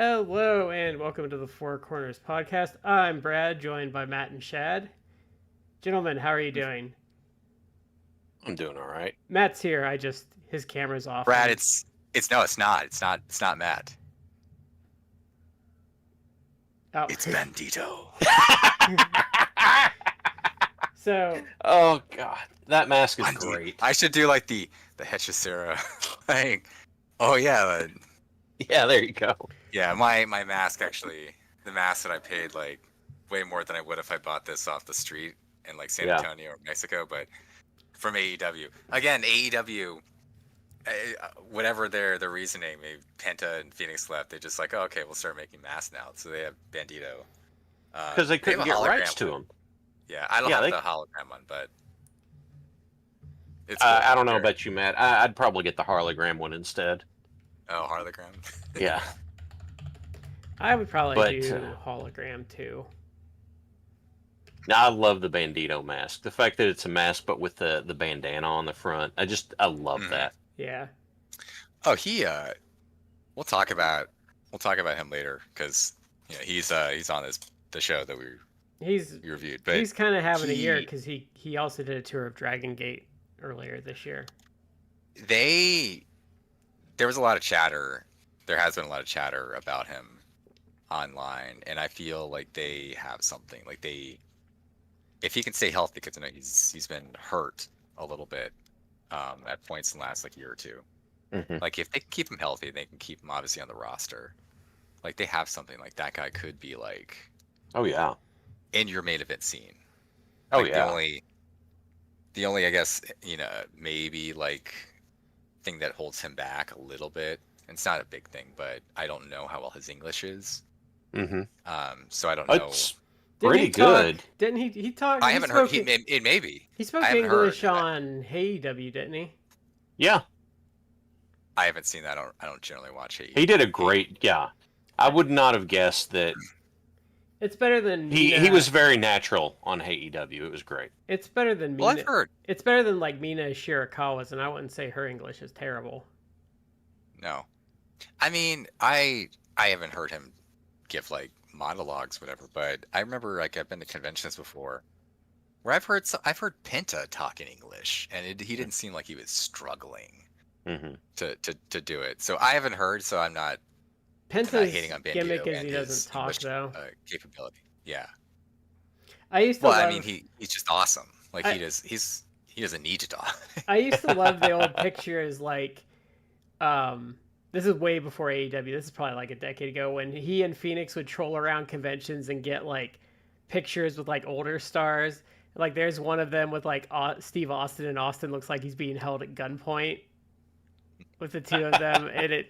Hello and welcome to the 4Corners podcast. I'm Brad, joined by Matt and Shad. Gentlemen, how are you doing? I'm doing all right. Matt's here. His camera's off. Brad, it's no, it's not. It's not Matt. Oh. It's Bandito. So. Oh God, that mask is great. I should do like the Hechicera thing. Oh yeah, Yeah, there you go. yeah. My mask actually, the mask that I paid like way more than I would if I bought this off the street in like San Antonio or Mexico, but from AEW. Again, AEW. Whatever their reasoning, maybe Penta and Phoenix left. They're just like, oh, okay, we'll start making masks now. So they have Bandito. Because they couldn't get rights to them. Yeah, I don't have the hologram one, but it's. Cool. I don't know about you, Matt. I'd probably get the hologram one instead. Oh, hologram. Yeah. I would probably do hologram too. Now I love the Bandito mask. The fact that it's a mask but with the bandana on the front. I love that. Yeah. Oh, we'll talk about him later because he's on the show that we reviewed. But he's kind of having a year because he also did a tour of Dragon Gate earlier this year. There was a lot of chatter. There has been a lot of chatter about him online, and I feel like they have something. Like if he can stay healthy, because he's been hurt a little bit at points in the last year or two. Mm-hmm. Like if they can keep him healthy, they can keep him obviously on the roster. Like they have something. Like that guy could be like, oh yeah, in your main event scene. Oh yeah. The only I guess maybe thing that holds him back a little bit. And it's not a big thing, but I don't know how well his English is. Mm-hmm. So I don't know. Pretty good. Didn't he? He talked. I haven't heard. It may be. He spoke English on AEW, didn't he? Yeah. I haven't seen that. I don't generally watch AEW. He did a great. Yeah. I would not have guessed that. It's better than he was very natural on AEW. It was great. It's better than Mina. Well, I've heard. It's better than Mina Shirakawa's, and I wouldn't say her English is terrible. No, I mean I haven't heard him give monologues, whatever. But I remember I've been to conventions before where I've heard Penta talk in English, and he didn't seem like he was struggling to do it. So I haven't heard. So I'm not. Penta's hating on Bandito gimmick is he doesn't talk English, though. Capability, yeah. I used to. I mean, he's just awesome. He doesn't need to talk. I used to love the old pictures this is way before AEW. This is probably a decade ago when he and Phoenix would troll around conventions and get pictures with older stars. There's one of them with Steve Austin, and Austin looks like he's being held at gunpoint with the two of them, and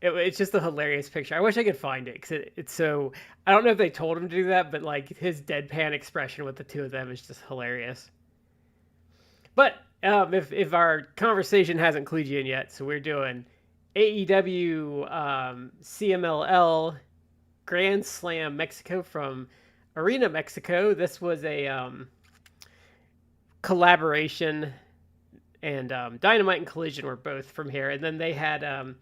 it's just a hilarious picture. I wish I could find it because it's so. I don't know if they told him to do that, but his deadpan expression with the two of them is just hilarious. But if our conversation hasn't clued you in yet, so we're doing AEW CMLL Grand Slam Mexico from Arena Mexico. This was a collaboration, and Dynamite and Collision were both from here, and then they had a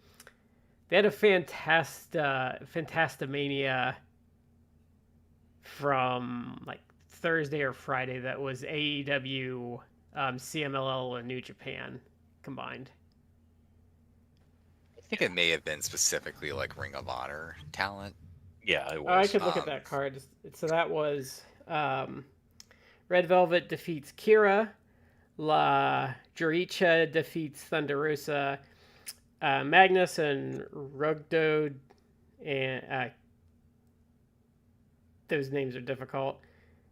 Fantastamania from Thursday or Friday that was AEW, CMLL, and New Japan combined. I think it may have been specifically Ring of Honor talent. Yeah, it was. Oh, I could look at that card. So that was Red Velvet defeats Kira, La Juricha defeats Thunder Rosa, Magnus and Rugdo, and those names are difficult.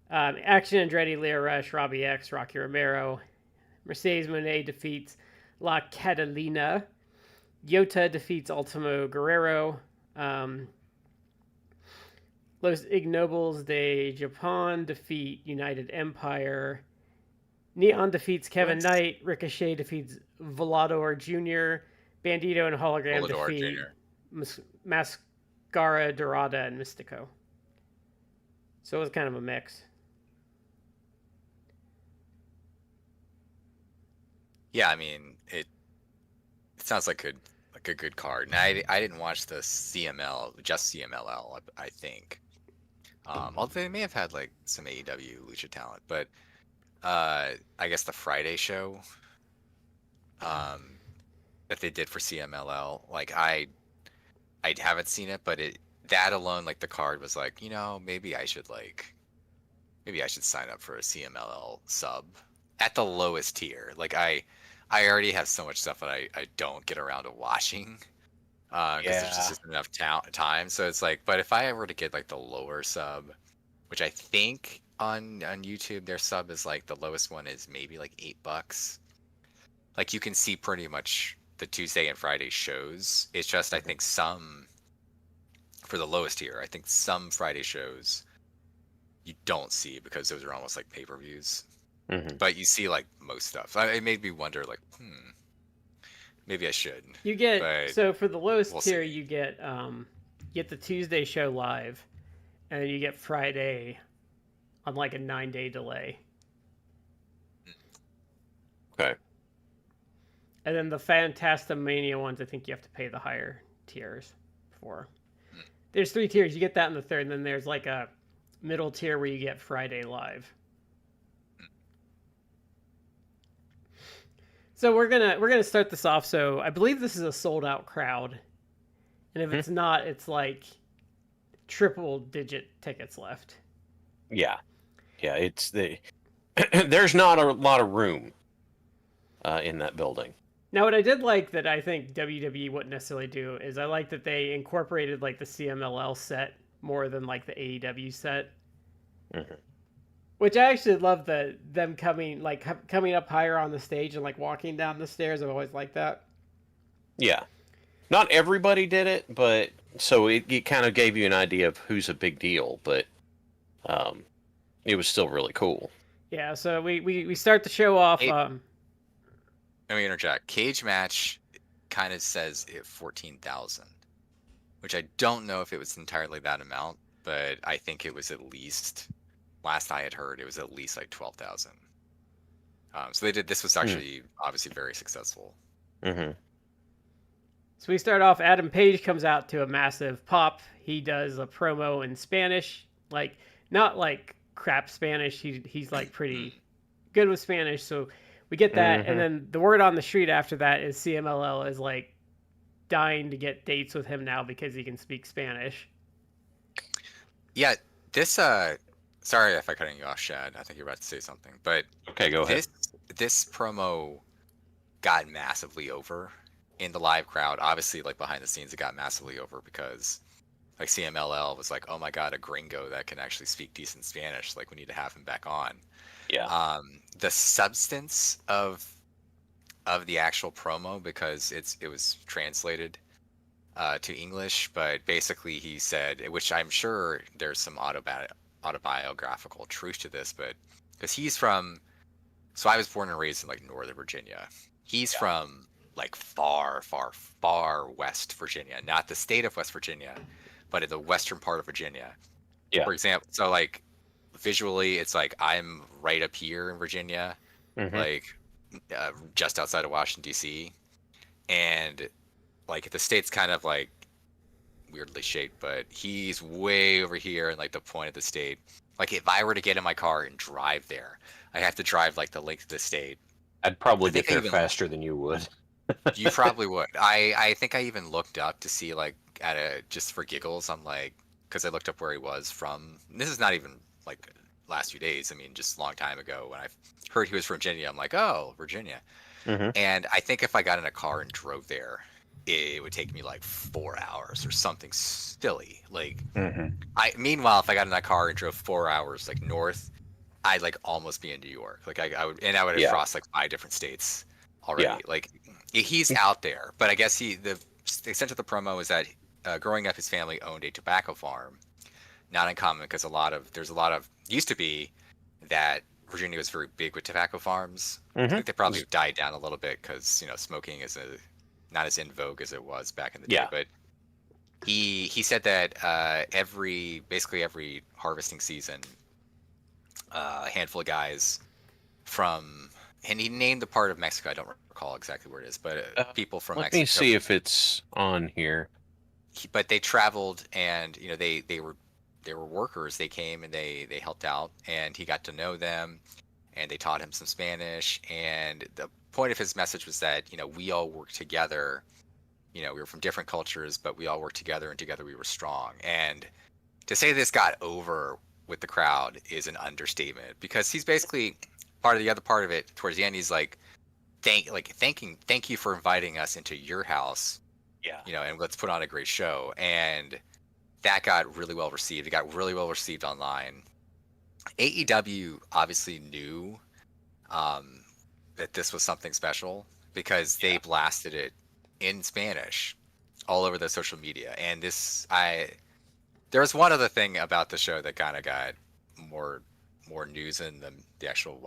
Action Andretti, Leo Rush, Robbie X, Rocky Romero. Mercedes Moné defeats La Catalina. Yota defeats Ultimo Guerrero. Los Ignobles de Japan defeat United Empire. Neon defeats Kevin Knight. Ricochet defeats Volador Jr. Bandito and Hologram defeat Mascara Dorada and Mystico. So it was kind of a mix. Yeah, I mean it sounds like a a good card. And I didn't watch the just CMLL, I think. Although they may have had like some AEW Lucha talent, but I guess the Friday show that they did for CMLL, like I haven't seen it, but that alone, like the card was like, maybe I should sign up for a CMLL sub at the lowest tier. Like I already have so much stuff that I don't get around to watching because there's just isn't enough time. So it's like, but if I were to get like the lower sub, which I think on YouTube their sub is like the lowest one is maybe like $8. Like you can see pretty much the Tuesday and Friday shows. It's just I think some for the lowest tier, I think some Friday shows you don't see because those are almost like pay-per-views. But you see like most stuff. It made me wonder like, maybe I should. You get so for the lowest tier, see. you get the Tuesday show live, and then you get Friday on like a 9-day delay. Okay. And then the Fantastamania ones, I think you have to pay the higher tiers for. There's 3 tiers. You get that in the third, and then there's like a middle tier where you get Friday live. So we're gonna start this off. So I believe this is a sold out crowd, and if it's not, it's like triple digit tickets left. Yeah, it's there's not a lot of room in that building. Now, what I did like that I think WWE wouldn't necessarily do is I like that they incorporated like the CMLL set more than like the AEW set. Which I actually love them coming up higher on the stage and like walking down the stairs. I've always liked that. Yeah. Not everybody did it, but so it kind of gave you an idea of who's a big deal, but it was still really cool. Yeah, so we start the show off. Let me interject. Cage match kind of says 14,000, which I don't know if it was entirely that amount, but I think it was at least. Last I had heard, it was at least like 12,000. So they did. This was actually obviously very successful. So we start off. Adam Page comes out to a massive pop. He does a promo in Spanish, like not like crap Spanish. He's like pretty good with Spanish. So we get that, and then the word on the street after that is CMLL is like dying to get dates with him now because he can speak Spanish. Yeah, this sorry if I cutting you off, Shad. I think you're about to say something, but okay, go ahead. This promo got massively over in the live crowd. Obviously, like behind the scenes, it got massively over because like CMLL was like, "Oh my God, a gringo that can actually speak decent Spanish. Like we need to have him back on." Yeah. The substance of the actual promo, because it was translated to English, but basically he said, which I'm sure there's some autobiographical truth to this, but because he's from, so I was born and raised in like Northern Virginia. He's from like far, far, far West Virginia, not the state of West Virginia, but in the western part of Virginia. Yeah. For example, so like visually, it's like I'm right up here in Virginia, like just outside of Washington D.C., and like the state's kind of like weirdly shaped, but he's way over here in like the point of the state. Like if I were to get in my car and drive there, I have to drive like the length of the state. I'd probably get there faster than you would. You probably would. I think I even looked up to see like just for giggles. I'm like, because I looked up where he was from. And this is not even like last few days. I mean, just a long time ago when I heard he was from Virginia. I'm like, oh, Virginia. And I think if I got in a car and drove there, it would take me like 4 hours or something silly. Like, meanwhile, if I got in that car and drove 4 hours like north, I'd like almost be in New York. Like I would have crossed like 5 different states already. Yeah. Like he's out there, but I guess the extent of the promo is that growing up, his family owned a tobacco farm. Not uncommon because there's a lot of used to be that Virginia was very big with tobacco farms. I think they probably died down a little bit because smoking is not as in vogue as it was back in the day. But he said that basically every harvesting season, a handful of guys from and he named the part of Mexico. I don't recall exactly where it is, but people from Let Mexico. me see if it's on here. But they traveled, and they were workers. They came and they helped out, and he got to know them, and they taught him some Spanish. And the point of his message was that we all work together. We were from different cultures, but we all worked together, and together we were strong. And to say this got over with the crowd is an understatement, because he's basically part of the other part of it. Towards the end, he's like, thank you for inviting us into your house. Yeah. And let's put on a great show. And that got really well received. It got really well received online. AEW obviously knew that this was something special, because they blasted it in Spanish all over the social media. And there was one other thing about the show that kind of got more news in the actual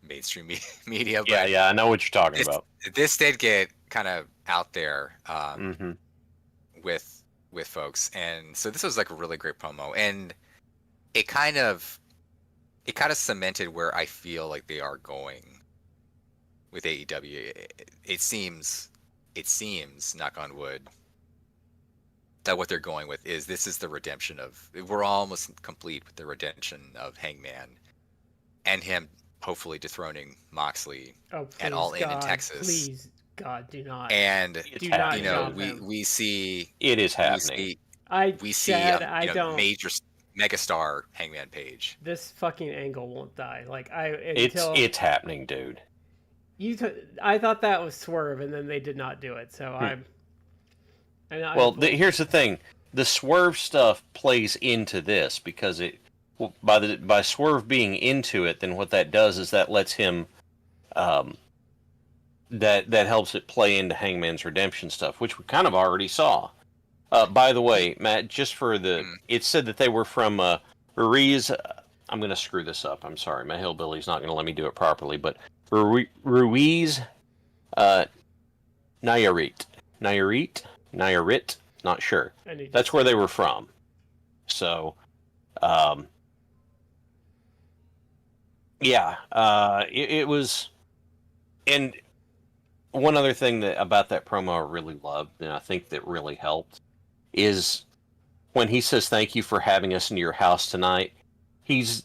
mainstream media. But Yeah, I know what you're talking about. This did get kind of out there Mm-hmm. with folks, and so this was like a really great promo, and it kind of cemented where I feel like they are going with AEW. It seems, knock on wood, that what they're going with is the redemption of. We're almost complete with the redemption of Hangman, and him hopefully dethroning Moxley and All In Texas. Please, God, do not. And do not we see it is happening. We see major megastar Hangman Page. This fucking angle won't die. Like it's happening, dude. I thought that was Swerve, and then they did not do it. So here's the thing: the Swerve stuff plays into this, because by Swerve being into it, then what that does is that lets him, that helps it play into Hangman's redemption stuff, which we kind of already saw. By the way, Matt, just for it said that they were from Ruiz. I'm going to screw this up. I'm sorry, my hillbilly's not going to let me do it properly. But Ruiz, Nayarit, not sure. That's where they were from. So, it was. And one other thing about that promo I really loved, and I think that really helped, is when he says thank you for having us into your house tonight. He's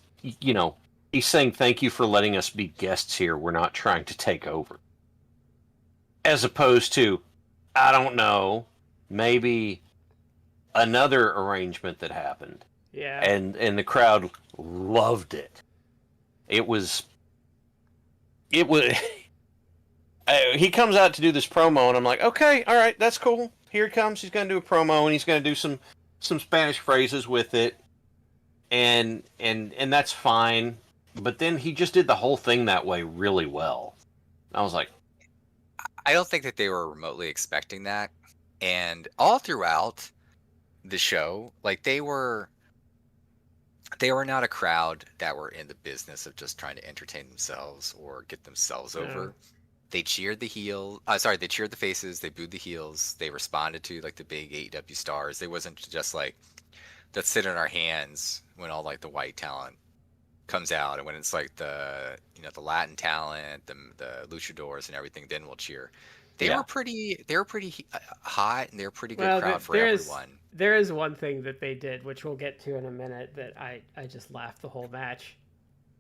saying thank you for letting us be guests here. We're not trying to take over. As opposed to, I don't know, maybe another arrangement that happened. Yeah. And the crowd loved it. It was he comes out to do this promo, and I'm like, okay, all right, that's cool. Here he comes. He's going to do a promo, and he's going to do some Spanish phrases with it, and that's fine. But then he just did the whole thing that way really well. I was like, I don't think that they were remotely expecting that. And all throughout the show, like they were not a crowd that were in the business of just trying to entertain themselves or get themselves over. They cheered the they cheered the faces, they booed the heels, they responded to like the big AEW stars. They wasn't just like, let's sit in our hands when all like the white talent comes out, and when it's like the Latin talent, the luchadors and everything, then we'll cheer. They were pretty hot, and they're a pretty good crowd for everyone. There is one thing that they did, which we'll get to in a minute, that I just laughed the whole match.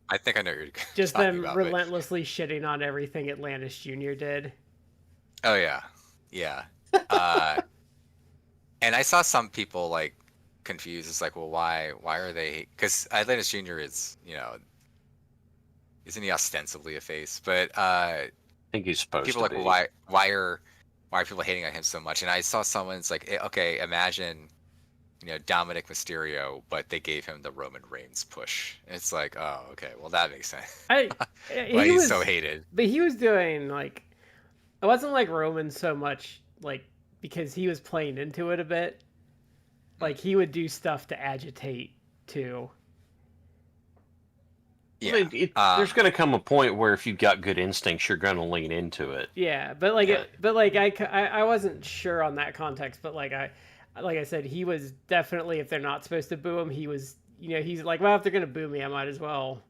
I think I know you're just them relentlessly shitting on everything Atlantis Jr. did. Oh yeah. And I saw some people like confused. It's like, well, why are they? Because Atlantis Jr. is, isn't he ostensibly a face? But I think he's supposed people to like, be. well, why are people hating on him so much? And I saw someone's like, okay, imagine, Dominic Mysterio, but they gave him the Roman Reigns push. And it's like, oh, okay, well that makes sense. He's so hated. But he was doing like, it wasn't like Roman so much like because he was playing into it a bit. Like he would do stuff to agitate too. Yeah, there's going to come a point where if you've got good instincts, you're going to lean into it. Yeah, but I wasn't sure on that context. But like I said, he was definitely, if they're not supposed to boo him, he was, he's like, well, if they're going to boo me, I might as well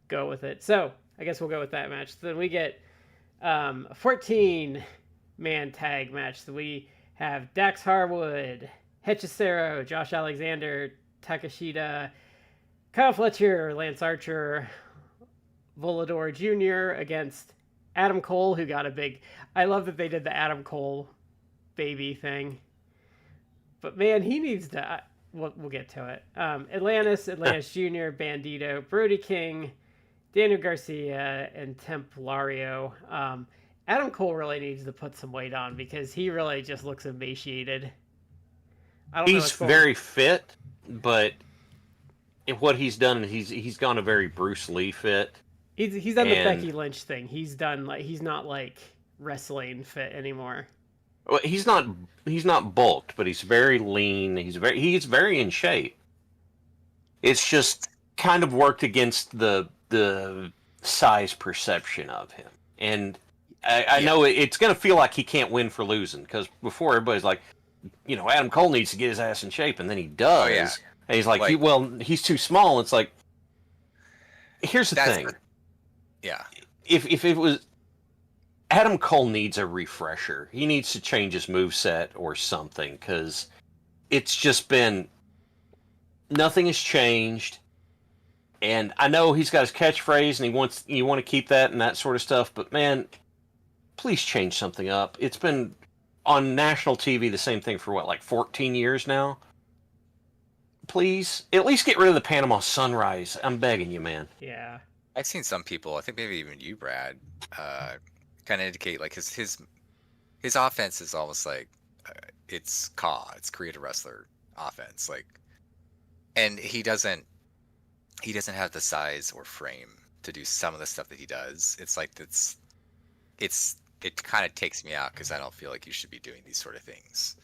go with it. So I guess we'll go with that match. Then we get a 14-man tag match. So we have Dax Harwood, Hechicero, Josh Alexander, Takashita, Kyle Fletcher, Lance Archer, Volador Jr. against Adam Cole, who got a big... I love that they did the Adam Cole baby thing. But man, he needs to... We'll get to it. Atlantis Jr., Bandito, Brody King, Daniel Garcia, and Templario. Adam Cole really needs to put some weight on because he really just looks emaciated. He's very fit, but what he's done, he's gone a very Bruce Lee fit. He's done the Becky Lynch thing. He's not like wrestling fit anymore. Well, he's not bulked, but he's very lean. He's very in shape. It's just kind of worked against the size perception of him. And I know it's going to feel like he can't win for losing, because before everybody's like, Adam Cole needs to get his ass in shape, and then he does. Oh, yeah. And he's like, he's too small. It's like, here's the thing. Yeah. If it was... Adam Cole needs a refresher. He needs to change his moveset or something, because it's just been... Nothing has changed. And I know he's got his catchphrase, and you want to keep that and that sort of stuff, but man, please change something up. It's been on national TV the same thing for 14 years now? Please, at least get rid of the Panama Sunrise. I'm begging you, man. Yeah. I've seen some people, I think maybe even you, Brad, kind of indicate like his offense is almost like it's create a wrestler offense, like, and he doesn't have the size or frame to do some of the stuff that he does. It's like it kind of takes me out because I don't feel like you should be doing these sort of things.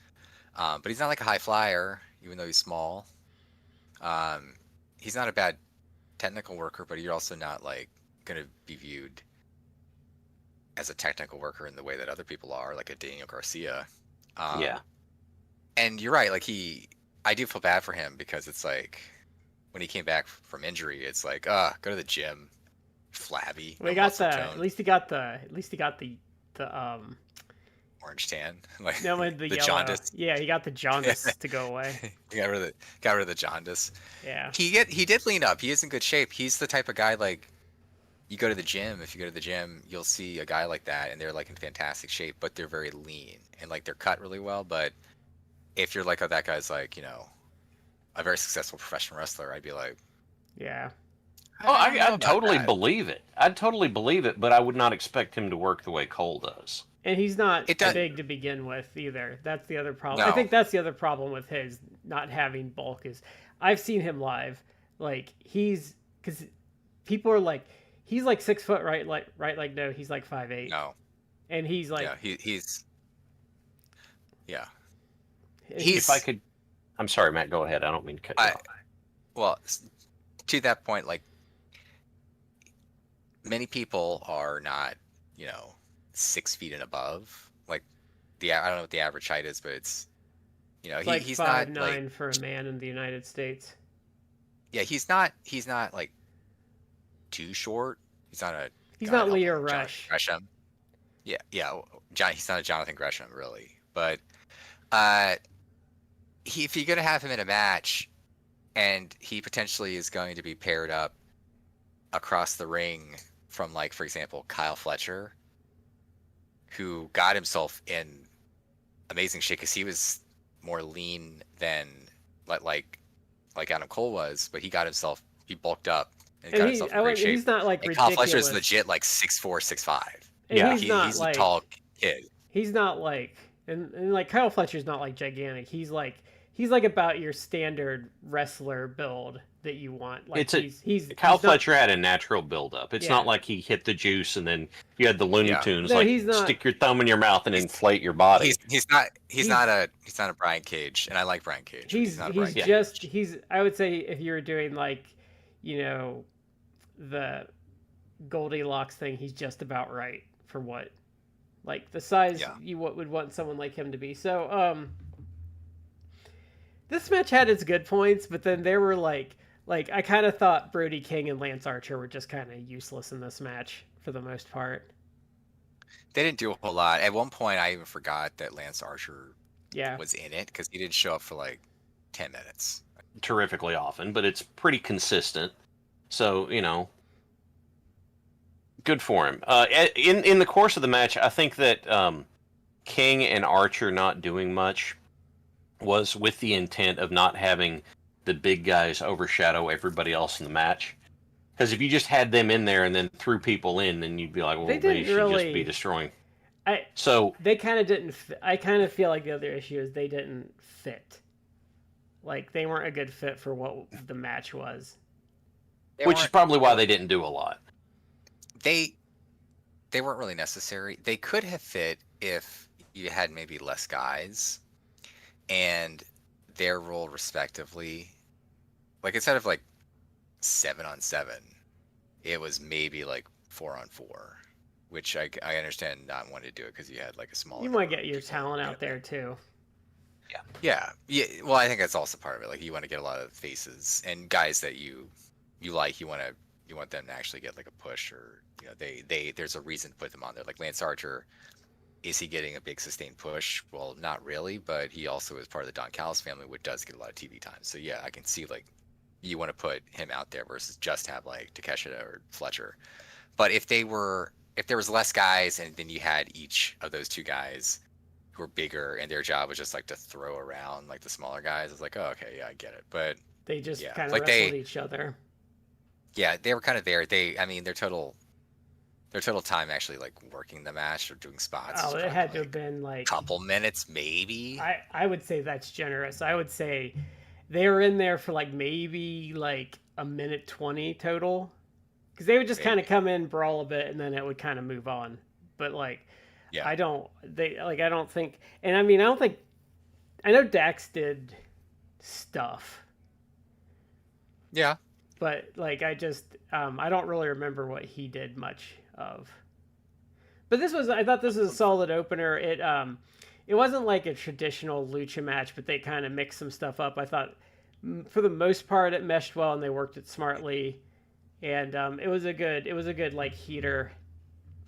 But he's not like a high flyer, even though he's small. He's not a bad technical worker, but you're also not like going to be viewed as a technical worker in the way that other people are, like a Daniel Garcia. Yeah. And you're right. Like I do feel bad for him because it's like when he came back from injury, it's like, go to the gym, flabby. Well, at least he got the orange tan, like no, the yellow. Jaundice. Yeah, he got the jaundice to go away. He got rid of the jaundice. Yeah. He did lean up. He is in good shape. He's the type of guy like you go to the gym. If you go to the gym, you'll see a guy like that, and they're like in fantastic shape, but they're very lean and like they're cut really well. But if you're like, oh, that guy's like, a very successful professional wrestler, I'd be like, yeah. I'd totally believe it. I'd totally believe it, but I would not expect him to work the way Cole does. And he's not big to begin with either. That's the other problem. No. I think that's the other problem with his not having bulk is I've seen him live. Like because people are like, he's like 6 foot, right? Like no, he's like 5'8". No. And he's like, yeah, If I could, I'm sorry, Matt. Go ahead. I don't mean to cut you off. Well, to that point, like many people are not, 6 feet and above. Like I don't know what the average height is, but it's, like he's 5'9" not like, for a man in the United States. Yeah, he's not like too short. He's not Leo Rush. Gresham. Yeah. He's not a Jonathan Gresham, really. But if you're gonna have him in a match, and he potentially is going to be paired up across the ring from, like, for example, Kyle Fletcher, who got himself in amazing shape because he was more lean than like Adam Cole was, but he bulked up and got himself in great shape. He's not like and ridiculous. Kyle Fletcher is legit like 6'4", 6'5". Yeah, he's a tall kid. He's not like, and like Kyle Fletcher's not like gigantic. He's like about your standard wrestler build that you want. Like Kyle Fletcher had a natural build up. It's not like he hit the juice and then you had the Looney Tunes stick your thumb in your mouth and inflate your body. He's not a Brian Cage, and I like Brian Cage. I would say if you were doing like, the Goldilocks thing, he's just about right for what, like the size you would want someone like him to be. So this match had its good points, but then there were like Like, I kind of thought Brody King and Lance Archer were just kind of useless in this match for the most part. They didn't do a whole lot. At one point, I even forgot that Lance Archer Yeah. was in it because he didn't show up for like 10 minutes. Terrifically often, but it's pretty consistent. So, good for him. In the course of the match, I think that King and Archer not doing much was with the intent of not having the big guys overshadow everybody else in the match. Because if you just had them in there and then threw people in, then you'd be like, well, they should just be destroying. They kind of didn't. I kind of feel like the other issue is they didn't fit. Like, they weren't a good fit for what the match was. Which is probably why they didn't do a lot. They weren't really necessary. They could have fit if you had maybe less guys and their role respectively. Like, instead of like 7-on-7, it was maybe like 4-on-4, which I understand not wanting to do it because you had like a smaller. You want to get your talent out there too. Yeah. Well, I think that's also part of it. Like, you want to get a lot of faces and guys that you like. You want them to actually get like a push, or there's a reason to put them on there. Like Lance Archer, is he getting a big sustained push? Well, not really, but he also is part of the Don Callis family, which does get a lot of TV time. So yeah, I can see like you want to put him out there versus just have like Takeshita or Fletcher. But if there was less guys and then you had each of those two guys who were bigger and their job was just like to throw around like the smaller guys, it's like, oh, okay, yeah, I get it. But they just kind of like wrestled each other. Yeah, they were kind of there. Their total time actually like working the match or doing spots. Oh, it had to have been like a couple minutes, maybe. I would say that's generous. I would say they were in there for like maybe like a minute 20 total, because they would just kind of come in, brawl a bit, and then it would kind of move on. But like, yeah, I don't think, and I mean, I know Dax did stuff. Yeah. But like, I don't really remember what he did much of. But I thought this was a solid opener. It wasn't like a traditional lucha match, but they kind of mixed some stuff up. I thought for the most part it meshed well and they worked it smartly. And it was a good like heater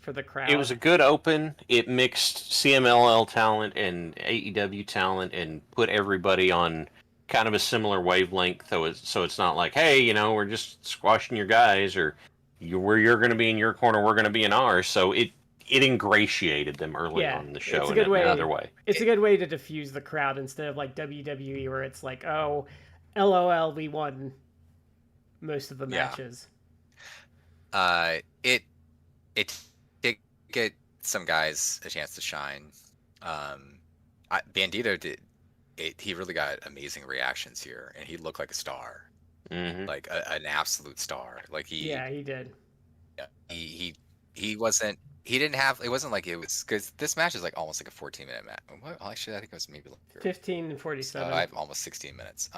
for the crowd. It was a good open. It mixed CMLL talent and AEW talent and put everybody on kind of a similar wavelength, so it's not like, hey, we're just squashing your guys, or where you're going to be in your corner, we're going to be in ours. So it ingratiated them early on in the show in another way. It's a good way to diffuse the crowd instead of like WWE, where it's like, oh, LOL, we won most of the matches. It did get some guys a chance to shine. Bandito did. He really got amazing reactions here, and he looked like a star, like an absolute star. Like he did. Yeah, he wasn't. He didn't have. It wasn't like it was, because this match is like almost like a 14-minute match. Well, actually, I think it was maybe like 15 and 47. I have almost 16 minutes.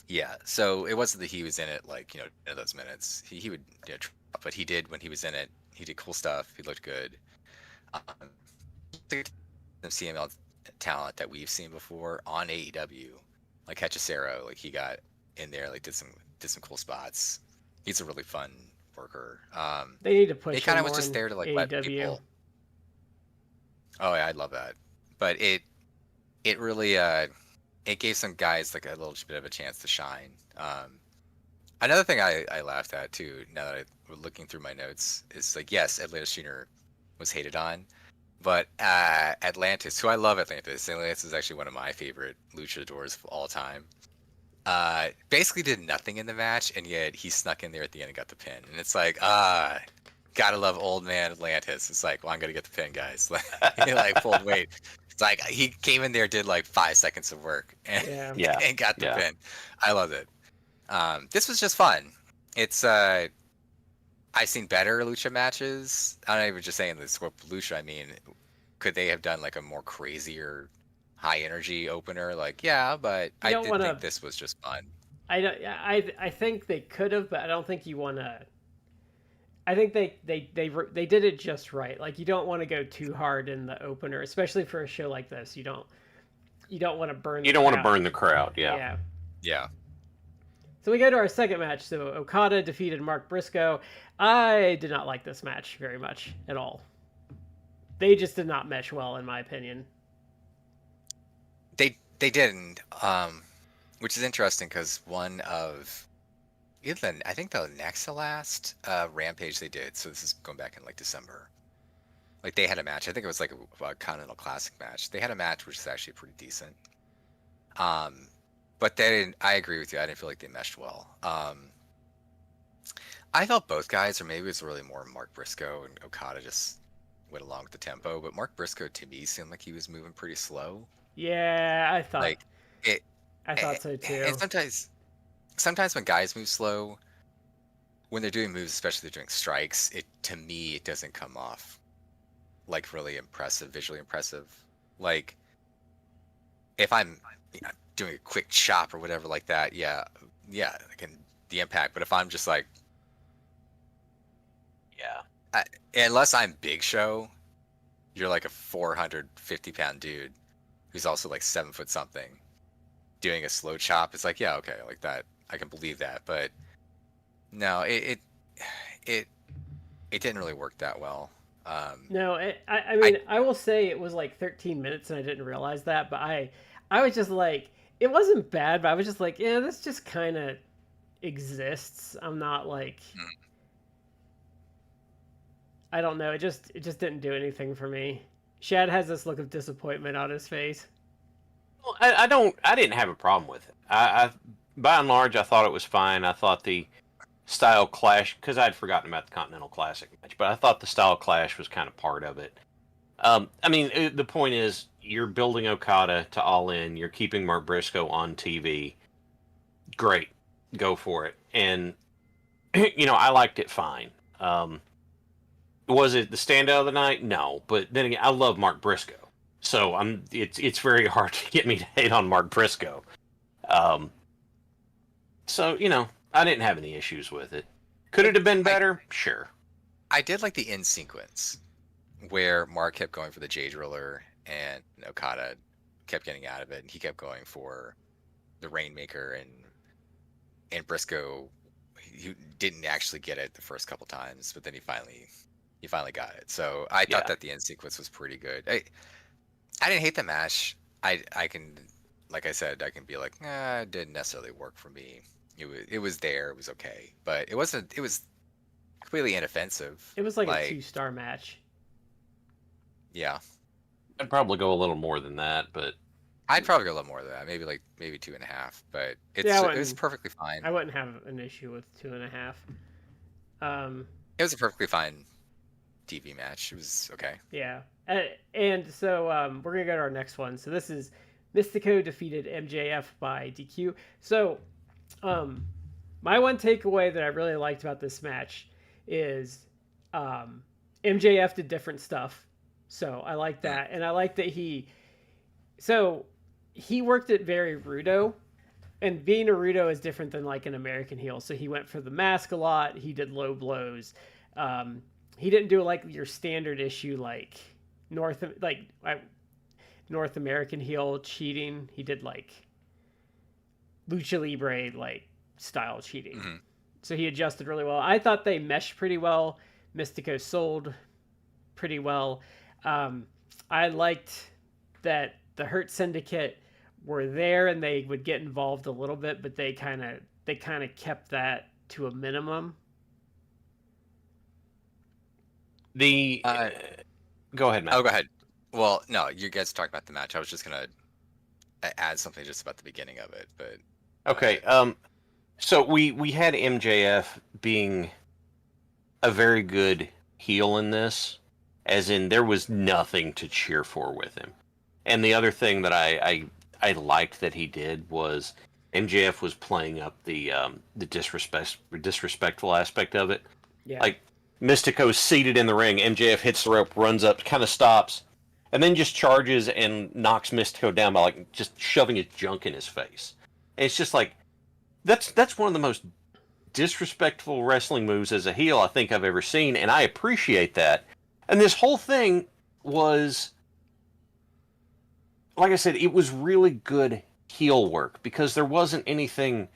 Yeah. So it wasn't that he was in it like in those minutes. He would but he did when he was in it. He did cool stuff. He looked good. The CML talent that we've seen before on AEW, like Hechicero, like he got in there, like did some cool spots. He's a really fun worker. They need to push. They kind of was just there to like AEW. let people. Oh yeah, I'd love that. But it really it gave some guys like a little bit of a chance to shine. Another thing I laughed at too, now that I'm looking through my notes, is like, yes, Atlantis Jr. was hated on, but Atlantis, who I love Atlantis is actually one of my favorite luchadors of all time. Basically did nothing in the match, and yet he snuck in there at the end and got the pin. And it's like, gotta love old man Atlantis. It's like, well, I'm gonna get the pin, guys. He like pulled weight. It's like he came in there, did like 5 seconds of work, and and got the pin. I love it. This was just fun. It's I've seen better lucha matches. I'm not even just saying the scope of lucha. I mean, could they have done like a more crazier, high energy opener? Like, yeah, but I did think this was just fun. I think they could have, but I don't think you want to. I think they did it just right. Like, you don't want to go too hard in the opener, especially for a show like this. You don't want to burn. You don't want to burn the crowd. Yeah. Yeah. So we go to our second match. So Okada defeated Mark Briscoe. I did not like this match very much at all. They just did not mesh well, in my opinion. They didn't, which is interesting because one of I think the next to last Rampage they did. So this is going back in like December. Like they had a match. I think it was like a Continental Classic match. They had a match which is actually pretty decent. But they didn't. I agree with you. I didn't feel like they meshed well. I felt both guys, or maybe it's really more Mark Briscoe and Okada just went along with the tempo. But Mark Briscoe to me seemed like he was moving pretty slow. Yeah, I thought. Like it. I thought so too. And sometimes when guys move slow, when they're doing moves, especially if they're doing strikes, to me it doesn't come off like really impressive, visually impressive. Like if I'm doing a quick chop or whatever like that, yeah, the impact. But if I'm just like, unless I'm Big Show, you're like a 450-pound dude who's also like 7 foot something, doing a slow chop. It's like, yeah, okay, like that, I can believe that. But no, it didn't really work that well. No, I mean, I will say it was like 13 minutes, and I didn't realize that. But I was just like, it wasn't bad, but I was just like, yeah, this just kind of exists. I'm not like, I don't know. It just didn't do anything for me. Shad has this look of disappointment on his face. Well, I didn't have a problem with it. I by and large, I thought it was fine. I thought the style clash, because I'd forgotten about the Continental Classic match, but I thought the style clash was kind of part of it. I mean, the point is, you're building Okada to All In. You're keeping Mark Briscoe on TV. Great, go for it. And I liked it fine. Was it the standout of the night? No, but then again, I love Mark Briscoe, so it's very hard to get me to hate on Mark Briscoe. So I didn't have any issues with it. Could it have been better? Sure. I did like the end sequence where Mark kept going for the J Driller and Okada kept getting out of it, and he kept going for the Rainmaker, and Briscoe, he didn't actually get it the first couple times, but then he finally got it. So I thought that the end sequence was pretty good. I didn't hate the match. I can, like I said, I can be like, it didn't necessarily work for me. It was there. It was okay, but it wasn't. It was completely inoffensive. It was like a 2-star match. Yeah, I'd probably go a little more than that, but I'd probably go a little more than that. Maybe 2.5. But it was perfectly fine. I wouldn't have an issue with 2.5. It was a perfectly fine TV match. It was okay. Yeah, and so we're gonna go to our next one. So this is Mystico defeated MJF by DQ. So my one takeaway that I really liked about this match is MJF did different stuff. So I like that, and I like that he worked it very Rudo, and being a Rudo is different than like an American heel. So he went for the mask a lot. He did low blows. He didn't do like your standard issue like North American heel cheating. He did like lucha libre like style cheating. Mm-hmm. So he adjusted really well. I thought they meshed pretty well. Mystico sold pretty well. I liked that the Hurt Syndicate were there and they would get involved a little bit, but they kind of kept that to a minimum. Go ahead, Matt. Oh, go ahead. Well, no, you guys talk about the match. I was just gonna add something just about the beginning of it, but okay. So we had MJF being a very good heel in this, as in there was nothing to cheer for with him. And the other thing that I liked that he did was MJF was playing up the disrespectful aspect of it. Yeah. Like Mystico's seated in the ring, MJF hits the rope, runs up, kind of stops, and then just charges and knocks Mystico down by like just shoving his junk in his face. And it's just like that's one of the most disrespectful wrestling moves as a heel I think I've ever seen, and I appreciate that. And this whole thing was, like I said, it was really good heel work because there wasn't anything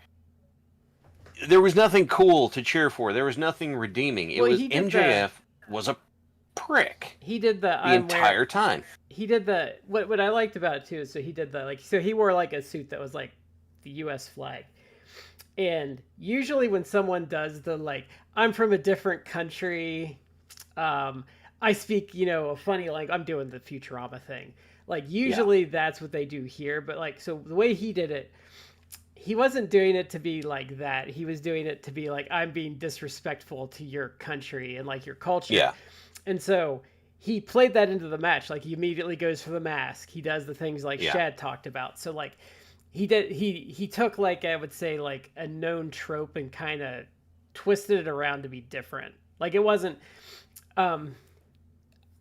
there was nothing cool to cheer for. There was nothing redeeming. It Well, was he did MJF was a prick He did the the entire time. He did the what I liked about it too is so he did the so he wore like a suit that was like the U.S. flag, and usually when someone does the like I'm from a different country, I speak a funny language. I'm doing the Futurama thing. Like usually that's what they do here, but like so the way he did it, he wasn't doing it to be like that. He was doing it to be like I'm being disrespectful to your country and like your culture. Yeah. And so he played that into the match. Like he immediately goes for the mask. He does the things like Shad talked about. So like he took like I would say like a known trope and kind of twisted it around to be different. Like it wasn't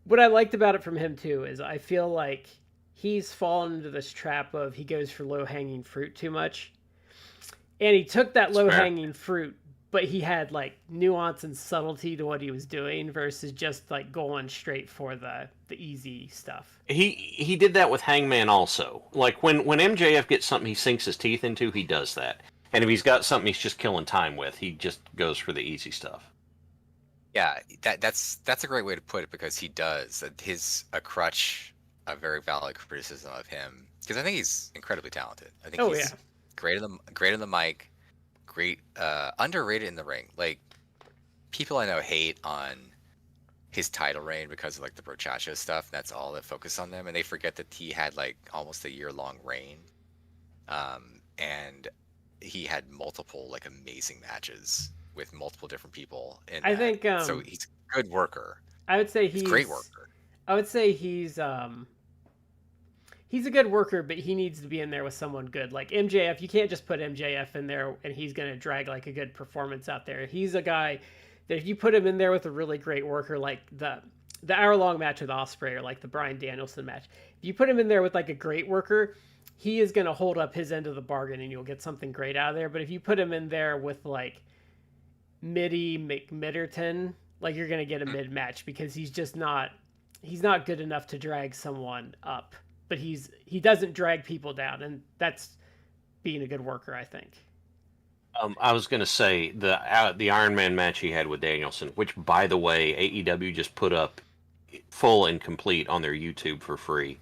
what I liked about it from him too is I feel like he's fallen into this trap of he goes for low-hanging fruit too much. And he took that low-hanging fruit, but he had like nuance and subtlety to what he was doing versus just like going straight for the easy stuff. He did that with Hangman also. Like when MJF gets something he sinks his teeth into, he does that. And if he's got something he's just killing time with, he just goes for the easy stuff. Yeah, that's a great way to put it because he does. A crutch, a very valid criticism of him because I think he's incredibly talented. I think he's great in the mic, great underrated in the ring. Like people I know hate on his title reign because of like the Brochacho stuff. That's all that focus on them, and they forget that he had like almost a year-long reign, and he had multiple like amazing matches with multiple different people. I think so he's a good worker. I would say he's a great worker. I would say he's a good worker, but he needs to be in there with someone good. Like MJF, you can't just put MJF in there and he's going to drag like a good performance out there. He's a guy that if you put him in there with a really great worker, like the hour-long match with Ospreay or like the Bryan Danielson match, if you put him in there with like a great worker, he is going to hold up his end of the bargain and you'll get something great out of there. But if you put him in there with like Mitty McMitterton, like you're going to get a mid-match because he's not good enough to drag someone up. But he doesn't drag people down, and that's being a good worker, I think. I was going to say the Iron Man match he had with Danielson, which, by the way, AEW just put up full and complete on their YouTube for free,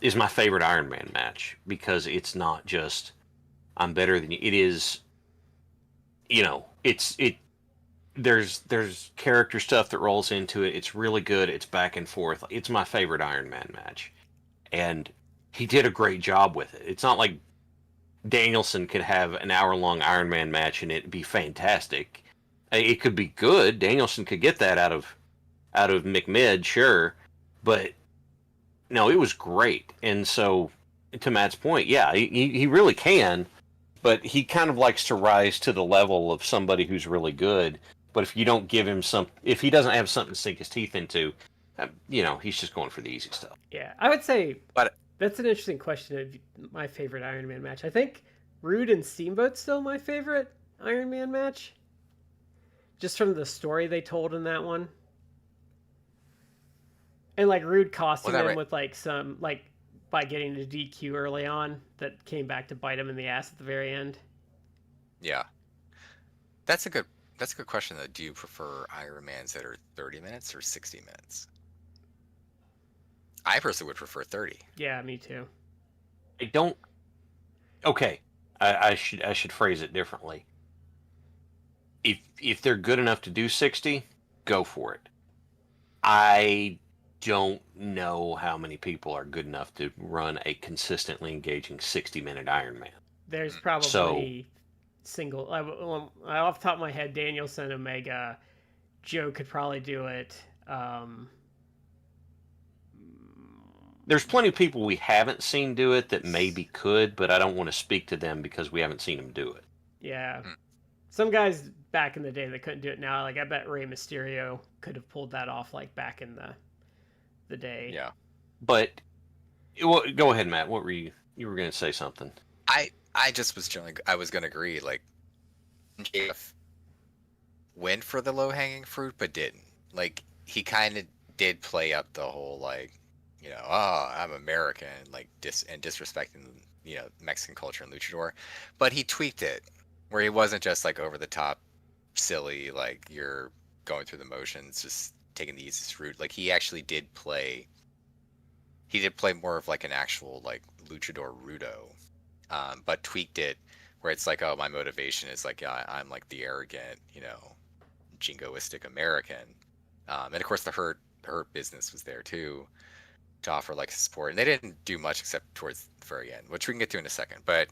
is my favorite Iron Man match because it's not just I'm better than you. It is, there's character stuff that rolls into it. It's really good. It's back and forth. It's my favorite Iron Man match. And he did a great job with it. It's not like Danielson could have an hour-long Iron Man match and it'd be fantastic. It could be good. Danielson could get that out of McMid, sure. But, no, it was great. And so, to Matt's point, yeah, he really can. But he kind of likes to rise to the level of somebody who's really good. But if you don't give him if he doesn't have something to sink his teeth into, he's just going for the easy stuff. Yeah, I would say that's an interesting question of my favorite Iron Man match. I think Rude and Steamboat's still my favorite Iron Man match. Just from the story they told in that one. And like Rude costing them with like some like by getting a DQ early on that came back to bite him in the ass at the very end. Yeah. That's a good question though. Do you prefer Iron Mans that are 30 minutes or 60 minutes? I personally would prefer 30. Yeah, me too. I don't. Okay, I should phrase it differently. If they're good enough to do 60, go for it. I don't know how many people are good enough to run a consistently engaging 60-minute Iron Man. There's probably off the top of my head, Danielson, Omega, Joe could probably do it. There's plenty of people we haven't seen do it that maybe could, but I don't want to speak to them because we haven't seen them do it. Yeah. Some guys back in the day that couldn't do it now, like I bet Rey Mysterio could have pulled that off like back in the day. Yeah. But go ahead, Matt. What were you were going to say something? I just was I was going to agree like MJF went for the low-hanging fruit but didn't. Like he kind of did play up the whole like I'm American, like disrespecting, Mexican culture and luchador, but he tweaked it where he wasn't just like over the top, silly, like you're going through the motions, just taking the easiest route. Like he actually did play. He did play more of like an actual like luchador rudo, but tweaked it where it's like, oh, my motivation is like, yeah, I'm like the arrogant, jingoistic American, and of course the hurt business was there too to offer like support, and they didn't do much except towards the very end, which we can get to in a second. But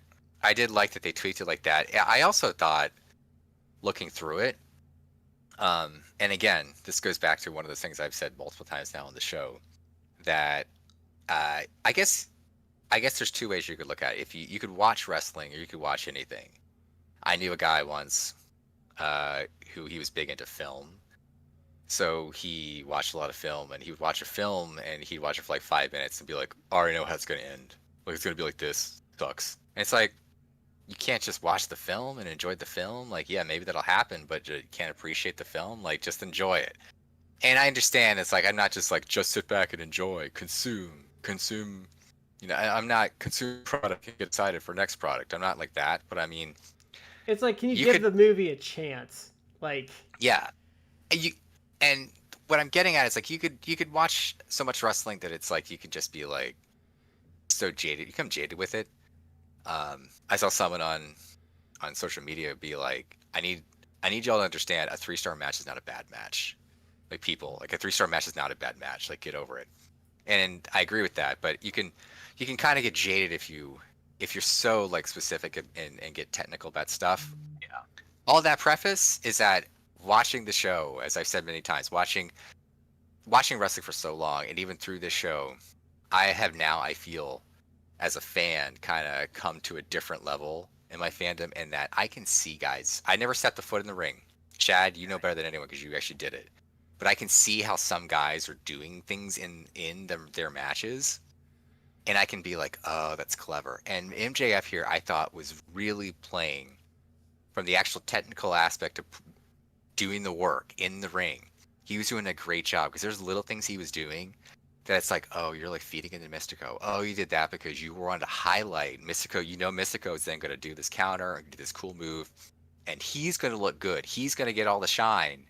I did like that they tweaked it like that. I also thought, looking through it, and again, this goes back to one of the things I've said multiple times now on the show, that I guess there's two ways you could look at it. If you could watch wrestling or you could watch anything. I knew a guy once who he was big into film. So he watched a lot of film, and he would watch a film and he'd watch it for like 5 minutes and be like, I already know how it's going to end. Like, it's going to be like this. Sucks. And it's like, you can't just watch the film and enjoy the film. Like, yeah, maybe that'll happen, but you can't appreciate the film. Like, just enjoy it. And I understand it's like, I'm not just like, just sit back and enjoy, consume. I'm not consume product and get excited for next product. I'm not like that, but I mean, it's like, can you give the movie a chance? Like, yeah, and what I'm getting at is like, you could watch so much wrestling that it's like you could just be like so jaded. You become jaded with it. I saw someone on social media be like, I need y'all to understand, a 3-star match is not a bad match. Like, people, like, a 3-star match is not a bad match. Like, get over it. And I agree with that, but you can kind of get jaded if you're so like specific and get technical about stuff. Yeah. All that preface is that watching the show, as I've said many times, watching wrestling for so long, and even through this show, I feel as a fan kind of come to a different level in my fandom, in that I can see guys. I never set the foot in the ring. Chad, you know better than anyone because you actually did it. But I can see how some guys are doing things in their matches, and I can be like, oh, that's clever. And MJF here, I thought, was really playing from the actual technical aspect of doing the work in the ring. He was doing a great job, because there's little things he was doing that it's like, oh, you're like feeding into Mystico. Oh, you did that because you wanted to highlight Mystico. Mystico is then going to do this counter and do this cool move, and he's going to look good. He's going to get all the shine.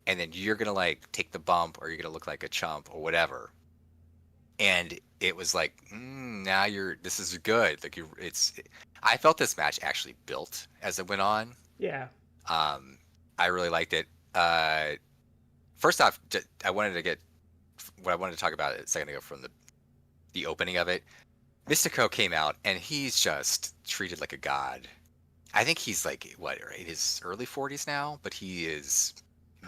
And then you're going to like take the bump, or you're going to look like a chump or whatever. And it was like, now this is good. Like, I felt this match actually built as it went on. Yeah. I really liked it. First off, I wanted to talk about a second ago from the opening of it. Mystico came out, and he's just treated like a god. I think he's like, what, in his early 40s now, but he is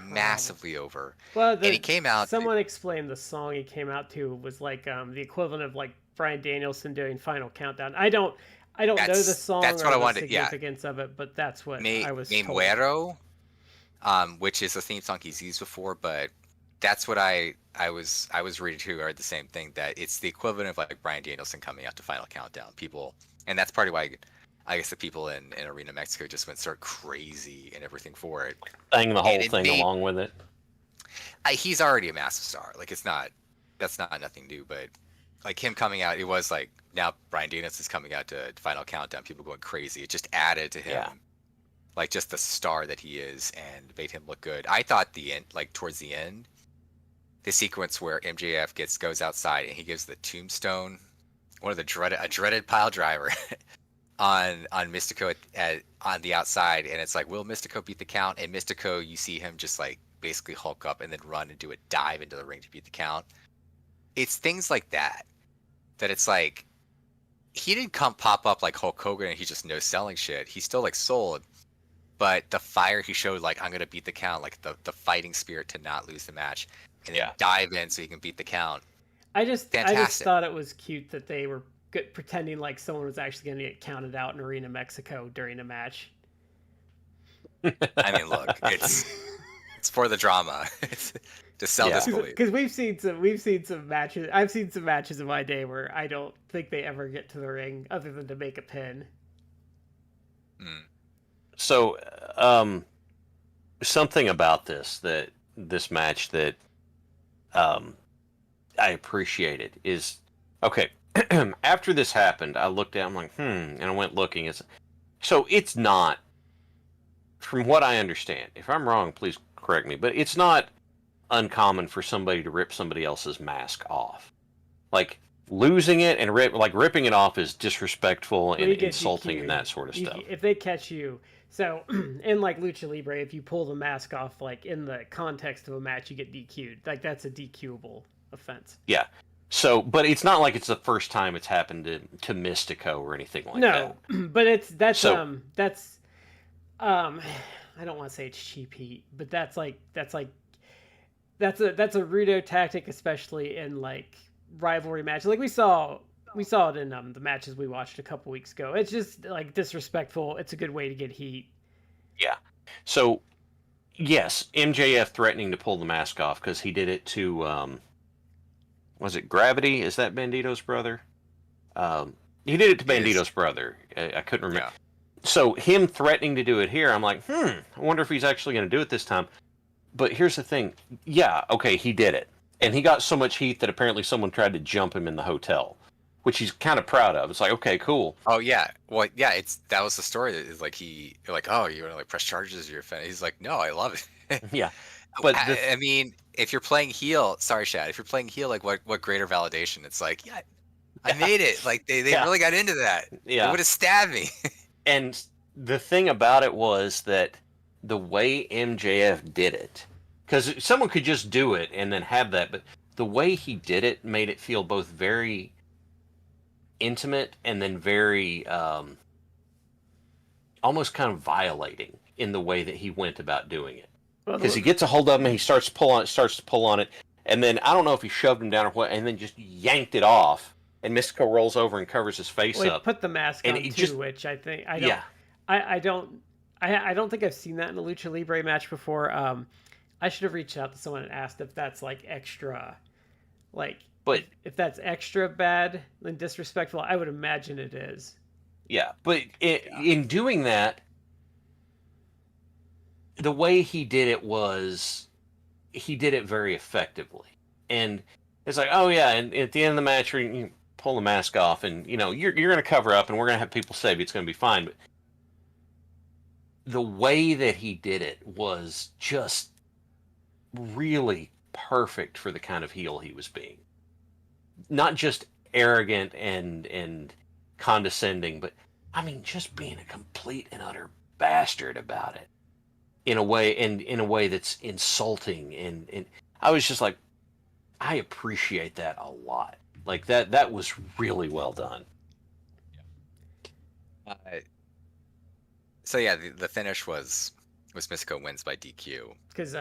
massively over. Well, and he came out. Someone explained the song he came out to was like the equivalent of like Bryan Danielson doing Final Countdown. I don't know the song or the significance of it, but that's what I was told. Muero, which is a theme song he's used before, but that's what I was reading too. Or the same thing, that it's the equivalent of like Bryan Danielson coming out to Final Countdown. People, and that's part of why I guess the people in Arena Mexico just went sort of crazy and everything for it. Sang the whole thing along with it. He's already a massive star. Like, that's not nothing new, but like him coming out, it was like, now Bryan Danielson's coming out to Final Countdown, people going crazy. It just added to him, like, just the star that he is, and made him look good. I thought towards the end, the sequence where MJF goes outside and he gives the tombstone, a dreaded pile driver on Mystico on the outside, and it's like, will Mystico beat the count? And Mystico, you see him just like basically hulk up and then run and do a dive into the ring to beat the count. It's things like that it's like, he didn't pop up like Hulk Hogan and he's just no selling shit. He still like sold, but the fire he showed, like, I'm gonna beat the count, like the fighting spirit to not lose the match, and then dive in so he can beat the count. I just thought it was cute that they were pretending like someone was actually going to get counted out in Arena Mexico during a match. I mean, look, it's for the drama. To sell disbelief. Because we've seen some matches. I've seen some matches in my day where I don't think they ever get to the ring other than to make a pin. So, something about this match that I appreciated is, okay, after this happened, I looked at it, I'm like, and I went looking. So it's not from what I understand, if I'm wrong, please correct me, but it's not uncommon for somebody to rip somebody else's mask off. Like losing it and ripping it off is disrespectful and insulting and that sort of stuff. If they catch you, so in like Lucha Libre, if you pull the mask off, like in the context of a match, you get DQ'd. Like that's a DQable offense. Yeah. So, but it's not like it's the first time it's happened to Mystico or anything like that. No, but that's I don't want to say it's cheap heat, but that's a Rudo tactic, especially in like rivalry matches. Like we saw it in the matches we watched a couple weeks ago. It's just like disrespectful. It's a good way to get heat. Yeah. So, yes, MJF threatening to pull the mask off because he did it to was it Gravity? Is that Bandito's brother? He did it to Bandito's brother. I couldn't remember. Yeah. So him threatening to do it here, I'm like, I wonder if he's actually going to do it this time. But here's the thing. Yeah, okay, he did it. And he got so much heat that apparently someone tried to jump him in the hotel, which he's kind of proud of. It's like, okay, cool. Oh, yeah. Well, yeah, that was the story. Is like you're like, oh, you want to like press charges? You're a fan. He's like, no, I love it. Yeah. But I mean, if you're playing heel, sorry, Shad, if you're playing heel, like what greater validation? It's like, yeah, I made it. Like they really got into that. Yeah. They would have stabbed me. And the thing about it was that the way MJF did it, because someone could just do it and then have that, but the way he did it made it feel both very intimate and then very almost kind of violating in the way that he went about doing it. Because he gets a hold of him and he starts to pull on it, and then I don't know if he shoved him down or what, and then just yanked it off, and Mystico rolls over and covers his face up. Put the mask on too, which I think I don't think I've seen that in a Lucha Libre match before. I should have reached out to someone and asked if that's like extra, but if that's extra bad and disrespectful. I would imagine it is. Yeah, but in doing that, the way he did it was, he did it very effectively. And it's like, oh yeah, and at the end of the match, you pull the mask off, and you're going to cover up, and we're going to have people save you. It's going to be fine. But the way that he did it was just really perfect for the kind of heel he was being. Not just arrogant and condescending, but I mean, just being a complete and utter bastard about it. In a way that's insulting, and I was just like, I appreciate that a lot. Like that was really well done. So yeah, the finish was Mystico wins by DQ because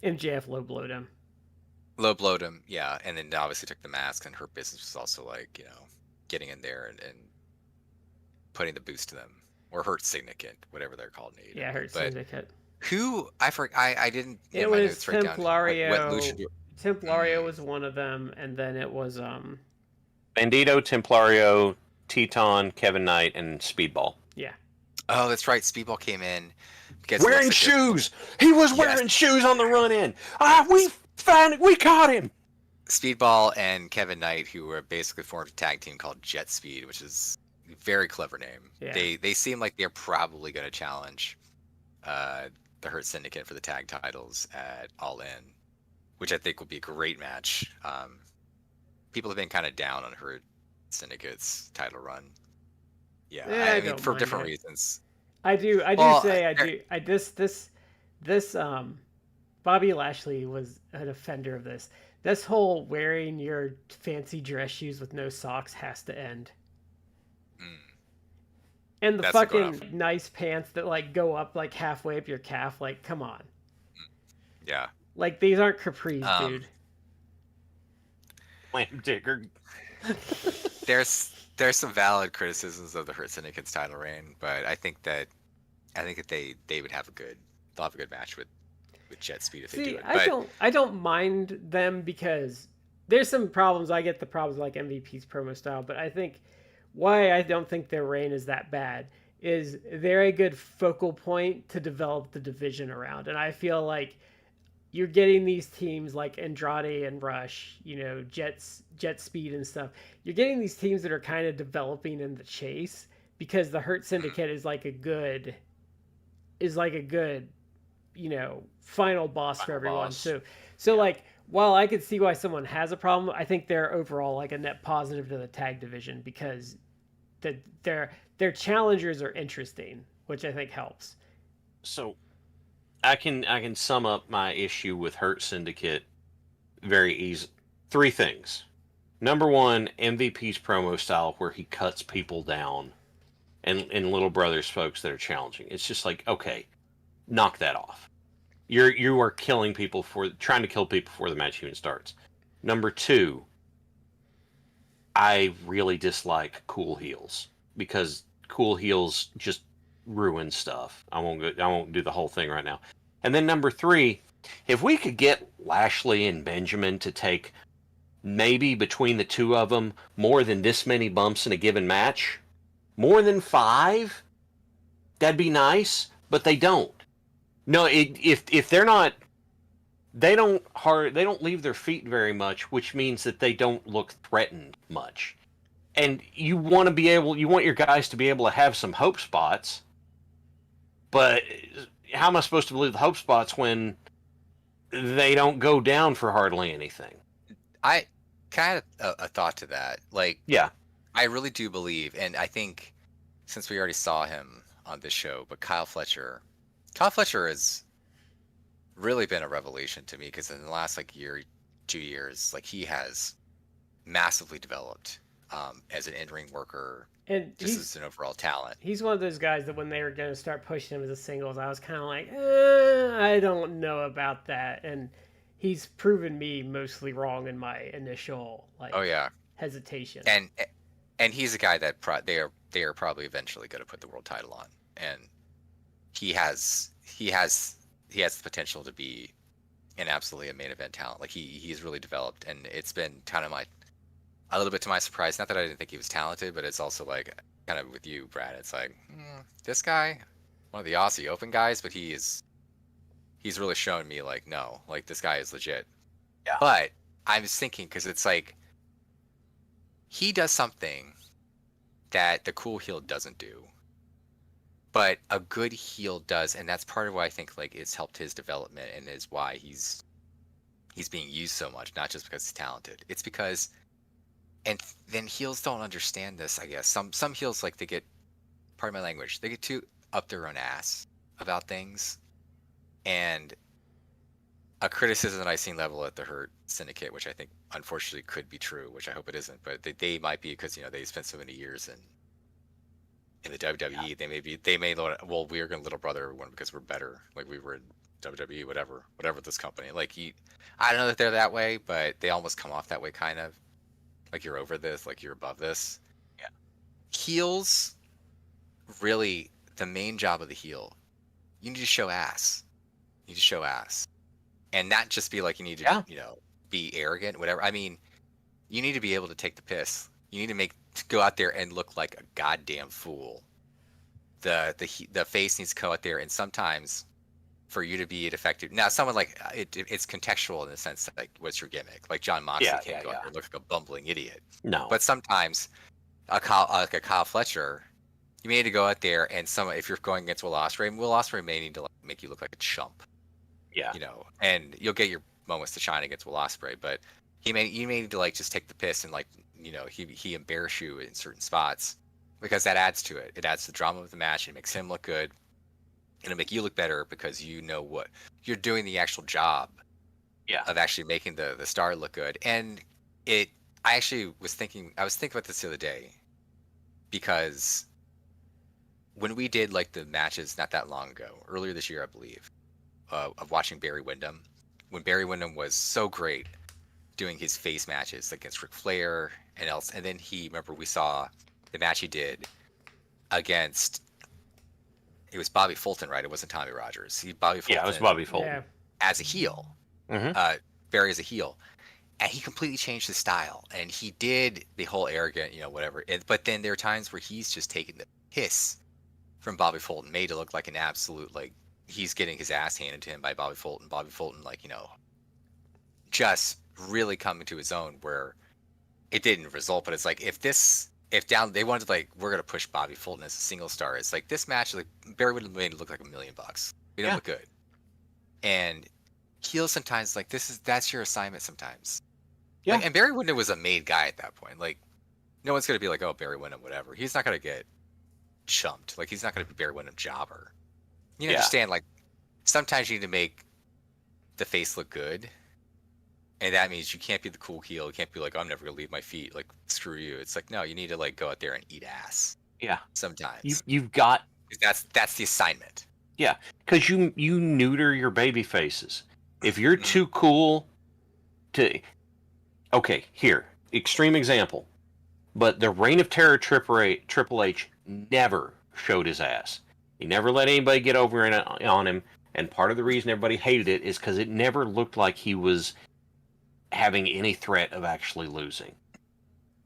MJF low blowed him. Low blowed him, yeah, and then obviously took the mask, and her business was also like getting in there and putting the boost to them. Or Hurt Syndicate, whatever they're called in AEW. Yeah, Hurt Syndicate. Who I didn't. It was Templario. Templario was one of them, and then it was Bandito, Templario, Teton, Kevin Knight, and Speedball. Yeah. Oh, that's right. Speedball came in wearing shoes. He was wearing shoes on the run in. We found it. We caught him. Speedball and Kevin Knight, who were basically formed a tag team called Jet Speed, which is very clever name. Yeah. They seem like they're probably going to challenge the Hurt Syndicate for the tag titles at All In, which I think will be a great match. People have been kind of down on Hurt Syndicate's title run. Yeah, I mean, for different reasons. I do. This Bobby Lashley was an offender of this. This whole wearing your fancy dress shoes with no socks has to end. And the fucking nice pants that like go up like halfway up your calf, like come on. Yeah. Like these aren't capris, dude. Lamb digger. There's some valid criticisms of the Hurt Syndicate's title reign, but I think that they would have a good match with Jet Speed if they do it. I don't mind them because there's some problems. I get the problems like MVP's promo style, but I think why I don't think their reign is that bad is they're a good focal point to develop the division around. And I feel like you're getting these teams like Andrade and Rush, Jet Speed and stuff. You're getting these teams that are kind of developing in the chase because the Hurt Syndicate is like a good is like a good, final boss for Final everyone. boss. So like while I could see why someone has a problem, I think they're overall like a net positive to the tag division because their challengers are interesting, which I think helps. So I can sum up my issue with Hurt Syndicate very easy. 3 things. Number 1, MVP's promo style where he cuts people down and Little Brother's folks that are challenging. It's just like, okay, knock that off. You are killing people trying to kill people before the match even starts. Number 2, I really dislike cool heels because cool heels just ruin stuff. I won't do the whole thing right now. And then number 3, if we could get Lashley and Benjamin to take maybe between the two of them more than this many bumps in a given match, more than 5, that'd be nice, but they don't. No, if they're not, they don't leave their feet very much, which means that they don't look threatened much. And you want your guys to be able to have some hope spots, but how am I supposed to believe the hope spots when they don't go down for hardly anything? I kind of a thought to that. Like, Yeah, I really do believe, and I think since we already saw him on this show, but Kyle Fletcher has really been a revelation to me because in the last like year, 2 years, like he has massively developed as an in-ring worker, And just as an overall talent. he's one of those guys that when they were going to start pushing him as a singles, I was kind of like, I don't know about that. And he's proven me mostly wrong in my initial Oh yeah, hesitation. and he's a guy that they are probably eventually going to put the world title on, and he has the potential to be an absolutely a main event talent. Like he's really developed, and it's been kind of a little bit to my surprise. Not that I didn't think he was talented, but it's also like kind of with you, Brad. It's like this guy, one of the Aussie Open guys, but he's really shown me like no, like this guy is legit. Yeah. But I was thinking because it's like he does something that the cool heel doesn't do, but a good heel does, and that's part of why I think like it's helped his development and is why he's being used so much. Not just because he's talented, it's because, and then heels don't understand this. I guess some heels like they get, pardon my language, they get too up their own ass about things, and a criticism that I've seen level at the Hurt Syndicate, which I think unfortunately could be true, which I hope it isn't, but they might be because they spent so many years in the WWE. Yeah. They may well, we're gonna little brother everyone because we're better, like we were in WWE, whatever this company. Like I don't know that they're that way, but they almost come off that way, kind of like you're over this, like you're above this. Yeah. Heels, really, the main job of the heel, you need to show ass. You need to show ass. And not just be like you need to, be arrogant, whatever. I mean, you need to be able to take the piss. You need to go out there and look like a goddamn fool. The face needs to go out there, and sometimes for you to be effective. Now, someone like it's contextual in the sense that, like, what's your gimmick? Like John Moxley can't go out there and look like a bumbling idiot. No. But sometimes a Kyle Fletcher, you may need to go out there and if you're going against Will Ospreay may need to make you look like a chump. Yeah. And you'll get your moments to shine against Will Ospreay, but you may need to just take the piss and he embarrass you in certain spots because that adds to it. It adds to the drama of the match. It makes him look good. It'll make you look better because what you're doing, the actual job of actually making the star look good. And I was thinking about this the other day because when we did the matches not that long ago, earlier this year, I believe, of watching Barry Windham, when Barry Windham was so great doing his face matches against Ric Flair and else, and then remember we saw the match he did against, it was Bobby Fulton, right? It wasn't Tommy Rogers. Bobby Fulton. Yeah, it was Bobby Fulton. As a heel. Mm-hmm. Barry as a heel. And he completely changed his style. And he did the whole arrogant, whatever. But then there are times where he's just taking the piss from Bobby Fulton, made to look like an absolute, he's getting his ass handed to him by Bobby Fulton. Bobby Fulton, just really coming to his own where it didn't result. But it's like, if this if they wanted to, like, we're gonna push Bobby Fulton as a single star, it's like this match, like Barry would have made it look like $1 million. It didn't look good. And heel sometimes, like, that's your assignment sometimes. Yeah. Like, and Barry Windham was a made guy at that point. Like, no one's gonna be like, oh, Barry Windham, whatever. He's not gonna get chumped. Like, he's not gonna be Barry Windham jobber. You understand? Like, sometimes you need to make the face look good, and that means you can't be the cool heel. You can't be like, oh, I'm never gonna leave my feet. Like, screw you. It's like, no, you need to, like, go out there and eat ass. Yeah. Sometimes you've got that's the assignment. Yeah, because you neuter your baby faces. If you're too cool to, okay, here, extreme example, but the Reign of Terror Triple H never showed his ass. He never let anybody get over on him, and part of the reason everybody hated it is because it never looked like he was having any threat of actually losing.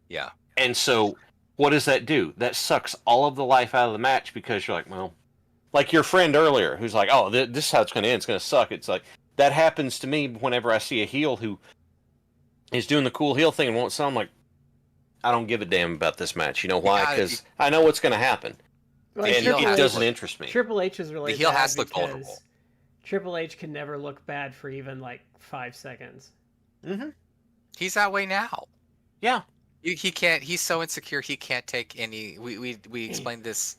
Yeah. And so, what does that do? That sucks all of the life out of the match, because you're like, well, like your friend earlier, who's like, oh, this is how it's going to end. It's going to suck. It's like, that happens to me whenever I see a heel who is doing the cool heel thing and won't sell. I'm like, I don't give a damn about this match. You know why? Because I know what's going to happen. Well, and it doesn't interest me. Triple H is really the heel bad has to look vulnerable. Triple H can never look bad for even like 5 seconds. Mm-hmm. He's that way now. Yeah. He can't. He's so insecure. He can't take any. We explained this.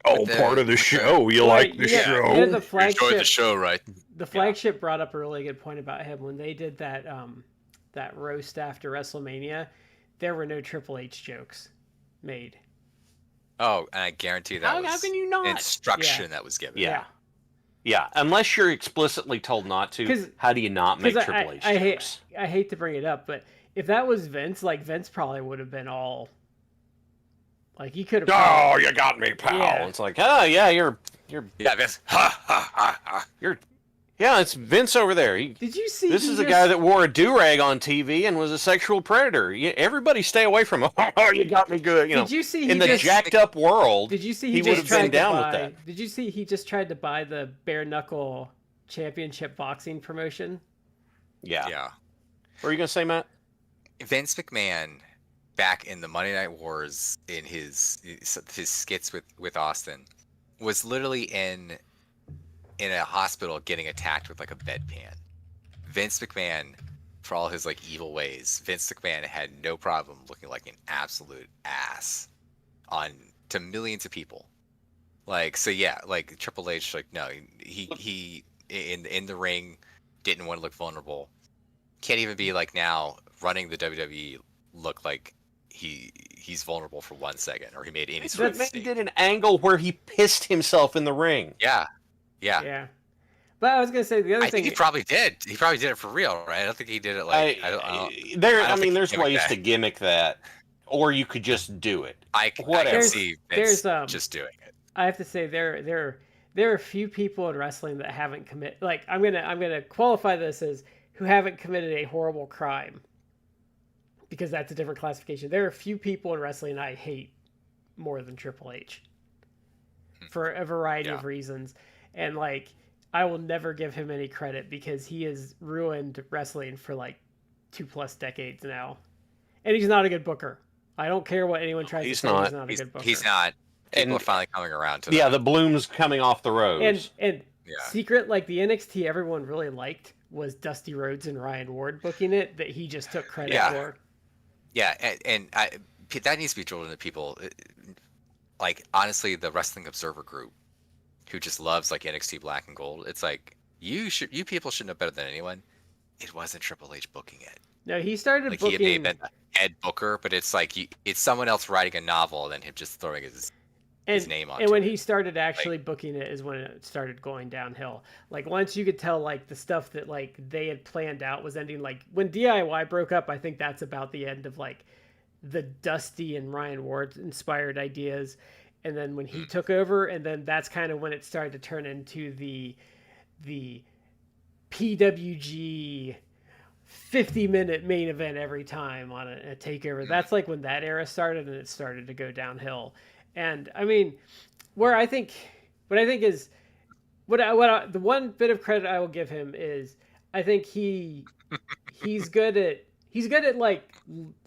Oh, part of the show. You like the show? Yeah, the flagship, enjoyed the show, right? The flagship brought up a really good point about him when they did that that roast after WrestleMania. There were no Triple H jokes made. Oh, and I guarantee that how can you not? Instruction that was given. Yeah, unless you're explicitly told not to. How do you not make Triple H jokes? I hate to bring it up, but if that was Vince, like Vince probably would have been all. Like he could have. Oh, you got me, pal. Yeah. It's like, oh yeah, you're. Yeah, Vince. Ha ha ha ha. Yeah, it's Vince over there. Did you see? This is a guy that wore a do-rag on TV and was a sexual predator. Everybody stay away from him. Oh, you got me good. Did you see? In the jacked up world, did you see he would have been down with that. Did you see he just tried to buy the bare knuckle championship boxing promotion? Yeah. Yeah. What are you gonna say, Matt? Vince McMahon, back in the Monday Night Wars, in his skits with Austin, was literally in a hospital getting attacked with like a bedpan. Vince McMahon, for all his like evil ways, Vince McMahon had no problem looking like an absolute ass to millions of people. Like, so yeah, like Triple H, like no, he in the ring didn't want to look vulnerable. Can't even be like now running the WWE look like he's vulnerable for 1 second, or he made any sort of mistake. He did an angle where he pissed himself in the ring. Yeah. But I was gonna say the other thing. I think he probably did. He probably did it for real, right? I don't think he did it like. There's ways to gimmick that, or you could just do it. I can see Vince just doing it. I have to say there are a few people in wrestling that haven't committed. Like I'm gonna qualify this as who haven't committed a horrible crime, because that's a different classification. There are a few people in wrestling I hate more than Triple H for a variety of reasons. And like, I will never give him any credit because he has ruined wrestling for like 2+ decades now. And he's not a good booker. I don't care what anyone tries to say. He's not a good booker. He's not. People are finally coming around to that. Yeah, the bloom's coming off the rose. And secret, like the NXT everyone really liked was Dusty Rhodes and Ryan Ward booking it, that he just took credit for. Yeah, and that needs to be drilled into people. Like, honestly, the Wrestling Observer group, who just loves like NXT Black and Gold, it's like you people should know better than anyone. It wasn't Triple H booking it. No, he started booking. He may have been the head booker, but it's like it's someone else writing a novel and then him just throwing his name on it. And when he started actually booking it is when it started going downhill. Like once you could tell like the stuff that like they had planned out was ending. Like when DIY broke up, I think that's about the end of like the Dusty and Ryan Ward inspired ideas. And then when he took over, and then that's kind of when it started to turn into the PWG 50-minute main event every time on a takeover. That's like when that era started, and it started to go downhill. And I mean, the one bit of credit I will give him is I think he's good at he's good at like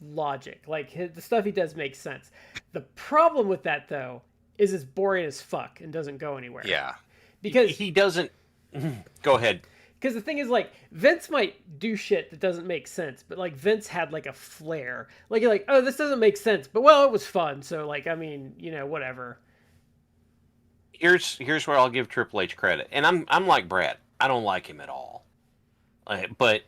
logic. Like the stuff he does makes sense. The problem with that though is it's boring as fuck and doesn't go anywhere. Yeah. Because he doesn't. Go ahead. Because the thing is, like, Vince might do shit that doesn't make sense, but like Vince had like a flair. Like you're like, oh, this doesn't make sense, but well, it was fun. So like, I mean, whatever. Here's where I'll give Triple H credit, and I'm like Brad. I don't like him at all, but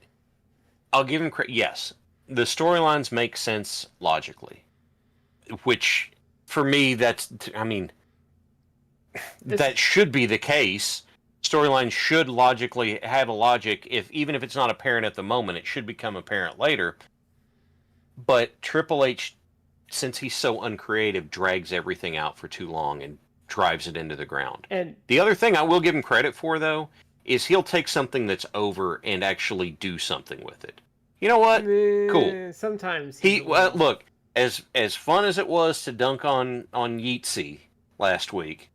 I'll give him credit. Yes, the storylines make sense logically, which for me, that should be the case. Storylines should logically have a logic. Even if it's not apparent at the moment, it should become apparent later. But Triple H, since he's so uncreative, drags everything out for too long and drives it into the ground. And the other thing I will give him credit for, though, is he'll take something that's over and actually do something with it. You know what? Cool. Sometimes look, as fun as it was to dunk on Yeatsy last week,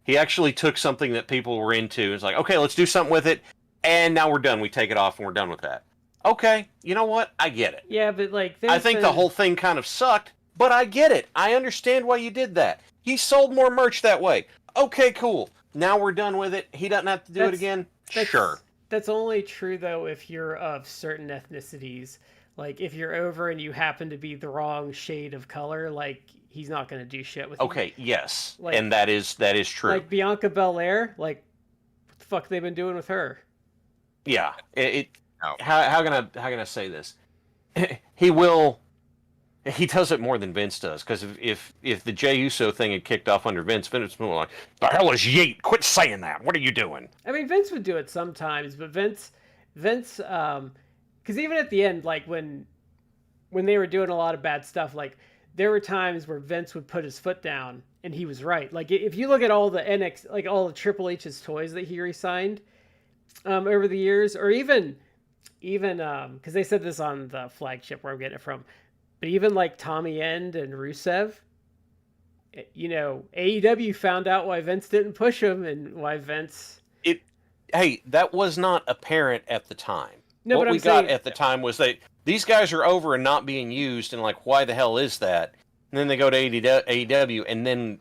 he actually took something that people were into and was like, okay, let's do something with it, and now we're done. We take it off and we're done with that. Okay, you know what? I get it. Yeah, but like... I think the whole thing kind of sucked, but I get it. I understand why you did that. He sold more merch that way. Okay, cool. Now we're done with it. He doesn't have to do it again? Sure. That's only true, though, if you're of certain ethnicities. Like, if you're over and you happen to be the wrong shade of color, like... He's not going to do shit with you. Okay, yes. Like, and that is true. Like Bianca Belair, like, what the fuck they been doing with her? Yeah. How can I say this? He does it more than Vince does, because if the Jey Uso thing had kicked off under Vince would be like, the hell is Yeet? Quit saying that. What are you doing? I mean, Vince would do it sometimes, but Vince, because even at the end, like when they were doing a lot of bad stuff, like, there were times where Vince would put his foot down, and he was right. Like, if you look at all the like all the Triple H's toys that he re-signed over the years, or even because they said this on the flagship where I'm getting it from, but even like Tommy End and Rusev, AEW found out why Vince didn't push him and why Vince... Hey, that was not apparent at the time. No, what we got at the time was that these guys are over and not being used, and like, why the hell is that? And then they go to AEW, and then,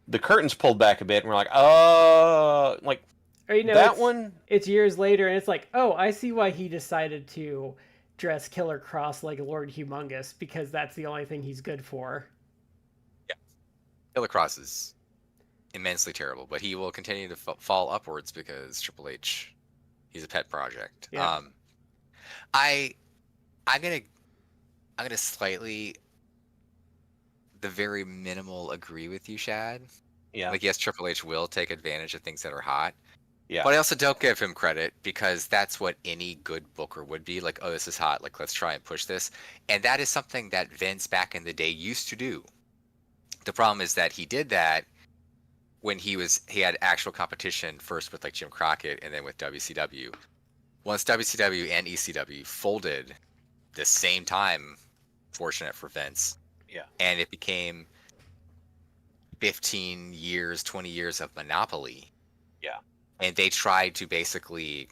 the curtains pulled back a bit, and we're like, oh, like, that one? It's years later, and it's like, oh, I see why he decided to dress Killer Cross like Lord Humongous, because that's the only thing he's good for. Yeah. Killer Cross is immensely terrible, but he will continue to fall upwards because Triple H, he's a pet project. Yeah. I'm gonna slightly, the very minimal, agree with you, Shad. Yeah. Like, yes, Triple H will take advantage of things that are hot. Yeah. But I also don't give him credit, because that's what any good booker would be. Like, oh, this is hot. Like, let's try and push this. And that is something that Vince back in the day used to do. The problem is that he did that when he had actual competition, first with like Jim Crockett and then with WCW. Once WCW and ECW folded the same time, fortunate for Vince. Yeah. And it became 15 years, 20 years of monopoly. Yeah. And they tried to basically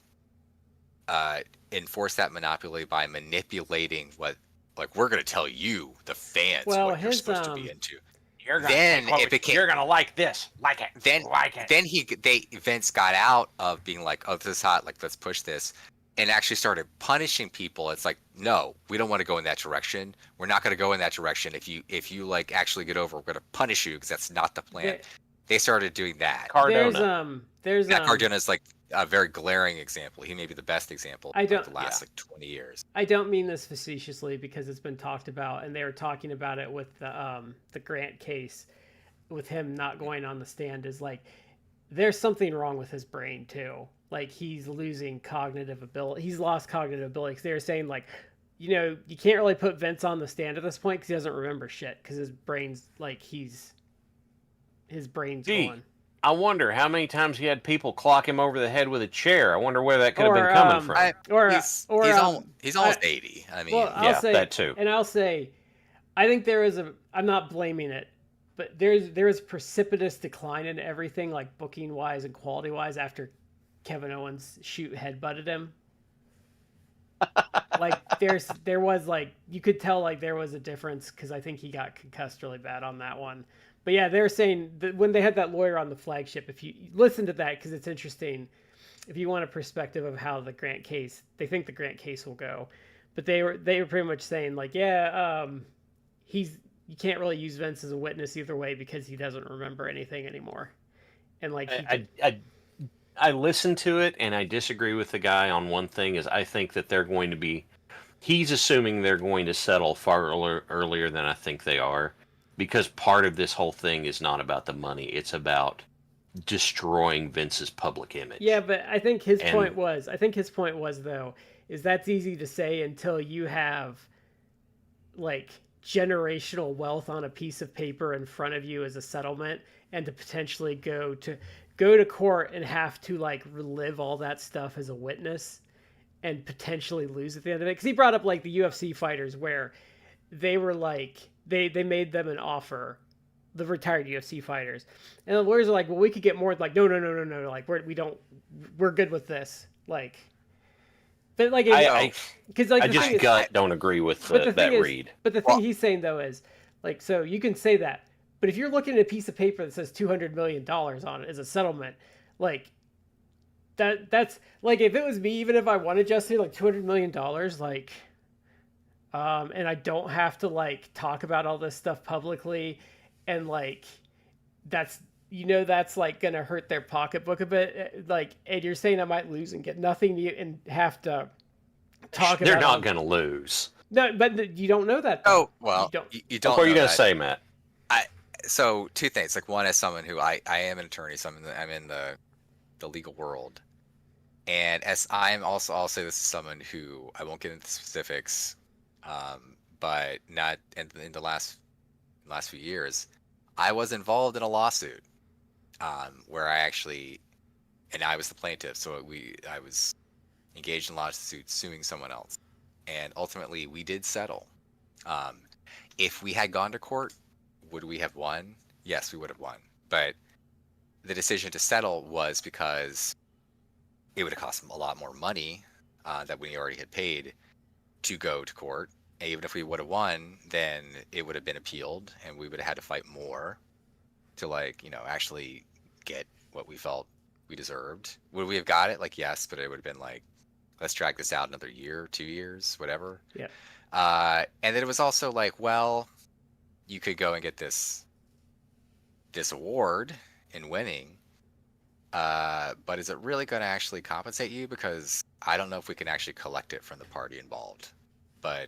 enforce that monopoly by manipulating what, like, we're going to tell you, the fans, what you're supposed to be into. You're gonna like this, like it. Then Vince got out of being like, oh, this is hot, like, let's push this, and actually started punishing people. It's like, no, we don't want to go in that direction. We're not going to go in that direction. If you like actually get over, we're going to punish you, because that's not the plan. They started doing that. Cardona. Cardona's like a very glaring example. He may be the best example of the last like 20 years. I don't mean this facetiously, because it's been talked about, and they were talking about it with the Grant case, with him not going on the stand. Is like, there's something wrong with his brain too. Like, he's losing cognitive ability. He's lost cognitive ability. 'Cause they were saying, like, you can't really put Vince on the stand at this point, because he doesn't remember shit, because his brain's like, his brain's gone. I wonder how many times he had people clock him over the head with a chair. I wonder where that could have been coming from. He's almost 80. I mean, that too. And I'll say, I think I'm not blaming it, but there is precipitous decline in everything, like booking wise and quality wise, after Kevin Owens headbutted him. like there was like you could tell like there was a difference because I think he got concussed really bad on that one. But yeah, they're saying that when they had that lawyer on the flagship, if you listen to that because it's interesting, if you want a perspective of how the Grant case, they think the Grant case will go, but they were pretty much saying like, yeah, you can't really use Vince as a witness either way because he doesn't remember anything anymore, and like I listened to it and I disagree with the guy on one thing is I think that they're going to be he's assuming they're going to settle far earlier than I think they are because part of this whole thing is not about the money, it's about destroying Vince's public image. Yeah, but I think his point was though is that's easy to say until you have like generational wealth on a piece of paper in front of you as a settlement and to potentially go to court and have to like relive all that stuff as a witness and potentially lose at the end of it. Because he brought up like the UFC fighters where they were like they made them an offer, the retired UFC fighters, and the lawyers are like, well, we could get more. Like no, like we're good with this. Like, but like because like I just don't agree with that read. But the thing he's saying though is like, so you can say that. But if you're looking at a piece of paper that says $200 million on it as a settlement, like that's like if it was me, even if I wanted just to like $200 million, like, and I don't have to like talk about all this stuff publicly, and like that's like gonna hurt their pocketbook a bit. Like, and you're saying I might lose and get nothing and have to talk about. They're not gonna lose. No, but you don't know that. Though. Oh well, you don't. What are you gonna that. say, Matt? So two things. Like one, as someone who I am an attorney, so I'm in the legal world, and as I'm also I'll say this is someone who I won't get into specifics, but not in the last few years, I was involved in a lawsuit, where I was the plaintiff, so I was engaged in a lawsuit suing someone else, and ultimately we did settle. If we had gone to court, would we have won? Yes, we would have won. But the decision to settle was because it would have cost a lot more money that we already had paid to go to court. And even if we would have won, then it would have been appealed, and we would have had to fight more to actually get what we felt we deserved. Would we have got it? Like, yes, but it would have been like, let's drag this out another year, 2 years, whatever. Yeah. And then it was also like, well, you could go and get this award in winning, but is it really going to actually compensate you? Because I don't know if we can actually collect it from the party involved. But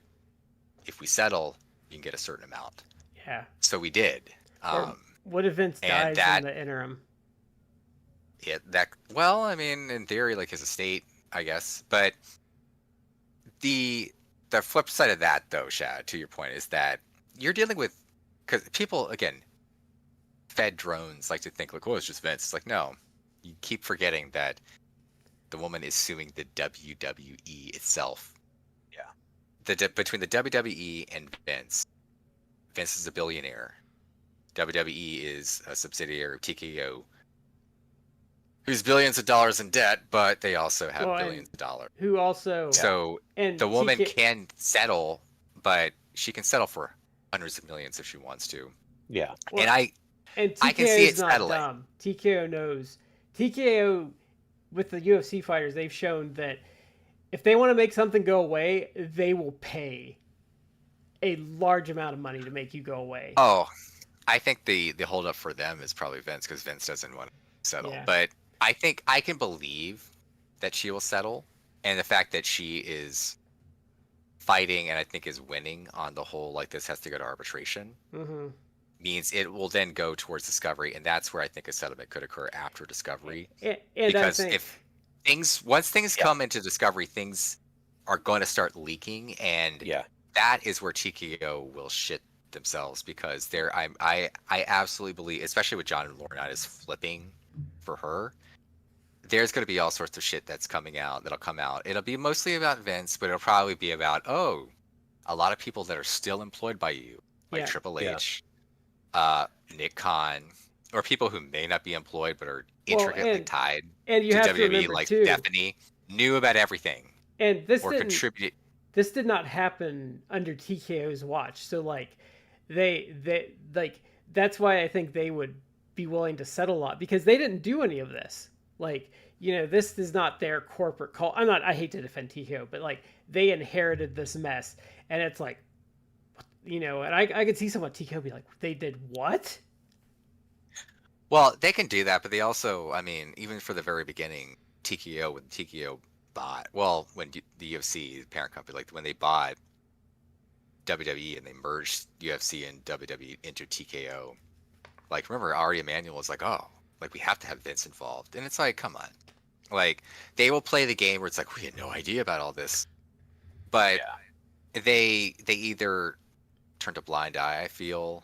if we settle, you can get a certain amount. Yeah. So we did. What if Vince dies in the interim? Yeah, well, I mean, in theory, like his estate, I guess. But the flip side of that, though, Shad, to your point, is that you're dealing with, because people, again, fed drones like to think like, oh, it's just Vince. It's like, no, you keep forgetting that the woman is suing the WWE itself. Yeah. Between the WWE and Vince is a billionaire. WWE is a subsidiary of TKO, who's billions of dollars in debt, but they also have billions of dollars. Who also... So the woman can settle, but she can settle for hundreds of millions if she wants to. Yeah. Well, I can see it settling. Dumb. TKO knows. TKO, with the UFC fighters, they've shown that if they want to make something go away, they will pay a large amount of money to make you go away. Oh, I think the holdup for them is probably Vince, because Vince doesn't want to settle. Yeah. But I think I can believe that she will settle, and the fact that she is fighting and I think is winning on the whole, like, this has to go to arbitration, means it will then go towards discovery, and that's where I think a settlement could occur after discovery. Because if once things come into discovery, things are going to start leaking, and that is where TKO will shit themselves, because I absolutely believe, especially with John and Lauren is flipping for her, there's going to be all sorts of shit that'll come out. It'll be mostly about Vince, but it'll probably be about, a lot of people that are still employed by you, like Triple H, Nick Khan, or people who may not be employed but are intricately tied to WWE, like Stephanie, knew about everything, and this or contributed. this did not happen under TKO's watch. So like they like that's why I think they would be willing to settle a lot, because they didn't do any of this. Like, this is not their corporate call. I hate to defend TKO, but like they inherited this mess, and it's like, and I could see someone TKO be like, they did what? Well, they can do that, but they also, I mean, even for the very beginning, TKO, when TKO bought, well, when the UFC, the parent company, like when they bought WWE and they merged UFC and WWE into TKO, like, remember, Ari Emanuel was like, oh, like, we have to have Vince involved. And it's like, come on. Like, they will play the game where it's like, we had no idea about all this. But they either turned a blind eye, I feel,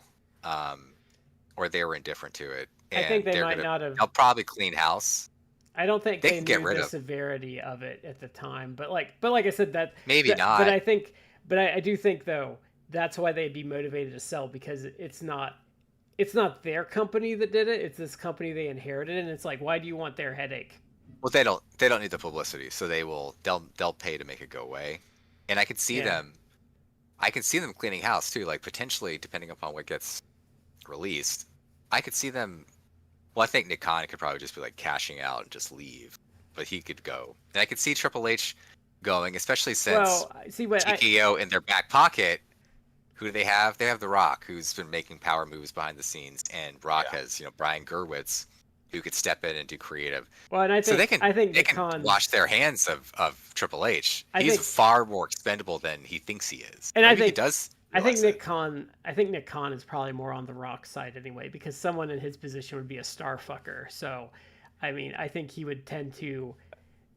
or they were indifferent to it. And I think they might not have. They'll probably clean house. I don't think they can get knew rid the of. severity of it at the time, but like I said, Maybe not. not. But I do think though that's why they'd be motivated to sell, because it's not their company that did it. It's this company they inherited, and it's like, why do you want their headache? Well, they don't need the publicity, so they'll pay to make it go away. And I could see them cleaning house too, like potentially depending upon what gets released. I could see them. Well, I think Nick Khan could probably just be like cashing out and just leave, but he could go. And I could see Triple H going, especially since TKO in their back pocket. Who do they have? They have The Rock, who's been making power moves behind the scenes, and Rock has Brian Gerwitz, who could step in and do creative. Well, and I think they can wash their hands of Triple H. He's far more expendable than he thinks he is. And I think he does. I think Nick Khan is probably more on the Rock side anyway, because someone in his position would be a star fucker. So, I mean, I think he would tend to.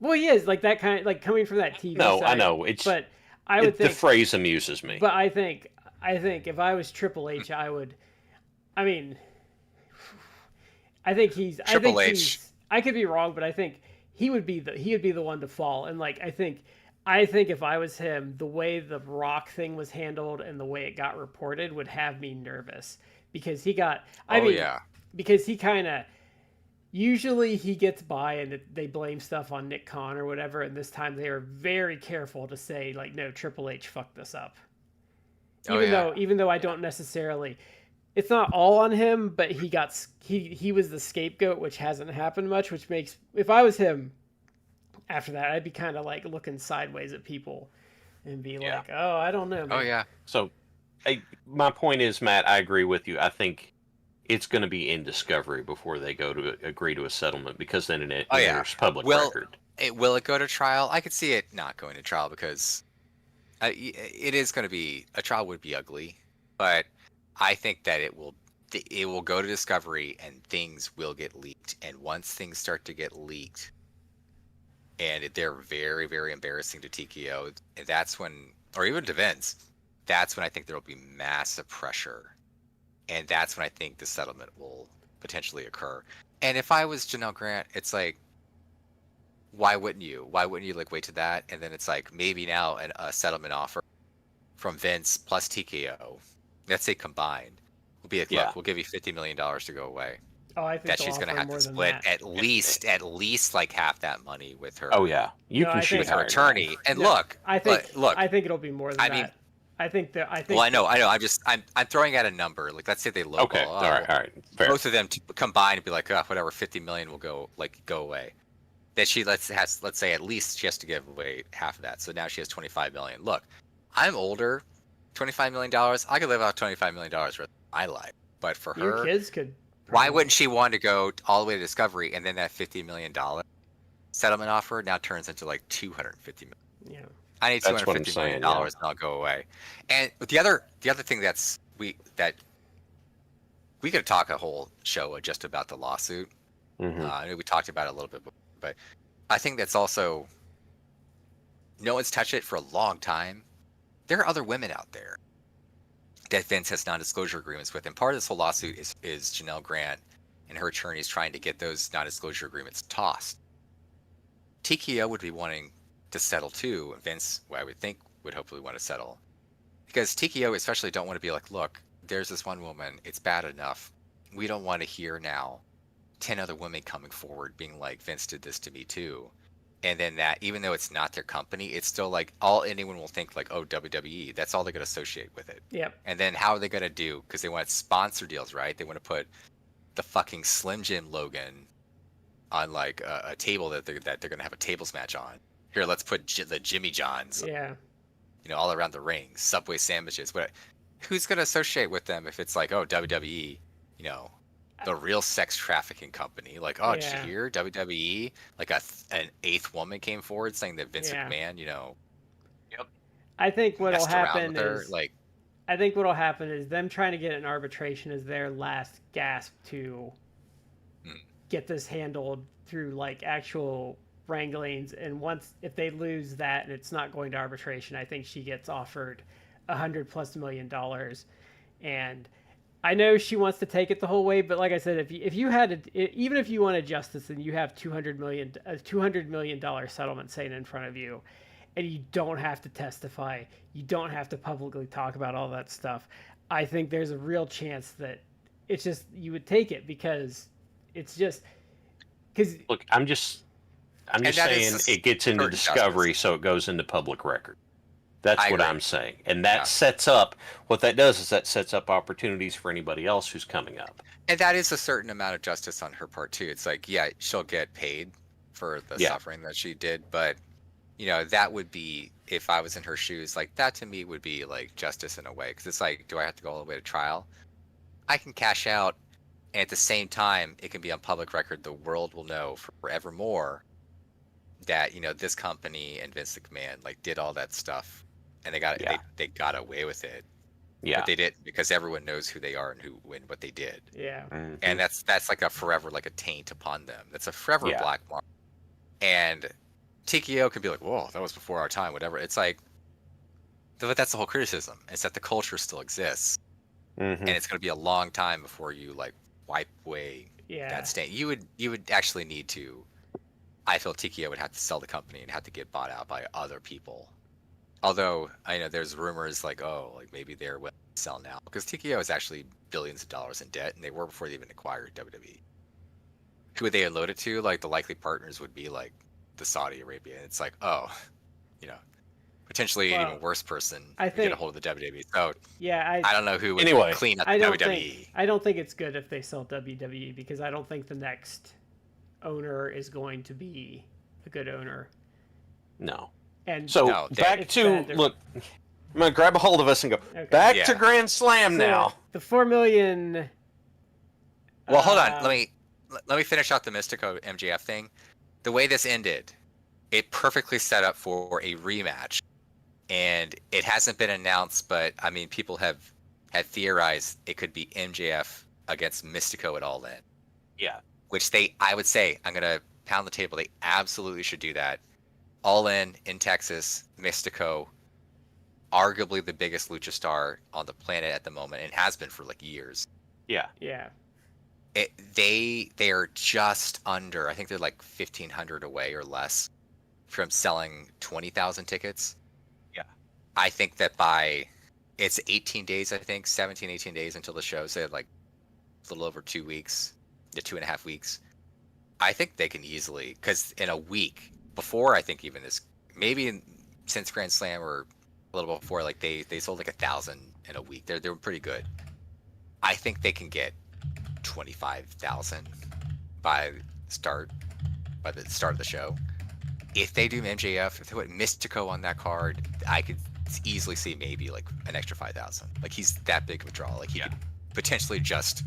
Well, he is like that kind of, like, coming from that TV. No, side, I know but I would think the phrase amuses me. But I think if I was Triple H, I would. I mean, I think he's Triple H. I could be wrong, but I think he would be the one to fall. And like I think if I was him, the way the Rock thing was handled and the way it got reported would have me nervous, because he got. Because he kind of. Usually he gets by and they blame stuff on Nick Khan or whatever, and this time they are very careful to say like, no, Triple H fucked this up. Even though I don't necessarily, it's not all on him, but he was the scapegoat, which hasn't happened much, which makes, if I was him after that, I'd be kind of like looking sideways at people and be like, oh, I don't know, man. Oh yeah. So my point is, Matt, I agree with you. I think it's going to be in discovery before they go to agree to a settlement, because then it enters public record. Will it go to trial? I could see it not going to trial, because it is going to be, a trial would be ugly, but I think that it will go to discovery and things will get leaked. And once things start to get leaked, and they're very, very embarrassing to TKO, and that's when, or even to Vince, that's when I think there will be massive pressure. And that's when I think the settlement will potentially occur. And if I was Janelle Grant, it's like, why wouldn't you? Why wouldn't you like wait to that? And then it's like, maybe now a settlement offer from Vince plus TKO, let's say combined, will be like, look, we'll give you $50 million to go away. Oh, I think that she's going to have to split at least like half that money with her. Oh yeah, can shoot with her attorney. And look, I think it'll be more than that. I think. Well, I know. I'm throwing out a number. Like, let's say they lowball. Okay. All right. Fair. Both of them combine and be like, oh, whatever, 50 million will go away. Then she let's say at least she has to give away half of that. So now she has 25 million. Look, I'm older. $25 million. I could live out $25 million for the rest of my life. But for your her, kids could. Why wouldn't she want to go all the way to discovery, and then that $50 million settlement offer now turns into like $250 million? Yeah. I need $250 million and I'll go away. And the other thing that we could talk a whole show just about the lawsuit. Mm-hmm. I know we talked about it a little bit, but I think that's also, no one's touched it for a long time. There are other women out there that Vince has non-disclosure agreements with, and part of this whole lawsuit is Janelle Grant and her attorneys trying to get those non-disclosure agreements tossed. TKO would be wanting to settle too. Vince, I would think, would hopefully want to settle, because TKO especially don't want to be like, look, there's this one woman, it's bad enough. We don't want to hear now 10 other women coming forward being like, Vince did this to me too. and then that, even though it's not their company, it's still like all anyone will think like, oh, WWE. That's all they're gonna associate with it. Yep. And then how are they gonna do? Because they want sponsor deals, right? They want to put the fucking Slim Jim logo on like a table that they're gonna have a tables match on. Here, let's put the Jimmy Johns, Yeah. all around the ring, Subway sandwiches. But who's gonna associate with them if it's like, oh, WWE, the real sex trafficking company? Like, oh, did you hear WWE? Like an eighth woman came forward saying that Vince McMahon, Yep. I think what'll messed around happen with her, is like, I think what'll happen is them trying to get an arbitration is their last gasp to get this handled through like actual wranglings. And if they lose that and it's not going to arbitration, I think she gets offered $100+ million. And I know she wants to take it the whole way, but like I said, if you had even if you wanted justice and you have $200 million settlement sitting in front of you, and you don't have to testify, you don't have to publicly talk about all that stuff, I think there's a real chance that it's just you would take it because it's just because look, I'm just saying it gets into discovery, so it goes into public record. That's what I'm saying. And that sets up, what that does is that sets up opportunities for anybody else who's coming up. And that is a certain amount of justice on her part too. It's like, yeah, she'll get paid for the suffering that she did, but that would be, if I was in her shoes, like that to me would be like justice in a way. Because it's like, do I have to go all the way to trial? I can cash out, and at the same time, it can be on public record. The world will know forevermore that this company and Vince McMahon like did all that stuff, and they got away with it. Yeah, but they didn't, because everyone knows who they are and what they did. Yeah, and that's like a forever, like a taint upon them. That's a forever black mark. And TKO could be like, whoa, that was before our time, whatever. It's like, but that's the whole criticism. It's that the culture still exists, and it's going to be a long time before you like wipe away that stain. You would actually need to. I feel TKO would have to sell the company and have to get bought out by other people. Although I know there's rumors like, oh, like maybe they're willing to sell now, because TKO is actually billions of dollars in debt, and they were before they even acquired WWE. Who would they unload it to? Like the likely partners would be like the Saudi Arabia. It's like, oh, potentially an even worse person get a hold of the WWE. So I don't know who would clean up the WWE. I don't think it's good if they sell WWE, because I don't think the next owner is going to be a good owner. No. And so back to look, I'm gonna grab a hold of us and go back to Grand Slam now. The 4 million. Well, hold on. Let me finish out the Mystico MJF thing. The way this ended, it perfectly set up for a rematch, and it hasn't been announced, but I mean, people had theorized it could be MJF against Mystico at All In. Yeah. Which I would say, I'm gonna pound the table, they absolutely should do that. All In Texas, Mystico, arguably the biggest lucha star on the planet at the moment, and has been for like years. Yeah. Yeah. They are just under, I think they're like 1,500 away or less from selling 20,000 tickets. Yeah. I think that it's 18 days, I think, 17, 18 days until the show, so like a little over 2 weeks, 2.5 weeks. I think they can easily, because in a week, before I think even this, maybe since Grand Slam or a little before, like they sold like 1,000 in a week. They're pretty good. I think they can get 25,000 by the start of the show. If they do MJF, if they put Mystico on that card, I could easily see maybe like an extra 5,000. Like he's that big of a draw. Like he could potentially just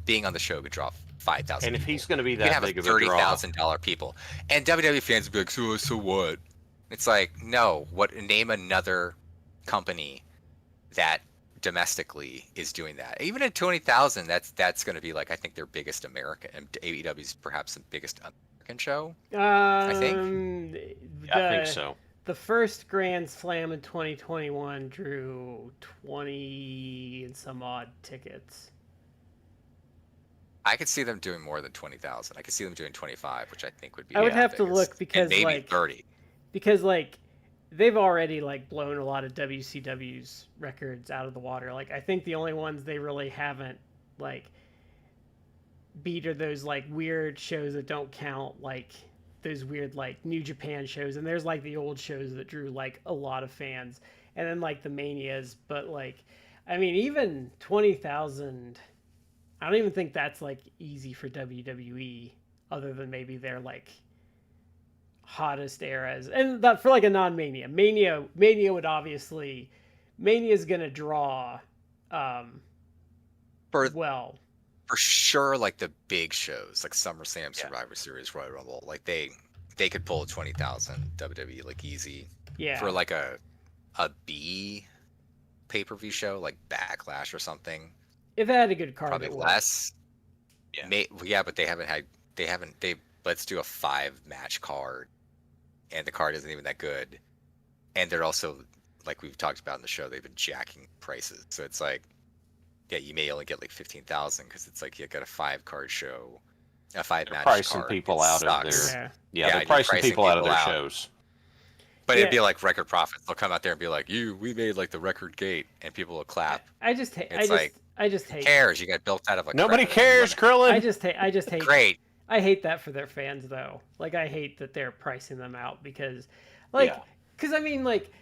being on the show could draw 5,000. And if people. He's going to be that big of a draw, $30,000 people, and WWE fans would be like, so what? It's like, no. Name another company that domestically is doing that. Even at 20,000, that's going to be like, I think their biggest American, and AEW's perhaps the biggest American show. I think. I think so. The first Grand Slam in 2021 drew 20 and some odd tickets. I could see them doing more than 20,000. I could see them doing 25, which I think would be. I would have to look, because maybe like 30. Because like they've already like blown a lot of WCW's records out of the water. Like I think the only ones they really haven't like beat are those like weird shows that don't count, like those weird like New Japan shows, and there's like the old shows that drew like a lot of fans, and then like the Manias. But like, I mean, even 20,000, I don't even think that's like easy for WWE, other than maybe their like hottest eras, and that for like a non-Mania. Mania would obviously, Mania's gonna draw, For well. for sure, like the big shows, like SummerSlam, Survivor Series, Royal Rumble, like they could pull 20,000 WWE like easy. Yeah. For like a B pay-per-view show like Backlash or something, If it had a good card, probably it would. less. Yeah. Yeah, but they let's do a 5-match card, and the card isn't even that good, and they're also, like we've talked about in the show, they've been jacking prices, so it's like, yeah, you may only get like 15,000 because it's like you got a 5-card show, a 5-match pricing card. people It out of sucks. their Yeah. they're you're pricing people out of their shows. But Yeah. it'd be like record profits. They'll come out there and be like, we made like the record gate, and people will clap. I just hate. It's like, I just Who hate. cares? You got built out of a Nobody credit cares, limit. Krillin. I just hate. Great. I hate that for their fans though. Like I hate that they're pricing them out because, like, Yeah. because I mean, like,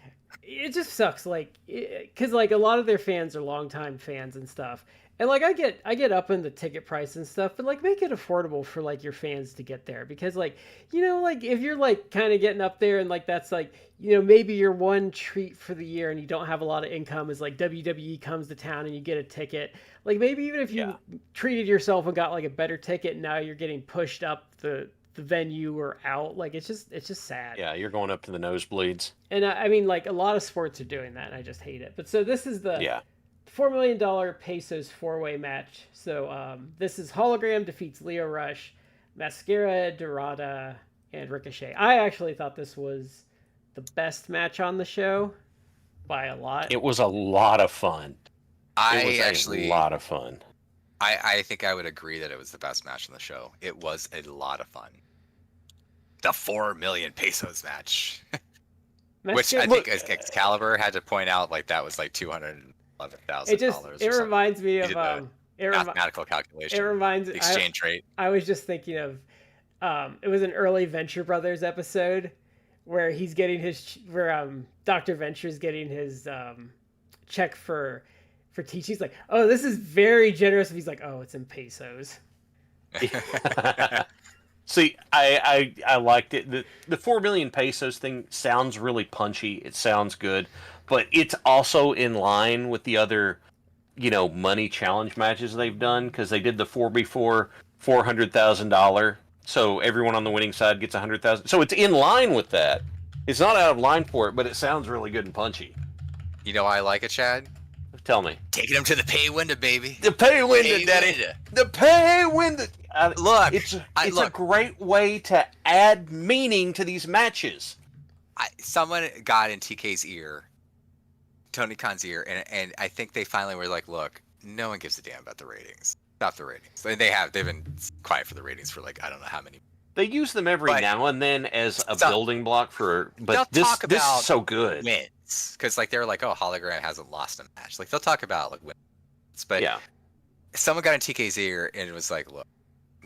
it just sucks. Like, because like a lot of their fans are longtime fans and stuff. And like I get up in the ticket price and stuff, but like make it affordable for like your fans to get there, because like, you know, like if you're like kind of getting up there and like that's like, you know, maybe your one treat for the year and you don't have a lot of income is like WWE comes to town and you get a ticket. Like maybe even if you treated yourself and got like a better ticket, now you're getting pushed up the venue or out. Like it's just sad. Yeah, you're going up to the nosebleeds. And I mean, like a lot of sports are doing that, and I just hate it. But so this is the $4 million pesos 4-way match. So this is Hologram defeats Leo Rush, Mascara, Dorada, and Ricochet. I actually thought this was the best match on the show by a lot. It was a lot of fun. I a lot of fun. I think I would agree that it was the best match on the show. It was a lot of fun. The 4 million pesos match, which I think Excalibur had to point out, like that was like $211,000. It reminds me of mathematical calculation. It reminds the exchange rate. I was just thinking of it was an early Venture Brothers episode where he's getting his Dr. Venture's getting his check for teach. He's like, oh, this is very generous. And he's like, oh, it's in pesos. See, I liked it. The 4 million pesos thing sounds really punchy. It sounds good, but it's also in line with the other, money challenge matches they've done, because they did the 4x4 $400,000. So everyone on the winning side gets 100,000. So it's in line with that. It's not out of line for it, but it sounds really good and punchy. You know why I like it, Chad? Tell me. Taking them to the pay window, baby. The pay window, Daddy. The pay window. Look, it's a great way to add meaning to these matches. Someone got in TK's ear, Tony Khan's ear, and I think they finally were like, look, no one gives a damn about the ratings. Stop the ratings. And they've been quiet for the ratings for like I don't know how many. They use them every now and then as a building block but this is so good. Wins, because like they're like, oh, Hologram hasn't lost a match. Like they'll talk about like wins, but someone got in TK's ear and it was like, look,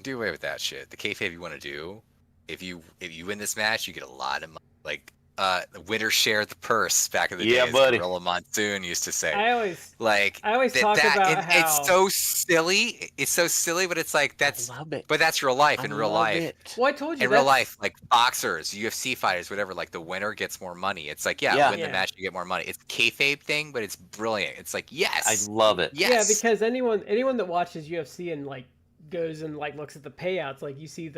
do away with that shit. The kayfabe you want to do, if you win this match, you get a lot of money. Like the winner shared the purse back in the day, as Gorilla Monsoon used to say. I always talk about how it's so silly. It's so silly, but it's like that's. I love it. But that's real life. In real life, well, I told you in real life, like boxers, UFC fighters, whatever. Like the winner gets more money. It's like win the match, you get more money. It's a kayfabe thing, but it's brilliant. It's like yes, I love it. Yes. Yeah, because anyone that watches UFC and like goes and like looks at the payouts, like you see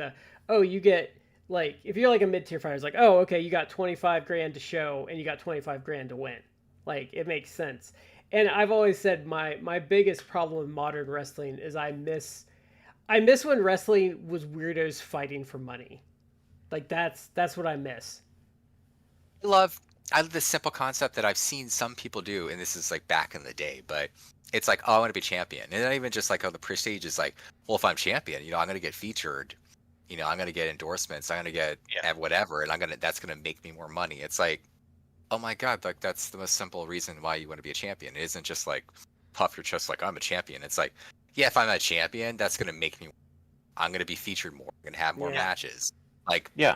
you get. Like, if you're like a mid-tier fighter, it's like, oh, okay, you got 25 grand to show and you got 25 grand to win. Like, it makes sense. And I've always said my biggest problem with modern wrestling is I miss when wrestling was weirdos fighting for money. Like, that's what I miss. I love this simple concept that I've seen some people do, and this is like back in the day, but it's like, oh, I want to be champion. And not even just like, oh, the prestige is like, well, if I'm champion, I'm going to get featured. I'm going to get endorsements. I'm going to get whatever, and that's going to make me more money. It's like, oh my God, like that's the most simple reason why you want to be a champion. It isn't just like puff your chest like I'm a champion. It's like, yeah, if I'm a champion, that's going to make me, I'm going to be featured more. I'm going to have more matches. Like, Yeah.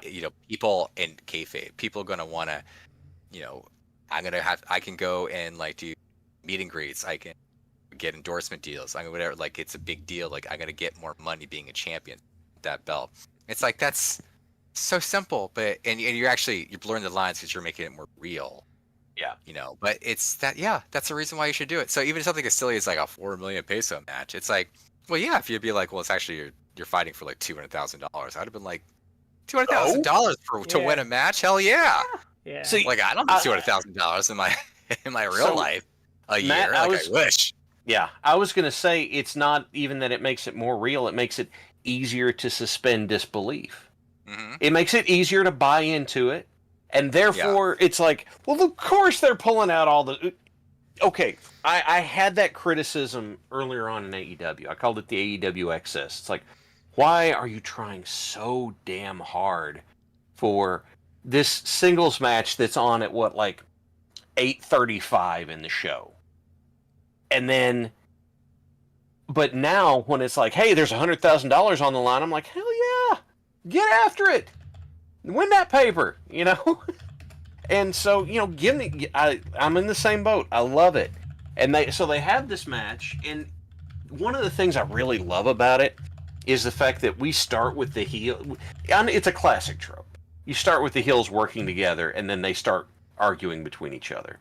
People in kayfabe, people are gonna want to, I can go and like do meet and greets. I can get endorsement deals. I mean, whatever. Like, it's a big deal. Like, I'm gonna get more money being a champion. That belt. It's like that's so simple, but and you're blurring the lines because you're making it more real. Yeah. But it's that. Yeah, that's the reason why you should do it. So even something as silly as like a 4 million peso match, it's like, well, yeah, if you'd be like, well, it's actually you're fighting for like $200,000, I'd have been like, $200,000 to win a match? Hell yeah! Yeah. See, Like, I don't need $200,000 in my real life a year. Matt, I wish. Yeah, I was gonna say it's not even that it makes it more real; it makes it easier to suspend disbelief. Mm-hmm. It makes it easier to buy into it, and therefore it's like, well, of course they're pulling out all the. Okay, I had that criticism earlier on in AEW. I called it the AEW excess. It's like, why are you trying so damn hard for this singles match that's on at what, like 8:35 in the show? And then, but now when it's like, hey, there's $100,000 on the line, I'm like, hell yeah, get after it, win that paper, And so, give me. I'm in the same boat. I love it, and they have this match, and one of the things I really love about it is the fact that we start with the heel. It's a classic trope. You start with the heels working together, and then they start arguing between each other.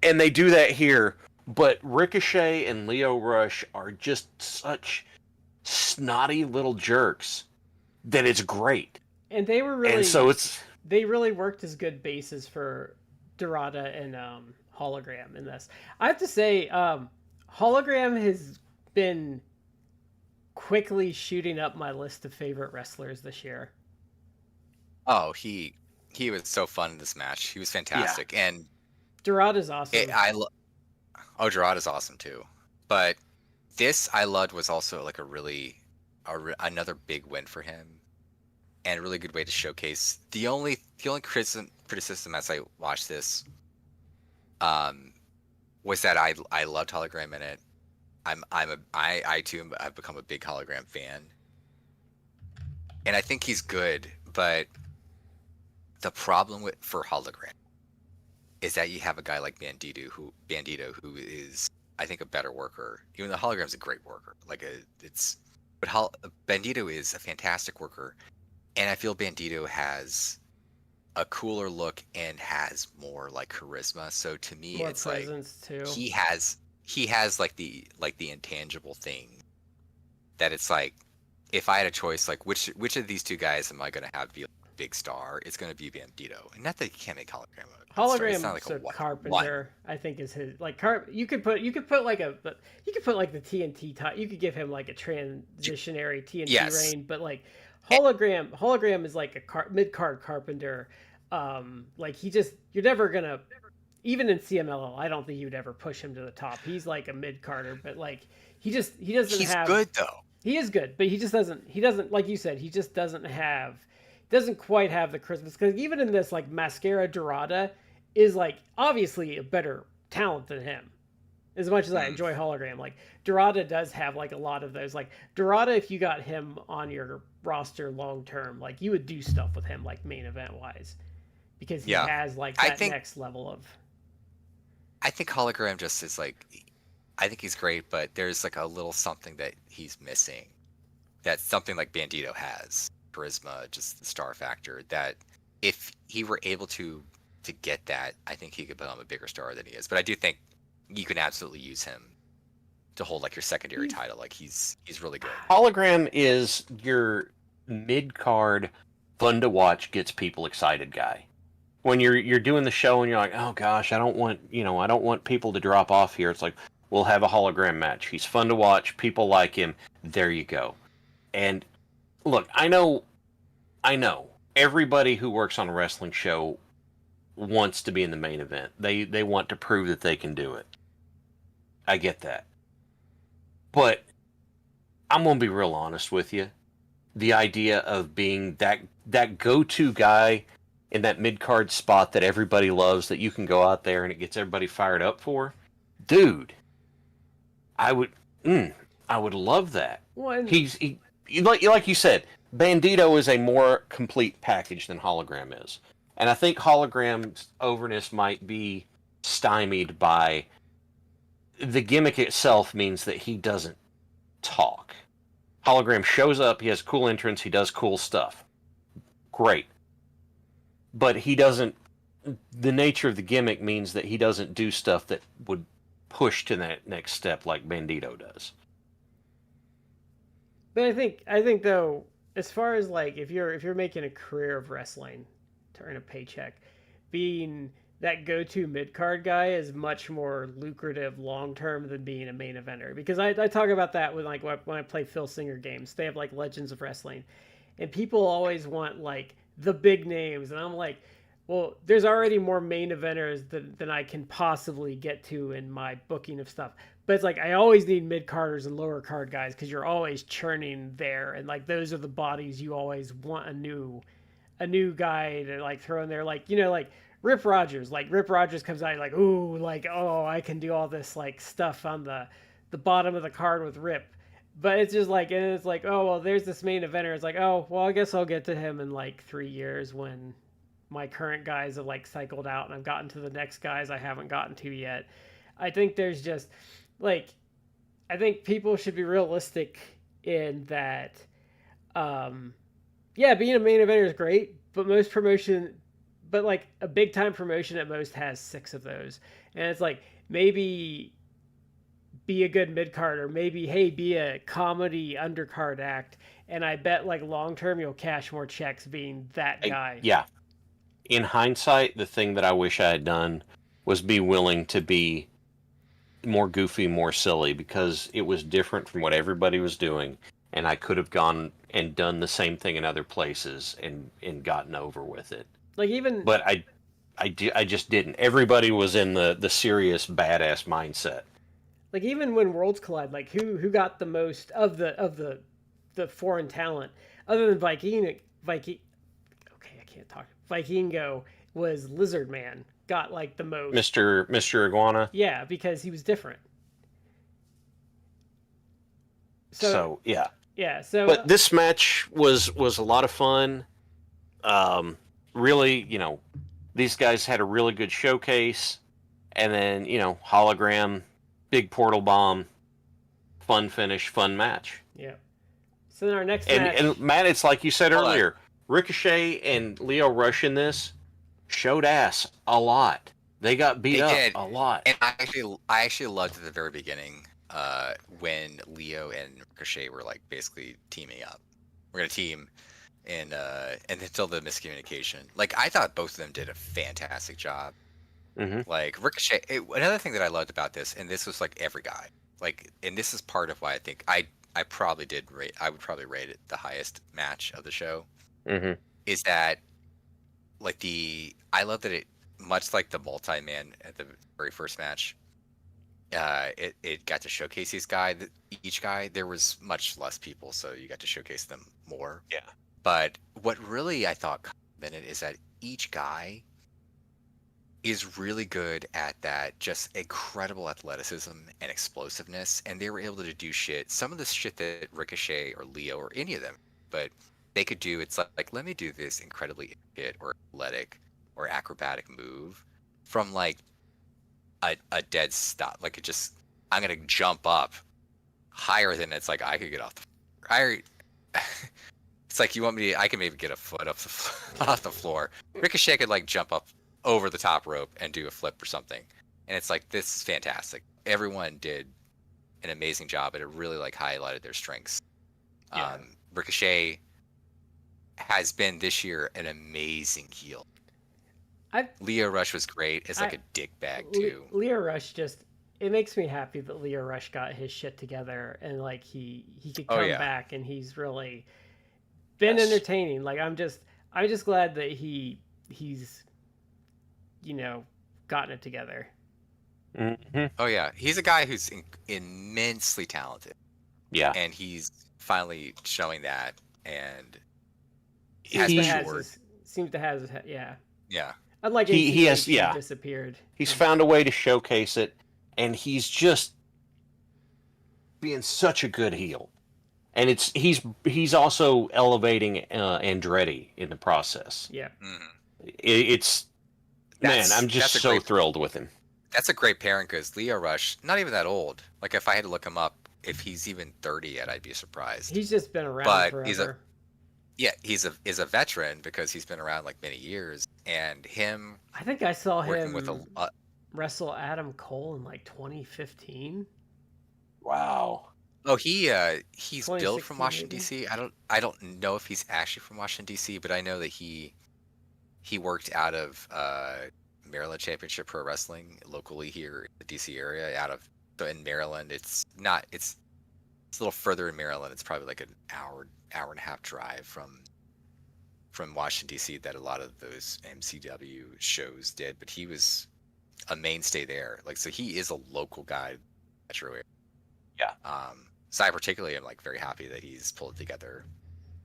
And they do that here, but Ricochet and Lio Rush are just such snotty little jerks that it's great. And they were really, and so they really worked as good bases for Dorada and Hologram in this. I have to say, Hologram has been quickly shooting up my list of favorite wrestlers this year. Oh, he was so fun in this match. He was fantastic, and Dorada's awesome. Dorada's awesome too. But this I loved was also like another big win for him, and a really good way to showcase the only criticism as I watched this was that I loved Hologram in it. I too I've become a big Hologram fan, and I think he's good. But the problem for Hologram is that you have a guy like Bandito who is, I think, a better worker. Even though Hologram's a great worker, but Bandito is a fantastic worker, and I feel Bandito has a cooler look and has more like charisma. So to me, more it's like too. he has like the intangible thing that it's like, if I had a choice, like which of these two guys am I going to have be a big star? It's going to be Bandito, and not that he can't make Hologram. Hologram Carpenter, I think, is his like. You could put like the TNT type. You could give him like a transitionary TNT reign, but like Hologram is like a mid card Carpenter. Like you're never gonna, even in CMLL, I don't think you'd ever push him to the top. He's like a mid carder, but like he doesn't have. He's good though. He is good, but he doesn't like you said. He just doesn't quite have the charisma, because even in this, like, Mascara Dorada is like obviously a better talent than him. As much as I enjoy Hologram, like Dorada does have like a lot of those. Like Dorada, if you got him on your roster long term, like you would do stuff with him, like main event wise, because he has like that next level of. I think Hologram just is like, I think he's great, but there's like a little something that he's missing. That's something like Bandito has. Charisma, just the star factor, that if he were able to get that, I think he could become a bigger star than he is. But I do think you can absolutely use him to hold like your secondary title. Like he's really good. Hologram is your mid-card, fun to watch, gets people excited guy. When you're doing the show and you're like, oh gosh, I don't want people to drop off here. It's like, we'll have a Hologram match. He's fun to watch. People like him. There you go. And look, I know everybody who works on a wrestling show wants to be in the main event. They want to prove that they can do it. I get that. But I'm going to be real honest with you. The idea of being that go-to guy in that mid-card spot that everybody loves, that you can go out there and it gets everybody fired up for, dude, I would love that. Well, he like you said, Bandito is a more complete package than Hologram is. And I think Hologram's overness might be stymied by the gimmick itself means that he doesn't talk. Hologram shows up, he has cool entrance, he does cool stuff. Great. But he doesn't, the nature of the gimmick means that he doesn't do stuff that would push to that next step like Bandito does. But I think though, as far as like if you're making a career of wrestling to earn a paycheck, being that go-to mid-card guy is much more lucrative long-term than being a main eventer. Because I talk about that with like when I play Phil Singer games. They have like Legends of Wrestling. And people always want like the big names. And I'm like, well, there's already more main eventers than I can possibly get to in my booking of stuff. But it's like I always need mid-carders and lower card guys because you're always churning there. And like those are the bodies you always want a new guy to like throw in there. Like, you know, like Rip Rogers comes out like, ooh, like, oh, I can do all this like stuff on the bottom of the card with Rip. But it's just like, and it's like, oh, well, there's this main eventer. It's like, oh, well, I guess I'll get to him in like 3 years when my current guys have like cycled out and I've gotten to the next guys I haven't gotten to yet. I think there's just like, I think people should be realistic in that, yeah, being a main eventer is great, but but like a big time promotion at most has 6 of those. And it's like, maybe be a good mid-card, or maybe, hey, be a comedy undercard act. And I bet like long-term you'll cash more checks being that guy. Yeah. In hindsight, the thing that I wish I had done was be willing to be more goofy, more silly, because it was different from what everybody was doing. And I could have gone and done the same thing in other places and gotten over with it. Like even, but I just didn't. Everybody was in the serious badass mindset. Like even when Worlds Collide, like who got the most of the foreign talent other than Viking? Okay, I can't talk. Vikingo was Lizard Man got like the most. Mr. Iguana. Yeah, because he was different. So yeah. Yeah. So. But this match was a lot of fun. Really, you know, these guys had a really good showcase, and then, you know, Hologram, big portal bomb, fun finish, fun match. Yeah. So then our next match... And Matt, it's like you said earlier, Ricochet and Lio Rush in this showed ass a lot. They got beat up a lot. And I actually loved at the very beginning when Lio and Ricochet were like basically teaming up. We're gonna team. And until the miscommunication, like I thought both of them did a fantastic job. Mm-hmm. Like Ricochet, another thing that I loved about this, and this was like every guy, like, and this is part of why I think I probably did rate, I would probably rate it the highest match of the show. Mm-hmm. Is that like I love that it, much like the multi-man at the very first match, it got to showcase each guy. There was much less people, so you got to showcase them more. Yeah. But what really I thought in it is that each guy is really good at that, just incredible athleticism and explosiveness, and they were able to do shit. Some of the shit that Ricochet or Lio or any of them, but they could do. It's like let me do this incredibly intricate or athletic or acrobatic move from like a dead stop. Like I'm gonna jump up higher than it's like I could get off the. It's like you want me to, I can maybe get a foot up off the floor. Ricochet could like jump up over the top rope and do a flip or something. And it's like, this is fantastic. Everyone did an amazing job, and it really like highlighted their strengths. Yeah. Ricochet has been this year an amazing heel. Lio Rush was great as like a dick bag too. Lio Rush it makes me happy that Lio Rush got his shit together and like he could come back, and he's really been entertaining. Like I'm just glad that he's you know gotten it together. Mm-hmm. Oh yeah, he's a guy who's immensely talented. Yeah, and he's finally showing that, and seems to have yeah. Unlike he has disappeared. He's found a way to showcase it, and he's just being such a good heel. and he's also elevating Andretti in the process. Yeah. It's man, I'm just so thrilled with him. That's a great pairing because Leo Rush, not even that old. Like if I had to look him up, if he's even 30 yet, I'd be surprised. He's just been around but forever. he's a veteran because he's been around like many years, and him. I think I saw him with wrestle Adam Cole in like 2015. Wow. Oh, he's billed from Washington maybe? D.C. I don't know if he's actually from Washington D.C., but I know that he worked out of Maryland Championship Pro Wrestling locally here in the D.C. area. So in Maryland, it's a little further in Maryland. It's probably like an hour and a half drive from Washington D.C. that a lot of those MCW shows did. But he was a mainstay there. Like, so he is a local guy, metro area. Yeah. So I particularly am like very happy that he's pulled it together,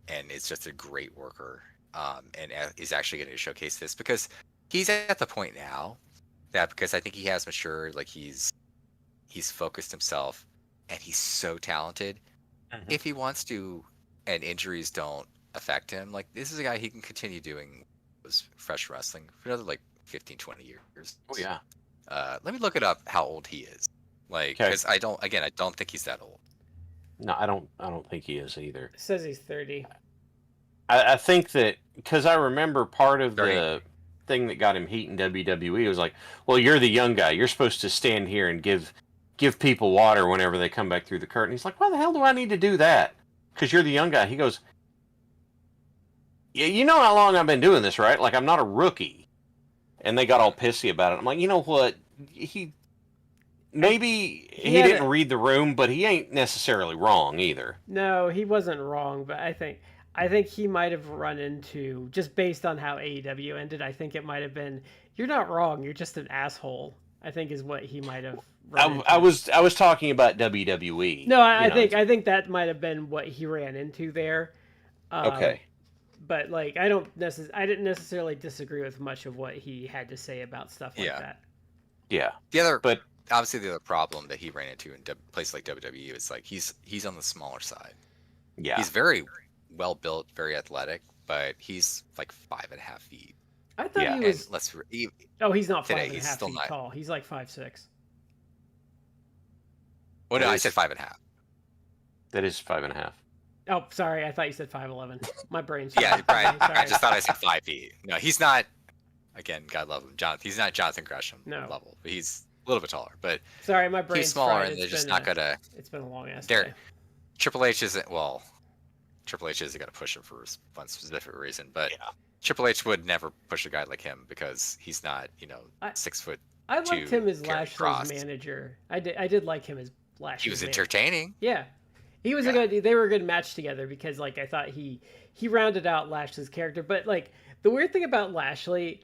and it's just a great worker. And is actually getting to showcase this because he's at the point now that because I think he has matured, like he's focused himself, and he's so talented. If he wants to, and injuries don't affect him, like this is a guy he can continue doing fresh wrestling for another like 15, 20 years. Oh yeah. Let me look it up how old he is. Like, because I don't think he's that old. No, I don't think he is either. It says he's 30. I think that because I remember part of the thing that got him heat in WWE was like, well, you're the young guy. You're supposed to stand here and give people water whenever they come back through the curtain. He's like, why the hell do I need to do that? Because you're the young guy. He goes, yeah, you know how long I've been doing this, right? Like, I'm not a rookie. And they got all pissy about it. I'm like, you know what? Maybe he didn't read the room, but he ain't necessarily wrong either. No, he wasn't wrong, but I think he might have run into, just based on how AEW ended, I think it might have been, you're not wrong, you're just an asshole, I think is what he might have run into. I was talking about WWE. No, I think that might have been what he ran into there. Okay. But like I didn't necessarily disagree with much of what he had to say about stuff like that. Yeah. Obviously the other problem that he ran into in places like WWE is like he's on the smaller side. Yeah. He's very well built, very athletic, but he's like 5.5 feet. I thought he was. He's not 5.5 feet tall. He's like 5'6". Well, no, I said 5.5. That is 5.5. Oh, sorry. I thought you said 5'11". My brain's. Yeah, Brian. I just thought I said 5 feet. No, he's not. Again, God love him, Jonathan. He's not Jonathan Gresham level, but he's a little bit taller. But sorry, my brain's he's smaller, fried. and they're just not gonna. It's been a long ass day. Triple H isn't Triple H isn't gonna push him for one specific reason, but Triple H would never push a guy like him because he's not, 6 foot. I liked him as Lashley's manager. I did like him as Lashley's. He was entertaining. Yeah, he was a good. They were a good match together because like I thought he rounded out Lashley's character. But like the weird thing about Lashley,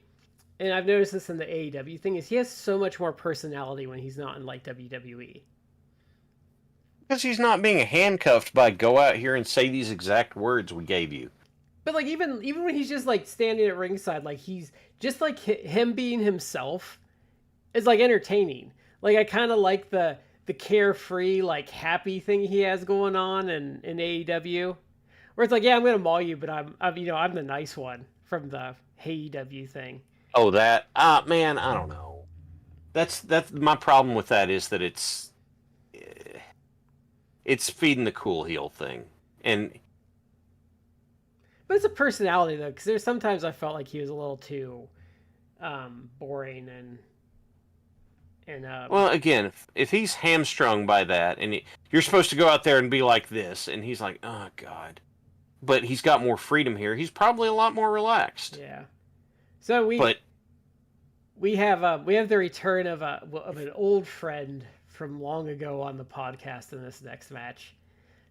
and I've noticed this in the AEW thing, is he has so much more personality when he's not in like WWE. Because he's not being handcuffed by go out here and say these exact words we gave you. But like even when he's just like standing at ringside, like he's just like him being himself is like entertaining. Like I kind of like the carefree like happy thing he has going on in AEW, where it's like, yeah, I'm gonna maul you, but I'm the nice one from the AEW thing. Oh, that man, I don't know. That's my problem with that is that it's feeding the cool heel thing, but it's a personality though, because there's sometimes I felt like he was a little too boring and well, again, if he's hamstrung by that, and you're supposed to go out there and be like this, and he's like, oh god, but he's got more freedom here. He's probably a lot more relaxed. Yeah. So we have the return of an old friend from long ago on the podcast in this next match.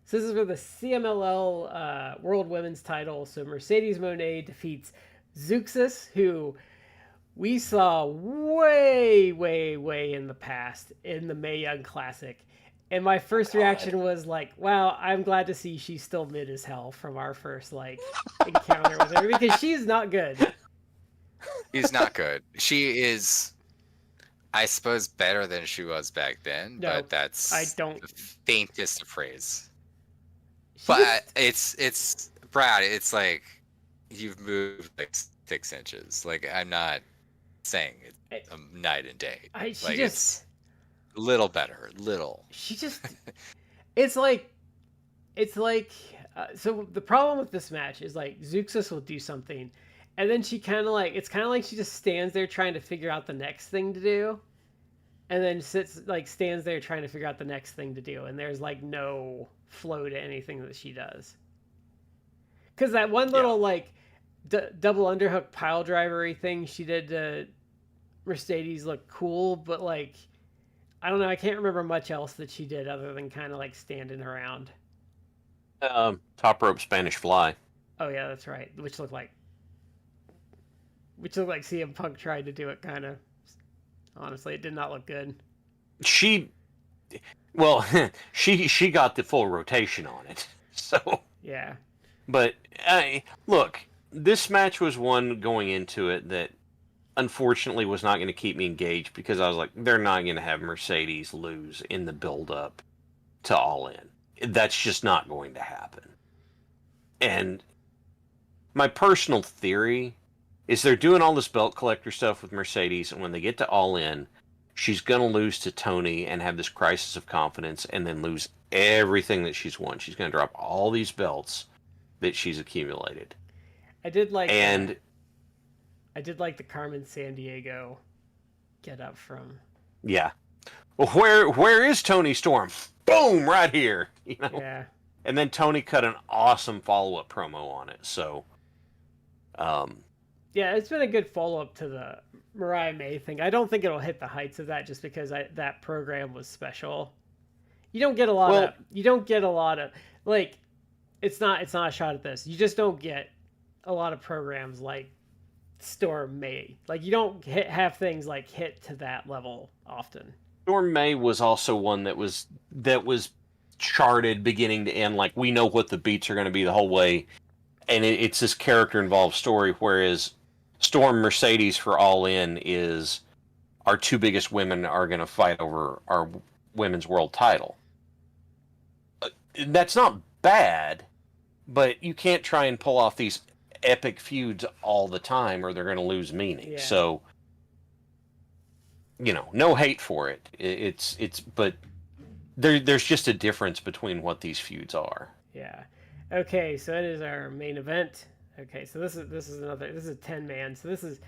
So this is for the CMLL World Women's Title. So Mercedes Moné defeats Zeuxis, who we saw way in the past in the Mae Young Classic. And my first reaction was like, wow, I'm glad to see she's still mid as hell from our first like encounter with her, because she's not good. She's not good. She is, I suppose, better than she was back then, but that's the faintest of praise. But it's Brad. It's like you've moved like 6 inches. Like I'm not saying it's a night and day. It's a little better, little. She just. It's like. So the problem with this match is like Zuxis will do something, and then she kind of like it's kind of like she just stands there trying to figure out the next thing to do, and then stands there trying to figure out the next thing to do, and there's like no flow to anything that she does. Because that one little double underhook pile drivery thing she did to Mercedes looked cool, but like I don't know, I can't remember much else that she did other than kind of like standing around. Top rope Spanish fly. Oh yeah, that's right. Which looked like CM Punk tried to do it kind of. Honestly, it did not look good. She got the full rotation on it. So yeah. But look, this match was one going into it that unfortunately was not going to keep me engaged because I was like, they're not going to have Mercedes lose in the build-up to All In. That's just not going to happen. And my personal theory is they're doing all this belt collector stuff with Mercedes, and when they get to All In, she's going to lose to Tony and have this crisis of confidence and then lose everything that she's won. She's going to drop all these belts that she's accumulated. I did like the Carmen Sandiego get up from. Yeah. Well, where is Tony Storm? Boom, right here. You know. Yeah. And then Tony cut an awesome follow-up promo on it. So, yeah, it's been a good follow-up to the Mariah May thing. I don't think it'll hit the heights of that just because that program was special. You don't get a lot of like it's not a shot at this. You just don't get a lot of programs like Storm May. Like you don't have things like hit to that level often. Storm May was also one that was charted beginning to end. Like we know what the beats are going to be the whole way, and it's this character involved story. Whereas Storm Mercedes for All In is our two biggest women are going to fight over our women's world title. That's not bad, but you can't try and pull off these epic feuds all the time or they're going to lose meaning. Yeah. So, no hate for it. It's but there's just a difference between what these feuds are. Yeah. Okay, so that is our main event. Okay, so this is a 10-man. So this is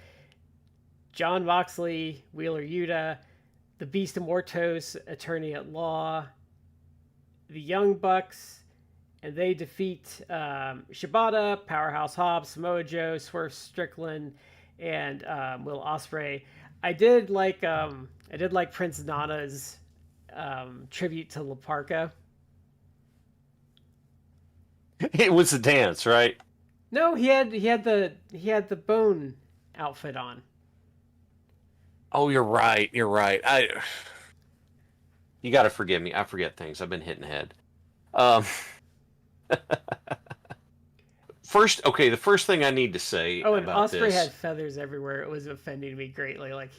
John Moxley, Wheeler Yuta, the Beast Immortos, Attorney at Law, the Young Bucks, and they defeat Shibata, Powerhouse Hobbs, Samoa Joe, Swerve Strickland, and Will Ospreay. I did like Prince Nana's tribute to La Parka. It was a dance, right? No, he had the bone outfit on. Oh, you're right. You got to forgive me. I forget things. I've been hitting the head. The first thing I need to say. Oh, and about Ospreay this, had feathers everywhere. It was offending me greatly. Like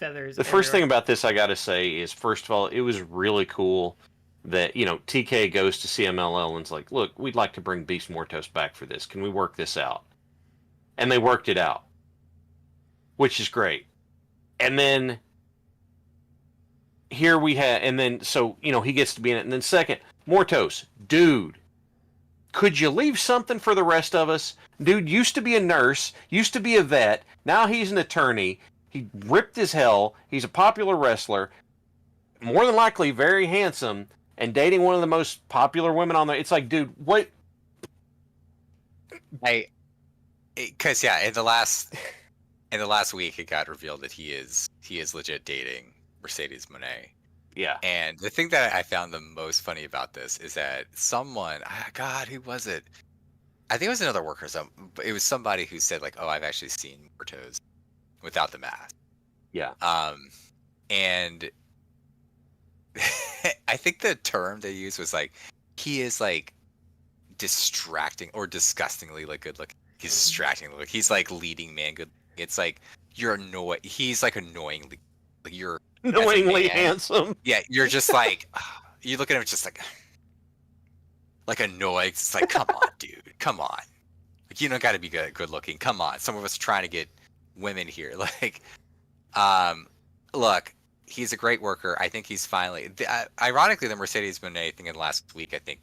feathers. The first thing about this I got to say is, first of all, it was really cool that TK goes to CMLL and's like, look, we'd like to bring Beast Mortos back for this. Can we work this out? And they worked it out, which is great. And then here we have, and then so he gets to be in it. And then second, Mortos, dude, could you leave something for the rest of us? Dude used to be a nurse, used to be a vet. Now he's an attorney. He ripped as hell. He's a popular wrestler, more than likely very handsome, and dating one of the most popular women on there. It's like, dude, what? Because in the last week it got revealed that he is legit dating Mercedes Moné. Yeah. And the thing that I found the most funny about this is that someone, God, who was it? I think it was another worker. It was somebody who said like, "Oh, I've actually seen Mortos without the mask." Yeah. And I think the term they used was like, he is like distracting or disgustingly like good looking. He's distracting. Like he's like leading man good. It's like you're annoying. He's like annoyingly, like you're annoyingly handsome. Yeah, you're just like you look at him just like like annoyed. It's like, come on, dude, come on. Like, you don't got to be good looking. Come on, some of us are trying to get women here. Like, look, he's a great worker. I think he's finally. Ironically, the Mercedes Moné thing in the last week, I think,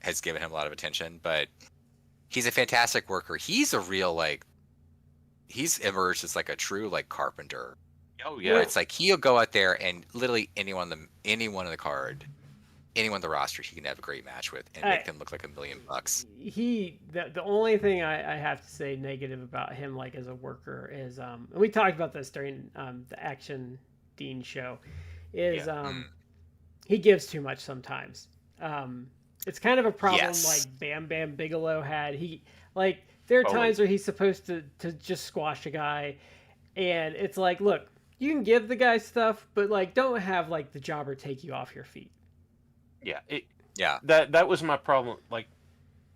has given him a lot of attention. But he's a fantastic worker. He's a real like. He's emerged as like a true like carpenter. Oh yeah. Where it's like he'll go out there and literally anyone in the card, anyone on the roster, he can have a great match with and make them look like $1 million. The only thing I have to say negative about him, like as a worker, is and we talked about this during the Action Dean show, is he gives too much sometimes. It's kind of a problem like Bam Bam Bigelow had. There are times where he's supposed to just squash a guy, and it's like, look, you can give the guy stuff, but like don't have like the jobber take you off your feet. Yeah. That was my problem. Like,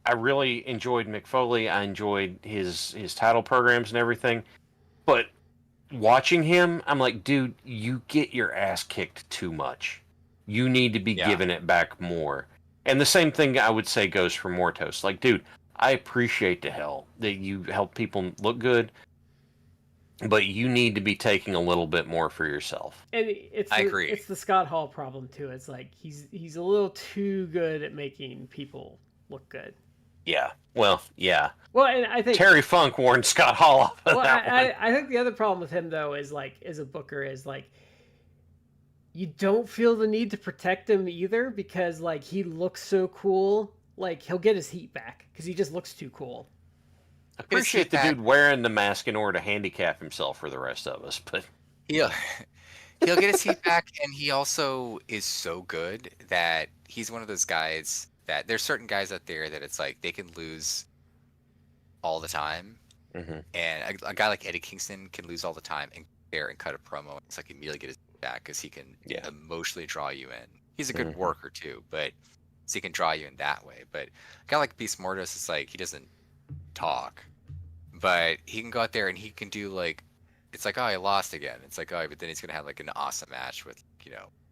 I really enjoyed Mick Foley. I enjoyed his title programs and everything, but watching him, I'm like, dude, you get your ass kicked too much. You need to be giving it back more. And the same thing I would say goes for Mortos. Like, dude, I appreciate the hell that you help people look good, but you need to be taking a little bit more for yourself. And I agree. It's the Scott Hall problem too. It's like he's a little too good at making people look good. Yeah. Well, yeah. Well, and I think Terry Funk warned Scott Hall off of that one. I think the other problem with him though is like as a booker is like you don't feel the need to protect him either because like he looks so cool. Like he'll get his heat back because he just looks too cool. I appreciate the dude wearing the mask in order to handicap himself for the rest of us, but he'll get his heat back, and he also is so good that he's one of those guys that there's certain guys out there that it's like they can lose all the time, and a guy like Eddie Kingston can lose all the time and there and cut a promo. It's like immediately get his back because he can emotionally draw you in. He's a good worker too, but so he can draw you in that way. But a guy like Beast Mortis is like he doesn't talk, but he can go out there and he can do like it's like, oh, I lost again. It's like, oh, but then he's gonna have like an awesome match with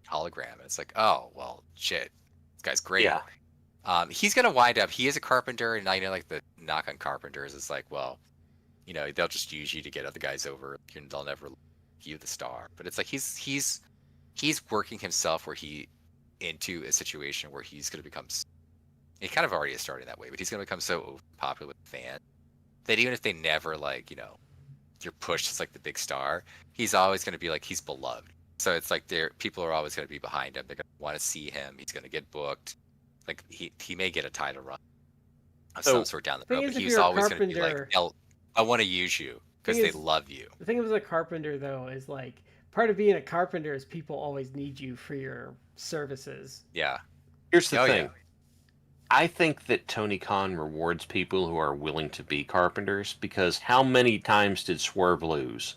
hologram, and it's like, oh well, shit, this guy's great. He's gonna wind up. He is a carpenter, and I know like the knock on carpenters is like, well, they'll just use you to get other guys over. They'll never give you the star. But it's like he's working himself into a situation where he's gonna become. He kind of already is starting that way, but he's gonna become so popular with fans that even if they never you're pushed as like the big star, he's always gonna be like he's beloved. So it's like people are always gonna be behind him. They're gonna want to see him. He's gonna get booked. Like he may get a title run of some sort down the road, but he's always gonna be like, I want to use you because they love you. The thing with a carpenter though is like part of being a carpenter is people always need you for your services. Yeah. Here's the thing. Yeah. I think that Tony Khan rewards people who are willing to be carpenters because how many times did Swerve lose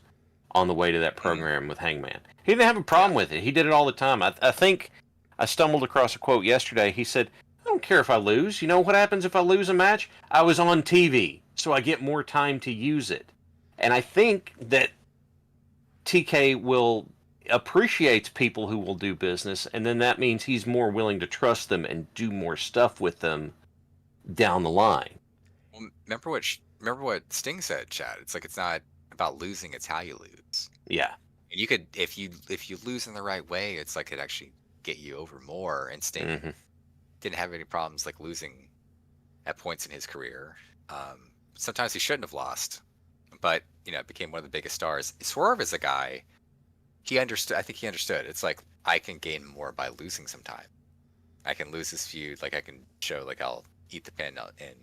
on the way to that program with Hangman? He didn't have a problem with it. He did it all the time. I think I stumbled across a quote yesterday. He said, I don't care if I lose. You know what happens if I lose a match? I was on TV, so I get more time to use it. And I think that TK appreciates people who will do business, and then that means he's more willing to trust them and do more stuff with them down the line. Well, remember what Sting said, Chad. It's like it's not about losing; it's how you lose. Yeah, and you could if you lose in the right way, it's like it actually get you over more. And Sting didn't have any problems like losing at points in his career. Sometimes he shouldn't have lost, but became one of the biggest stars. Swerve is a guy. He understood. I think he understood. It's like I can gain more by losing some time. I can lose this feud. Like I can show like I'll eat the pin and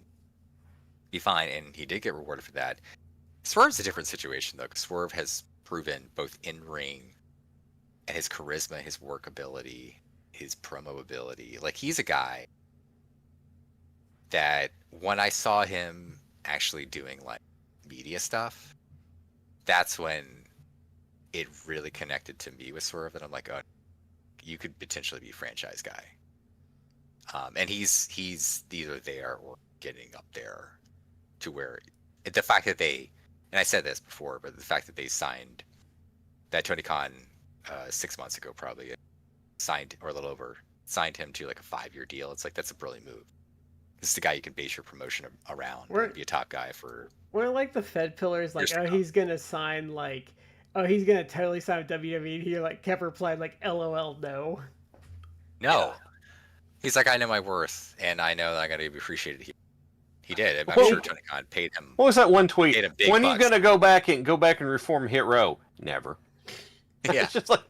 be fine. And he did get rewarded for that. Swerve's a different situation though, because Swerve has proven both in ring and his charisma, his work ability, his promo ability. Like he's a guy that when I saw him actually doing like media stuff, that's when it really connected to me with Swerve, and I'm like, oh, you could potentially be a franchise guy. And he's either there or getting up there to where the fact that and I said this before, but the fact that they signed that Tony Khan 6 months ago probably signed or a little over signed him to like a 5-year deal. It's like that's a brilliant move. This is the guy you can base your promotion around. We're- And be a top guy for. We're like the Fed pillars, like, Years to oh, come. he's gonna sign like, oh, he's gonna totally sign with WWE. And he like kept replying like, LOL, no. No. Yeah. He's like, I know my worth, and I know that I got to be appreciated here. He did. I'm Well, sure Tony Khan paid him. What was that one tweet? Paid him big When are you bucks. gonna go back and reform Hit Row? Never. Yeah. It's just like,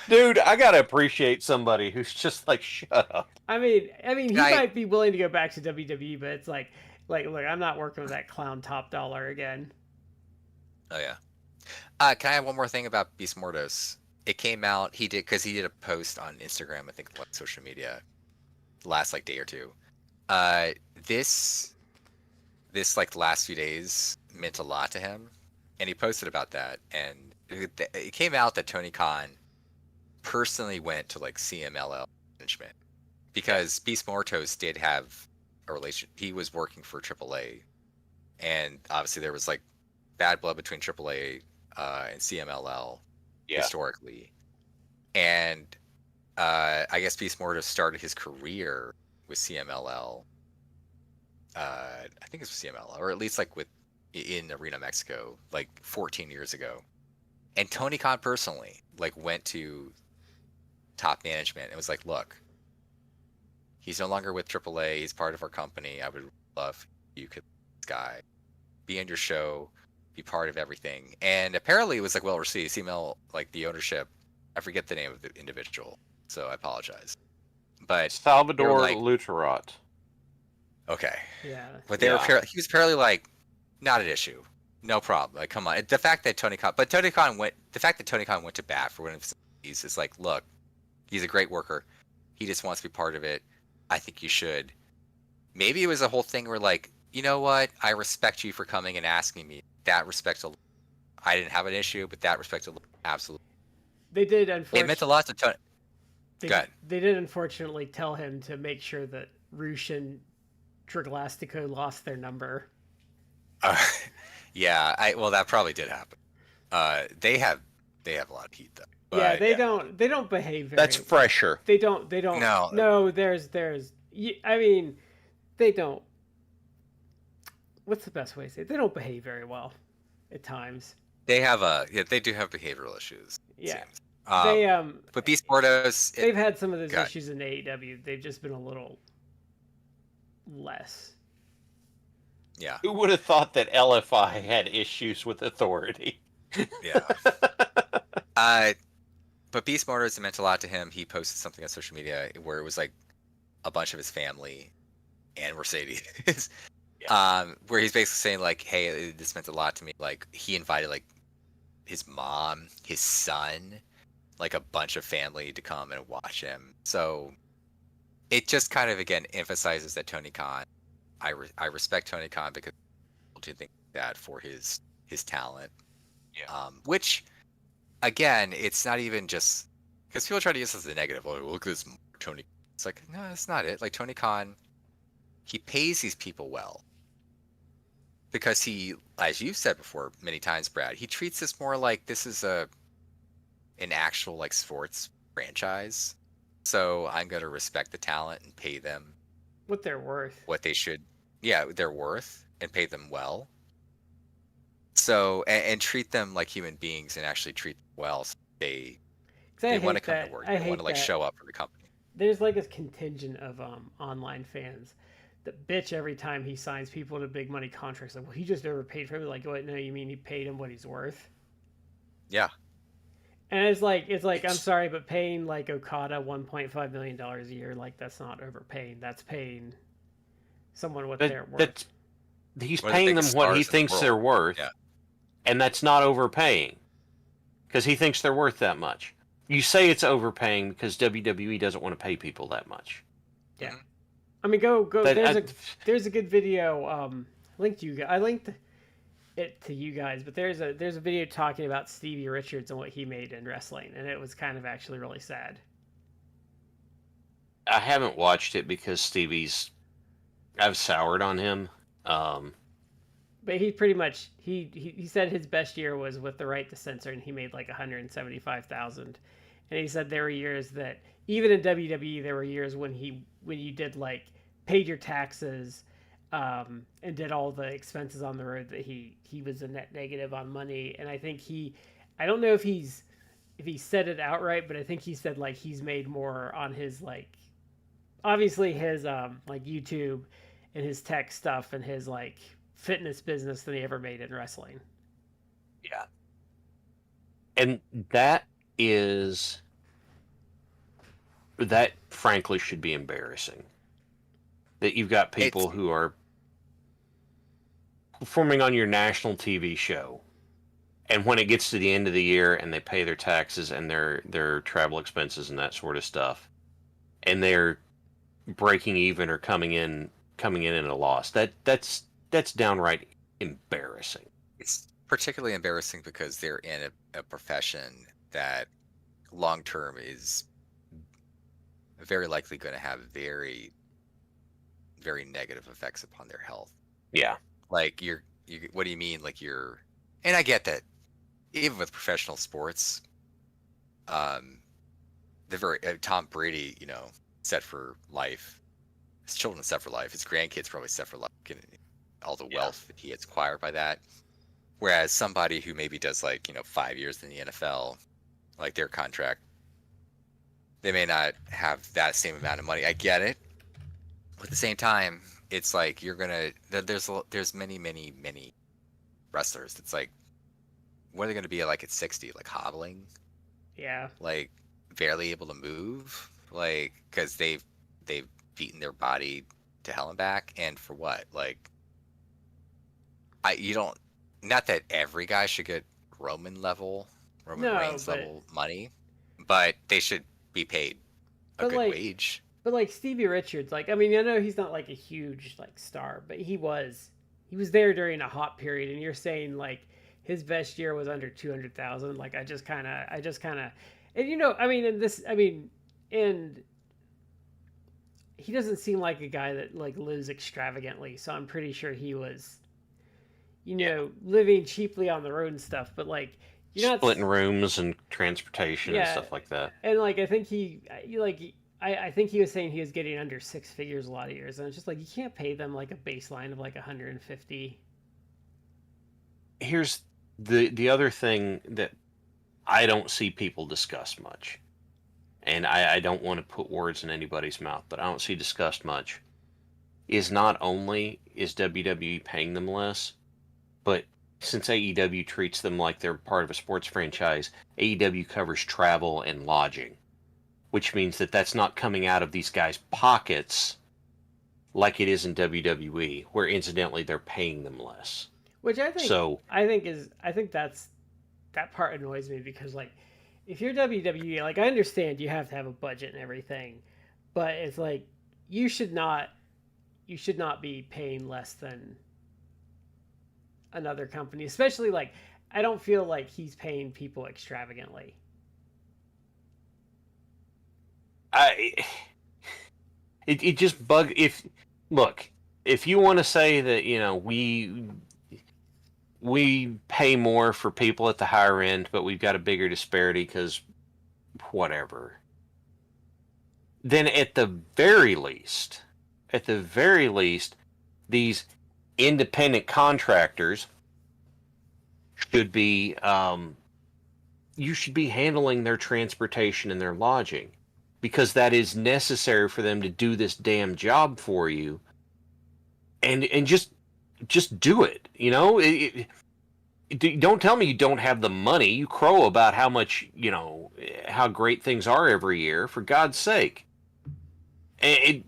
dude, I gotta appreciate somebody who's just like, shut up. I mean, he I- might be willing to go back to WWE, but it's like, look, I'm not working with that clown top dollar again. Oh yeah. Can I have one more thing about Beast Mordos? It came out. He did a post on Instagram. I think like social media, last like day or two. This like last few days meant a lot to him, and he posted about that. And it came out that Tony Khan personally went to like CMLL management because Beast Mortos did have a relation. He was working for AAA, and obviously there was like bad blood between AAA and CMLL historically. And I guess Beast Mortos started his career with CMLL. I think it's with CMLL, or at least like in Arena Mexico, like 14 years ago. And Tony Khan personally like went to top management and was like, look, he's no longer with AAA. He's part of our company. I would love you could this guy be in your show, be part of everything. And apparently it was like well received. CML, like the ownership, I forget the name of the individual, so I apologize. But Salvador like- Luterot. okay. Yeah. But he was apparently like, not an issue. No problem. Like, come on. The fact that Tony Khan went to bat for one of his employees is like, look, he's a great worker. He just wants to be part of it. I think you should. Maybe it was a whole thing where like, you know what? I respect you for coming and asking me. That respect, I didn't have an issue, but that respect, absolutely. They did, It meant unfortunately. a lot to Tony. Go ahead. They did unfortunately tell him to make sure that Roosh and Draglastico lost their number. Yeah, well, that probably did happen. They have a lot of heat though. Yeah, But, they don't behave very. That's fresher. They don't. No. There's. I mean, they don't. What's the best way to say it? They don't behave very well, at times. they do have behavioral issues. It Yeah. seems. They But Beast Mortos, they've had some of those God. issues in AEW. They've just been a little less. yeah, Who would have thought that LFI had issues with authority? yeah. But Beast Mortos meant a lot to him. He posted something on social media where it was like a bunch of his family and Mercedes. Where he's basically saying like, hey, this meant a lot to me. Like he invited like his mom, his son, like a bunch of family to come and watch him. So it just kind of again emphasizes that Tony Khan, I respect Tony Khan because people do think that for his talent. Yeah. Which again, it's not even just because people try to use this as a negative. Oh, look at this Tony. It's like, no, that's not it. Like Tony Khan, he pays these people well because he, as you've said before many times, Brad, he treats this more like this is an actual like sports franchise. So I'm going to respect the talent and pay them What they're worth. what they should, their worth, and pay them well. So and treat them like human beings and actually treat them well. So they want to come to work. They want to like show up for the company. There's like a contingent of online fans that bitch every time he signs people to big money contracts. Like, well, he just overpaid for him. Like, what? No, you mean he paid him what he's worth? Yeah. And it's like I'm sorry, but paying like Okada $1.5 million a year, like that's not overpaying. That's paying someone what they're worth. He's One of the paying them biggest what stars he in the thinks world. they're worth, Yeah. and that's not overpaying because he thinks they're worth that much. You say it's overpaying because WWE doesn't want to pay people that much. Yeah. I mean, go. That- There's a good video. Linked you. I linked it to you guys, but there's a video talking about Stevie Richards and what he made in wrestling, and it was kind of actually really sad. I haven't watched it because I've soured on him. But he pretty much he said his best year was with the right to censor, and he made like 175,000. And he said there were years that even in WWE there were years when you did like paid your taxes, and did all the expenses on the road, that he was a net negative on money. And I think I don't know if he said it outright, but I think he said like he's made more on his like obviously his like YouTube and his tech stuff and his like fitness business than he ever made in wrestling. Yeah. And that frankly should be embarrassing. That you've got people who are performing on your national TV show, and when it gets to the end of the year and they pay their taxes and their travel expenses and that sort of stuff, and they're breaking even or coming in at a loss, that's downright embarrassing. It's particularly embarrassing because they're in a profession that long term is very likely going to have very, very negative effects upon their health. Yeah. Like what do you mean? Like and I get that even with professional sports, the very Tom Brady, set for life. His children set for life. His grandkids probably set for life. And all the wealth that he has acquired by that. Whereas somebody who maybe does 5 years in the NFL, like their contract, they may not have that same amount of money. I get it. But at the same time, it's like there's many, many, many wrestlers. It's like, what are they going to be like at 60? Like hobbling? Yeah. Like barely able to move? Like, because they've beaten their body to hell and back. And for what? Like, not that every guy should get Roman Reigns level money, but they should be paid a good wage. But like Stevie Richards, like, I mean, I know he's not like a huge like star, but he was there during a hot period, and you're saying like his best year was under 200,000. Like, I just kind of, and and he doesn't seem like a guy that like lives extravagantly, so I'm pretty sure he was, living cheaply on the road and stuff. But like, you're not splitting rooms and transportation and stuff like that. And like, I think I think he was saying he was getting under six figures a lot of years, and it's just like you can't pay them like a baseline of like 150. Here's the other thing that I don't see people discuss much, and I don't want to put words in anybody's mouth, but I don't see discussed much, is not only is WWE paying them less, but since AEW treats them like they're part of a sports franchise, AEW covers travel and lodging, which means that that's not coming out of these guys' pockets like it is in WWE, where incidentally they're paying them less. Which I think that part annoys me, because like if you're WWE, like I understand you have to have a budget and everything, but it's like you should not be paying less than another company, especially like I don't feel like he's paying people extravagantly. It just if you want to say that we pay more for people at the higher end, but we've got a bigger disparity because whatever, then at the very least, these independent contractors should be you should be handling their transportation and their lodging, because that is necessary for them to do this damn job for you, and just do it. Don't tell me you don't have the money. You crow about how much, how great things are every year, for God's sake. And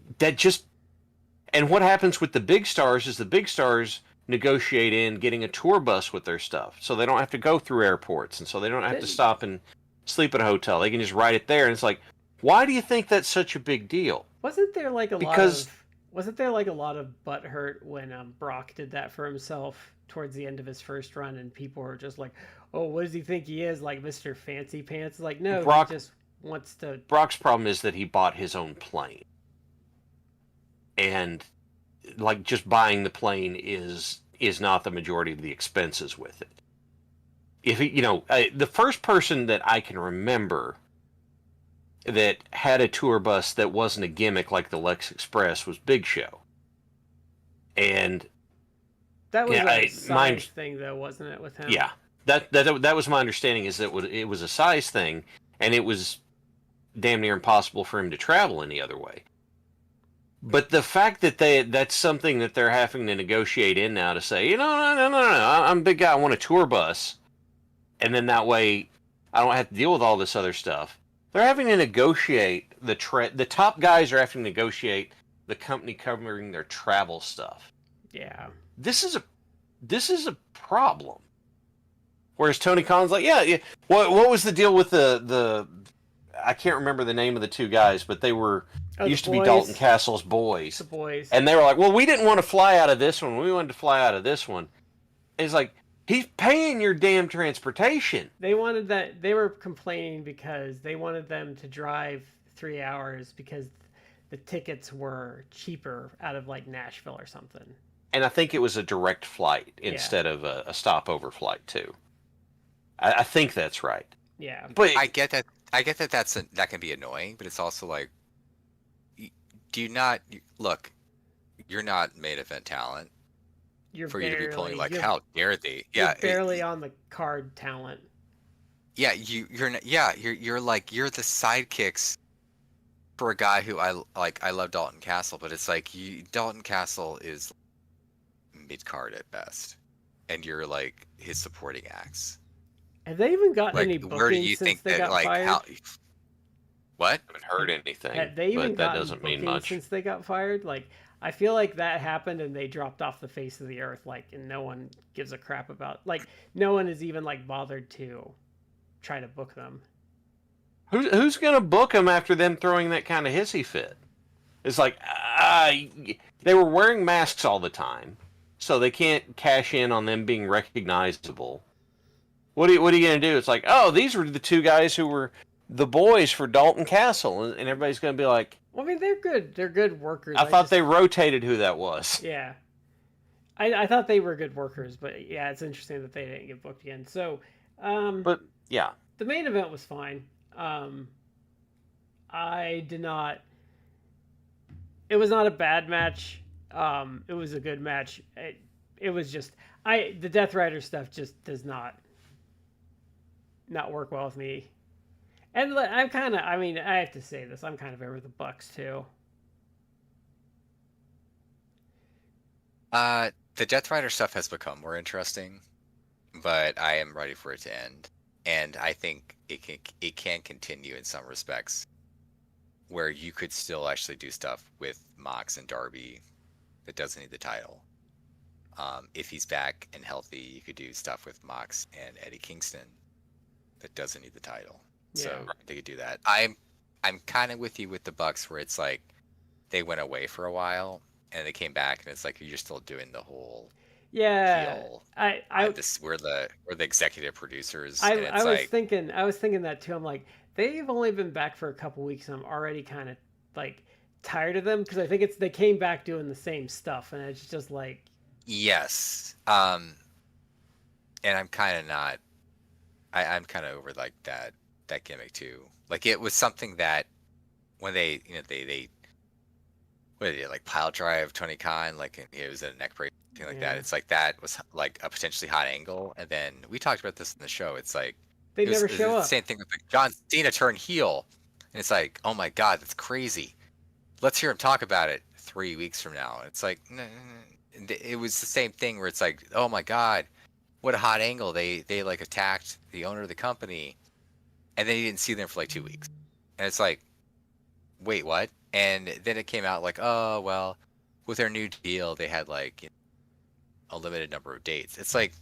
what happens with the big stars is the big stars negotiate in getting a tour bus with their stuff, so they don't have to go through airports, and so they don't have to stop and sleep at a hotel. They can just ride it there, and it's like, why do you think that's such a big deal? Wasn't there like a lot of butthurt when Brock did that for himself towards the end of his first run, and people were just like, "Oh, what does he think he is, like Mr. Fancy Pants?" Like, no, Brock just wants to. Brock's problem is that he bought his own plane, and like just buying the plane is not the majority of the expenses with it. If he, the first person that I can remember that had a tour bus that wasn't a gimmick like the Lex Express was Big Show. And That was yeah, a size thing, though, wasn't it, with him? yeah, that was my understanding, is that it was a size thing, and it was damn near impossible for him to travel any other way. But the fact that that's something that they're having to negotiate in now, to say, no, I'm a big guy, I want a tour bus, and then that way I don't have to deal with all this other stuff. They're having to negotiate the top guys are having to negotiate the company covering their travel stuff. Yeah. This is a problem. Whereas Tony Khan's like, yeah. What was the deal with the I can't remember the name of the two guys, but they were used to be Dalton Castle's boys. The boys. And they were like, well, we didn't want to fly out of this one. We wanted to fly out of this one. And it's like, he's paying your damn transportation. They wanted that. They were complaining because they wanted them to drive 3 hours because the tickets were cheaper out of like Nashville or something. And I think it was a direct flight instead of a stopover flight too. I think that's right. Yeah, but I get that. That can be annoying, but it's also like, do you not look? You're not main event talent. You to be pulling like, how dare they? Yeah, you're barely on the card talent. Yeah, you're not. Yeah, you're like, you're the sidekicks for a guy who I like. I love Dalton Castle, but it's like Dalton Castle is mid card at best, and you're like his supporting acts. Have they even gotten any bookings where do you since think they got fired? What? I haven't heard anything. Have they even but that gotten doesn't mean bookings much. since they got fired? Like, I feel like that happened and they dropped off the face of the earth. Like, and no one gives a crap about. Like, no one is even like bothered to try to book them. Who's gonna book them after them throwing that kind of hissy fit? It's like they were wearing masks all the time, so they can't cash in on them being recognizable. What are you going to do? It's like, oh, these were the two guys who were the boys for Dalton Castle, and everybody's going to be like, well, I mean, they're good. They're good workers. I thought they rotated who that was. Yeah. I thought they were good workers, but yeah, it's interesting that they didn't get booked again. So, but yeah, the main event was fine. I did not. It was not a bad match. It was a good match. It was just the Death Rider stuff just does not work well with me. And I'm kind of, I mean, I have to say this, I'm kind of over the Bucks too. The Death Rider stuff has become more interesting, but I am ready for it to end. And I think it can continue in some respects, where you could still actually do stuff with Mox and Darby that doesn't need the title. If he's back and healthy, you could do stuff with Mox and Eddie Kingston that doesn't need the title. Yeah. So they could do that. I'm kind of with you with the Bucks, where it's like they went away for a while and they came back, and it's like you're still doing the whole heel. We're the executive producers. I was thinking that too. I'm like, they've only been back for a couple weeks, and I'm already kind of like tired of them, because I think they came back doing the same stuff, and it's just like, yes. And I'm kind of not. I'm kind of over like that gimmick too. Like, it was something that when they what did they like pile drive Tony Khan, like it was a neck break, thing like that. It's like that was like a potentially hot angle, and then we talked about this in the show. It's like they never show up. Same thing with like John Cena turn heel, and it's like, oh my god, that's crazy. Let's hear him talk about it 3 weeks from now. It's like, it was the same thing where it's like, oh my god, what a hot angle. They like attacked the owner of the company, and then you didn't see them for like 2 weeks, and it's like, wait, what? And then it came out like, oh well, with their new deal, they had like a limited number of dates. It's like,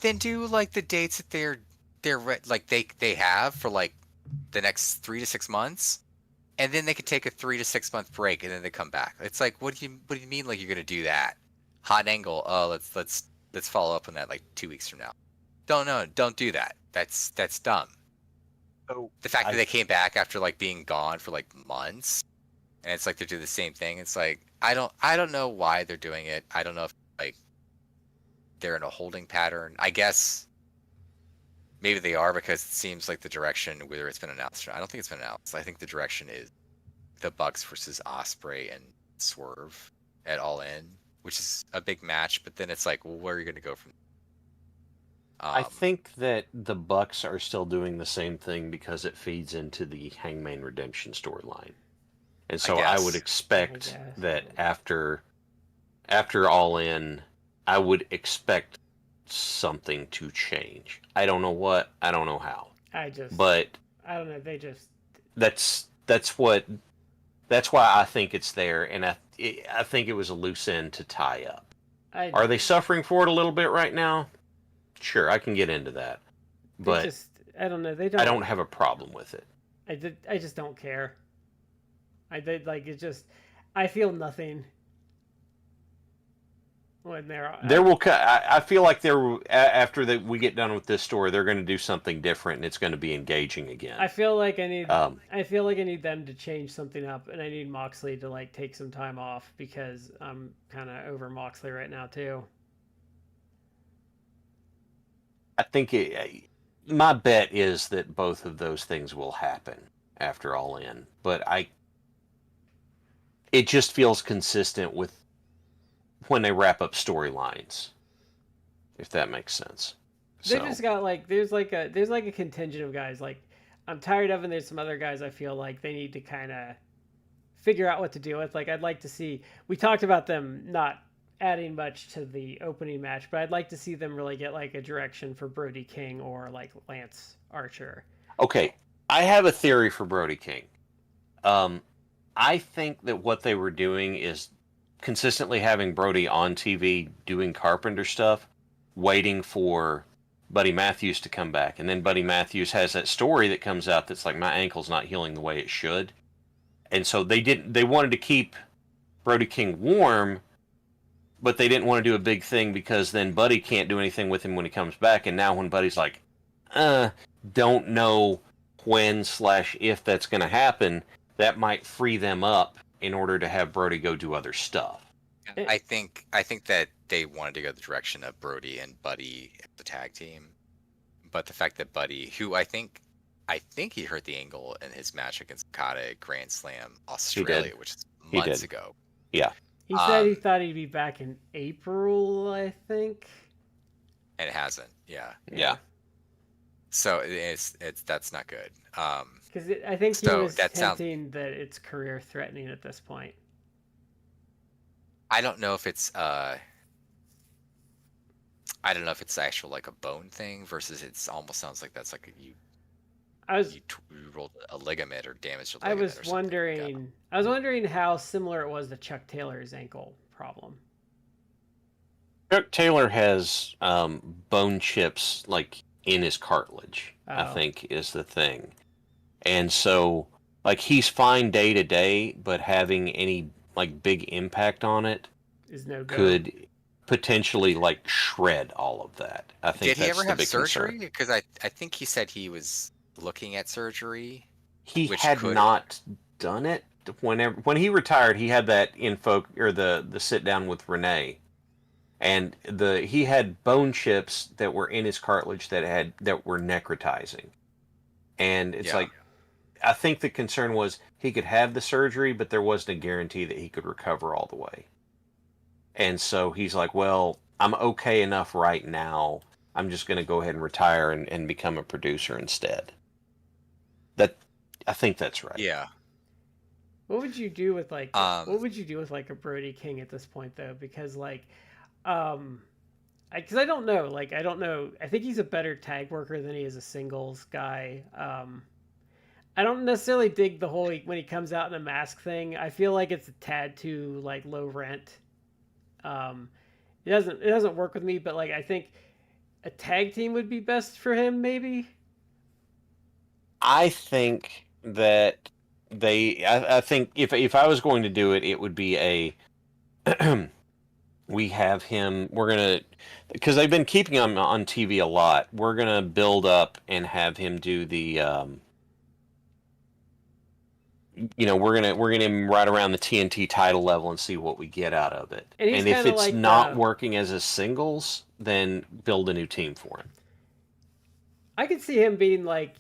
then do like the dates that they're like they have for like the next 3 to 6 months, and then they could take a 3 to 6 month break, and then they come back. It's like, what do you mean like you're gonna do that? Hot angle. Oh, let's follow up on that like 2 weeks from now. Don't do that. That's dumb. So the fact that they came back after like being gone for like months, and it's like they're doing the same thing. It's like, I don't know why they're doing it. I don't know if like they're in a holding pattern. I guess maybe they are because it seems like the direction, whether it's been announced or not, I don't think it's been announced. I think the direction is the Bucks versus Osprey and Swerve at All In, which is a big match. But then it's like, well, where are you going to go from? I think that the Bucks are still doing the same thing because it feeds into the Hangman Redemption storyline. And so I would expect that after All In, I would expect something to change. I don't know what, I don't know how. I don't know. That's why I think it's there, and I think it was a loose end to tie up. Are they suffering for it a little bit right now? Sure, I can get into that, but I don't know. I don't have a problem with it. I just don't care. I feel nothing when I feel like after we get done with this story, they're going to do something different, and it's going to be engaging again. I feel like I need them to change something up, and I need Moxley to like take some time off because I'm kind of over Moxley right now too. I think my bet is that both of those things will happen after All In, but it just feels consistent with when they wrap up storylines, if that makes sense. They just got there's a contingent of guys like I'm tired of, and there's some other guys I feel like they need to kind of figure out what to do with. Like I'd like to see. We talked about them not adding much to the opening match, but I'd like to see them really get like a direction for Brody King or like Lance Archer. Okay, I have a theory for Brody King. I think that what they were doing is consistently having Brody on TV doing Carpenter stuff, waiting for Buddy Matthews to come back, and then Buddy Matthews has that story that comes out that's like, my ankle's not healing the way it should, and so they wanted to keep Brody King warm, but they didn't want to do a big thing because then Buddy can't do anything with him when he comes back. And now when Buddy's like, don't know when/if that's going to happen, that might free them up in order to have Brody go do other stuff. I think that they wanted to go the direction of Brody and Buddy as the tag team, but the fact that Buddy, who I think he hurt the ankle in his match against Okada at Grand Slam Australia, which is months ago. Yeah. He said he thought he'd be back in April, I think. And it hasn't. Yeah. Yeah. So that's not good. Because I think he was hinting that it's career threatening at this point. I don't know if it's actual like a bone thing versus it's almost sounds like that's like you rolled a ligament or damaged a ligament. I was wondering how similar it was to Chuck Taylor's ankle problem. Chuck Taylor has bone chips like in his cartilage, I think is the thing. And so like he's fine day to day, but having any like big impact on it is no good. Could potentially like shred all of that. I think did he ever have surgery? Because I think he said he was looking at surgery. He had not done it. When he retired, he had that the sit down with Renee, and he had bone chips that were in his cartilage that were necrotizing, and it's like, I think the concern was he could have the surgery, but there wasn't a guarantee that he could recover all the way, and so he's like, well, I'm okay enough right now. I'm just going to go ahead and retire and become a producer instead. I think that's right. Yeah. What would you do with like a Brody King at this point though? Because like, I don't know. Like I don't know. I think he's a better tag worker than he is a singles guy. I don't necessarily dig the whole when he comes out in a mask thing. I feel like it's a tad too like low rent. It doesn't work with me. But like I think a tag team would be best for him. Maybe. I think that I think if I was going to do it, it would be we have him, because they've been keeping him on TV a lot, we're going to build up and have him do the, we're going to right around the TNT title level and see what we get out of it. And if it's not working as a singles, then build a new team for him. I could see him being like,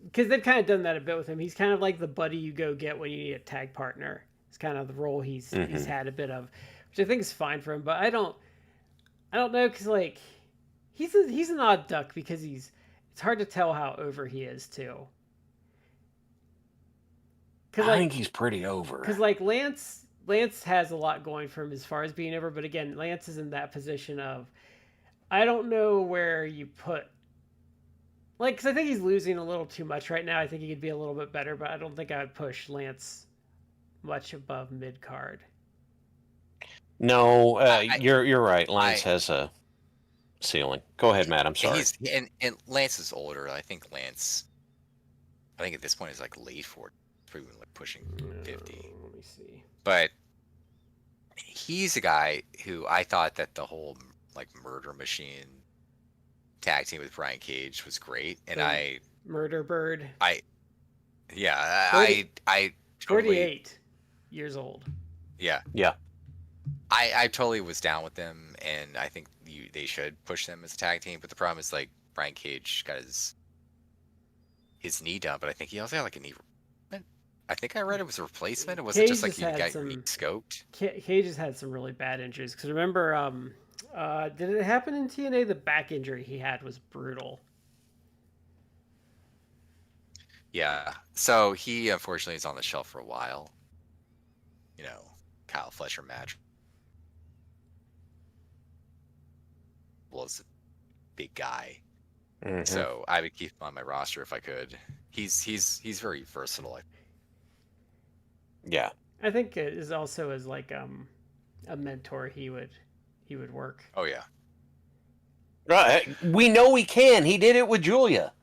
because they've kind of done that a bit with him. He's kind of like the buddy you go get when you need a tag partner. It's kind of the role he's had a bit of, which I think is fine for him. But I don't know, because like he's an odd duck, because it's hard to tell how over he is too. I think he's pretty over. Because like Lance has a lot going for him as far as being over, but again, Lance is in that position of, I don't know where you put, like, because I think he's losing a little too much right now. I think he could be a little bit better, but I don't think I would push Lance much above mid card. No, you're right. Lance has a ceiling. Go ahead, Matt. I'm sorry. And Lance is older. I think at this point is like late 40s, probably like pushing 50. Let me see. But he's a guy who I thought that the whole like Murder Machine tag team with Brian Cage was great, and Murder Bird. I 48 years old. Yeah. I totally was down with them, and I think they should push them as a tag team. But the problem is, like, Brian Cage got his knee done, but I think he also had like a knee. I think I read it was a replacement. It wasn't just like he got knee scoped. Cage has had some really bad injuries. Because remember, did it happen in TNA? The back injury he had was brutal. Yeah. So he unfortunately is on the shelf for a while. You know, Kyle Fletcher match was a big guy. Mm-hmm. So I would keep him on my roster if I could. He's very versatile. Yeah. I think it is also as like a mentor he would work. Oh yeah. Right. We know he can. He did it with Julia.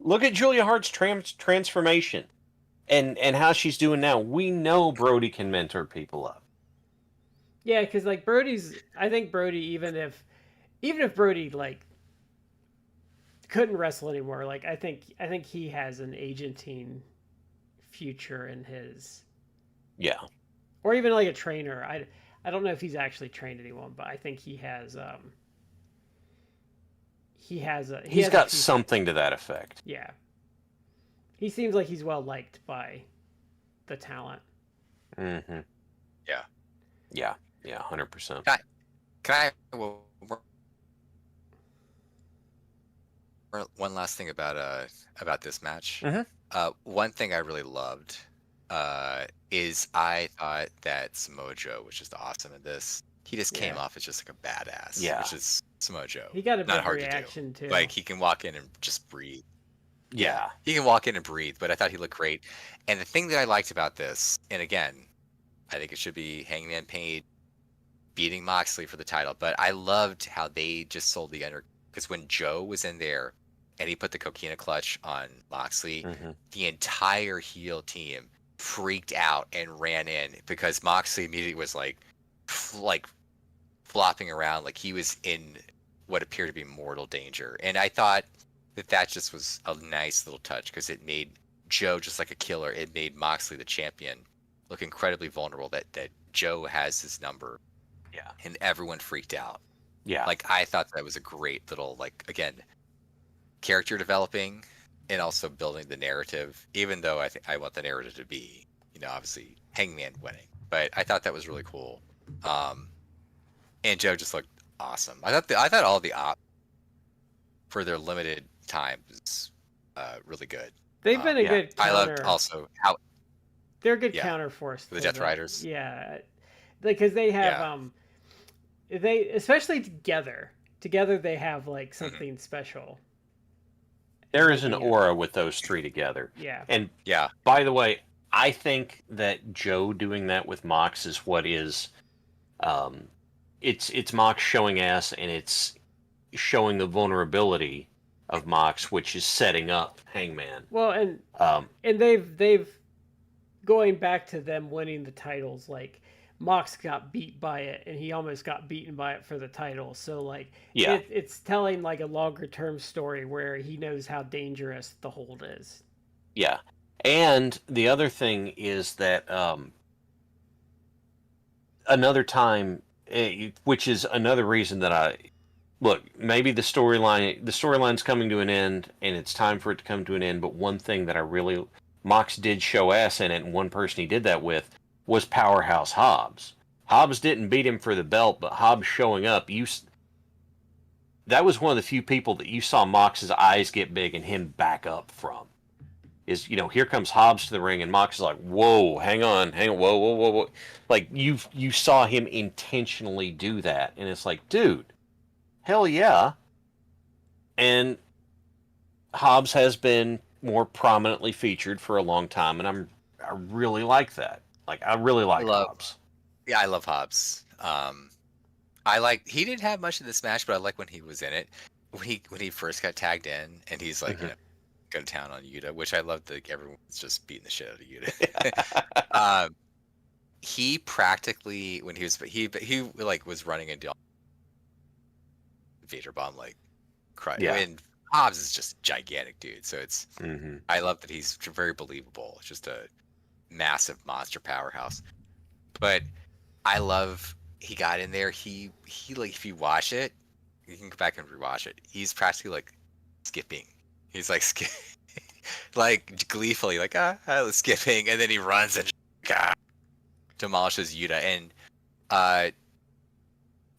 Look at Julia Hart's transformation and how she's doing now. We know Brody can mentor people up. Yeah, because like I think Brody, even if Brody like couldn't wrestle anymore, like I think he has an agenting future in his. Yeah. Or even like a trainer. I don't know if he's actually trained anyone, but I think he has he's got something to that effect. Yeah. He seems like he's well liked by the talent. Mm-hmm. Yeah. Yeah. Yeah, 100%. One last thing about this match. Mm-hmm. One thing I really loved is I thought that Samoa Joe, which is awesome in this, he just came off as just like a badass. Yeah. Which is Samoa Joe. He got a not big hard reaction to do. too. Like he can walk in and just breathe. Yeah. He can walk in and breathe, but I thought he looked great. And the thing that I liked about this, and again, I think it should be Hangman Page beating Moxley for the title, but I loved how they just sold the under, because when Joe was in there and he put the coquina clutch on Moxley, the entire heel team freaked out and ran in, because Moxley immediately was like flopping around like he was in what appeared to be mortal danger. And I thought that just was a nice little touch, because it made Joe just like a killer. It made Moxley, the champion, look incredibly vulnerable, that Joe has his number. Yeah. And everyone freaked out. Yeah. Like, I thought that was a great little, like, again, character developing and also building the narrative, even though I think I want the narrative to be, you know, obviously Hangman winning. But I thought that was really cool. And Joe just looked awesome. I thought all the op for their limited time was really good. They've been a good counter. I loved also how they're a good counter force for the Death Riders. Yeah, because they have they, especially together they have like something special. There is an aura with those three together. Yeah. And by the way, I think that Joe doing that with Mox is what is it's Mox showing ass, and it's showing the vulnerability of Mox, which is setting up Hangman. Well, and they've going back to them winning the titles, like Mox got beat by it, and he almost got beaten by it for the title. So like, it's telling like a longer term story where he knows how dangerous the hold is. Yeah, and the other thing is that another time, which is another reason that I look, maybe the storyline's coming to an end, and it's time for it to come to an end. But one thing that Mox did show ass in it, and one person he did that with was Powerhouse Hobbs. Hobbs didn't beat him for the belt, but Hobbs showing up, that was one of the few people that you saw Mox's eyes get big and him back up from. Is, here comes Hobbs to the ring, and Mox is like, whoa, hang on, whoa, whoa, whoa, whoa. Like, you saw him intentionally do that, and it's like, dude, hell yeah. And Hobbs has been more prominently featured for a long time, and I really like that. Like, I really like Hobbs. Yeah, I love Hobbs. He didn't have much in this match, but I like when he was in it. When he first got tagged in, and he's like, go to town on Yuta, which I love that everyone's just beating the shit out of Yuta. He practically, when he like was running into Vader Bomb, like, cry. Yeah. And Hobbs is just a gigantic dude, so it's Mm-hmm. I love that he's very believable. It's just a massive monster powerhouse. But I love he got in there. He like, if you watch it, you can go back and rewatch it. He's practically like skipping. He's like like gleefully like skipping, and then he runs and demolishes Yuta. And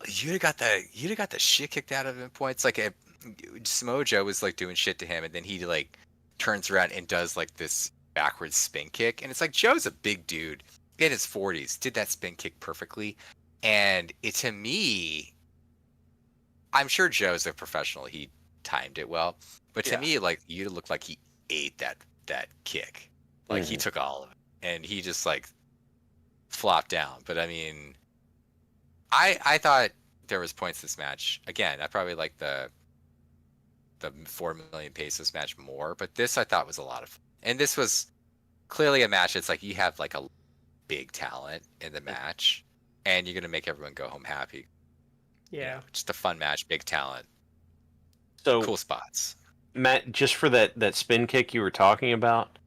Yuta got the shit kicked out of him points. Like Samoa Joe was like doing shit to him, and then he like turns around and does like this backwards spin kick, and it's like Joe's a big dude in his 40s, did that spin kick perfectly, and to me, I'm sure Joe's a professional. He timed it well, but to me, like, Yuta looked like he ate that kick, like he took all of it, and he just like flopped down. But I mean, I thought there was points in this match. Again, I probably like the 4 million pesos match more, but this I thought was a lot of fun. And this was clearly a match. It's like you have like a big talent in the match, and you're gonna make everyone go home happy. Yeah, just a fun match, big talent, So cool spots. Matt, just for that spin kick you were talking about,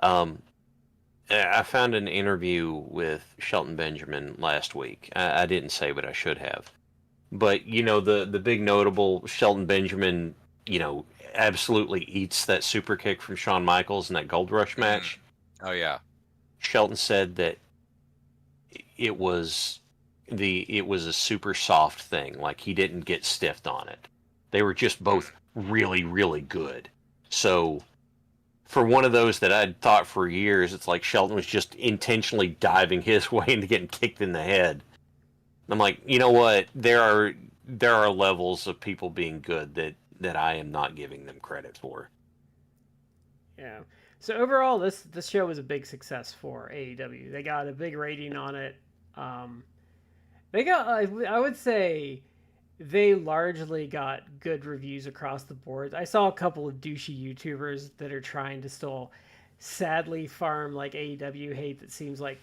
I found an interview with Shelton Benjamin last week. I didn't say, but I should have. But the big notable Shelton Benjamin, absolutely eats that super kick from Shawn Michaels in that Gold Rush match. Oh yeah. Shelton said that it was a super soft thing. Like, he didn't get stiffed on it. They were just both really, really good. So for one of those that I'd thought for years, it's like Shelton was just intentionally diving his way into getting kicked in the head. I'm like, you know what? There are levels of people being good that I am not giving them credit for. Yeah. So overall, this show was a big success for AEW. They got a big rating on it. They got, I would say, they largely got good reviews across the board. I saw a couple of douchey YouTubers that are trying to still sadly farm like AEW hate. That seems like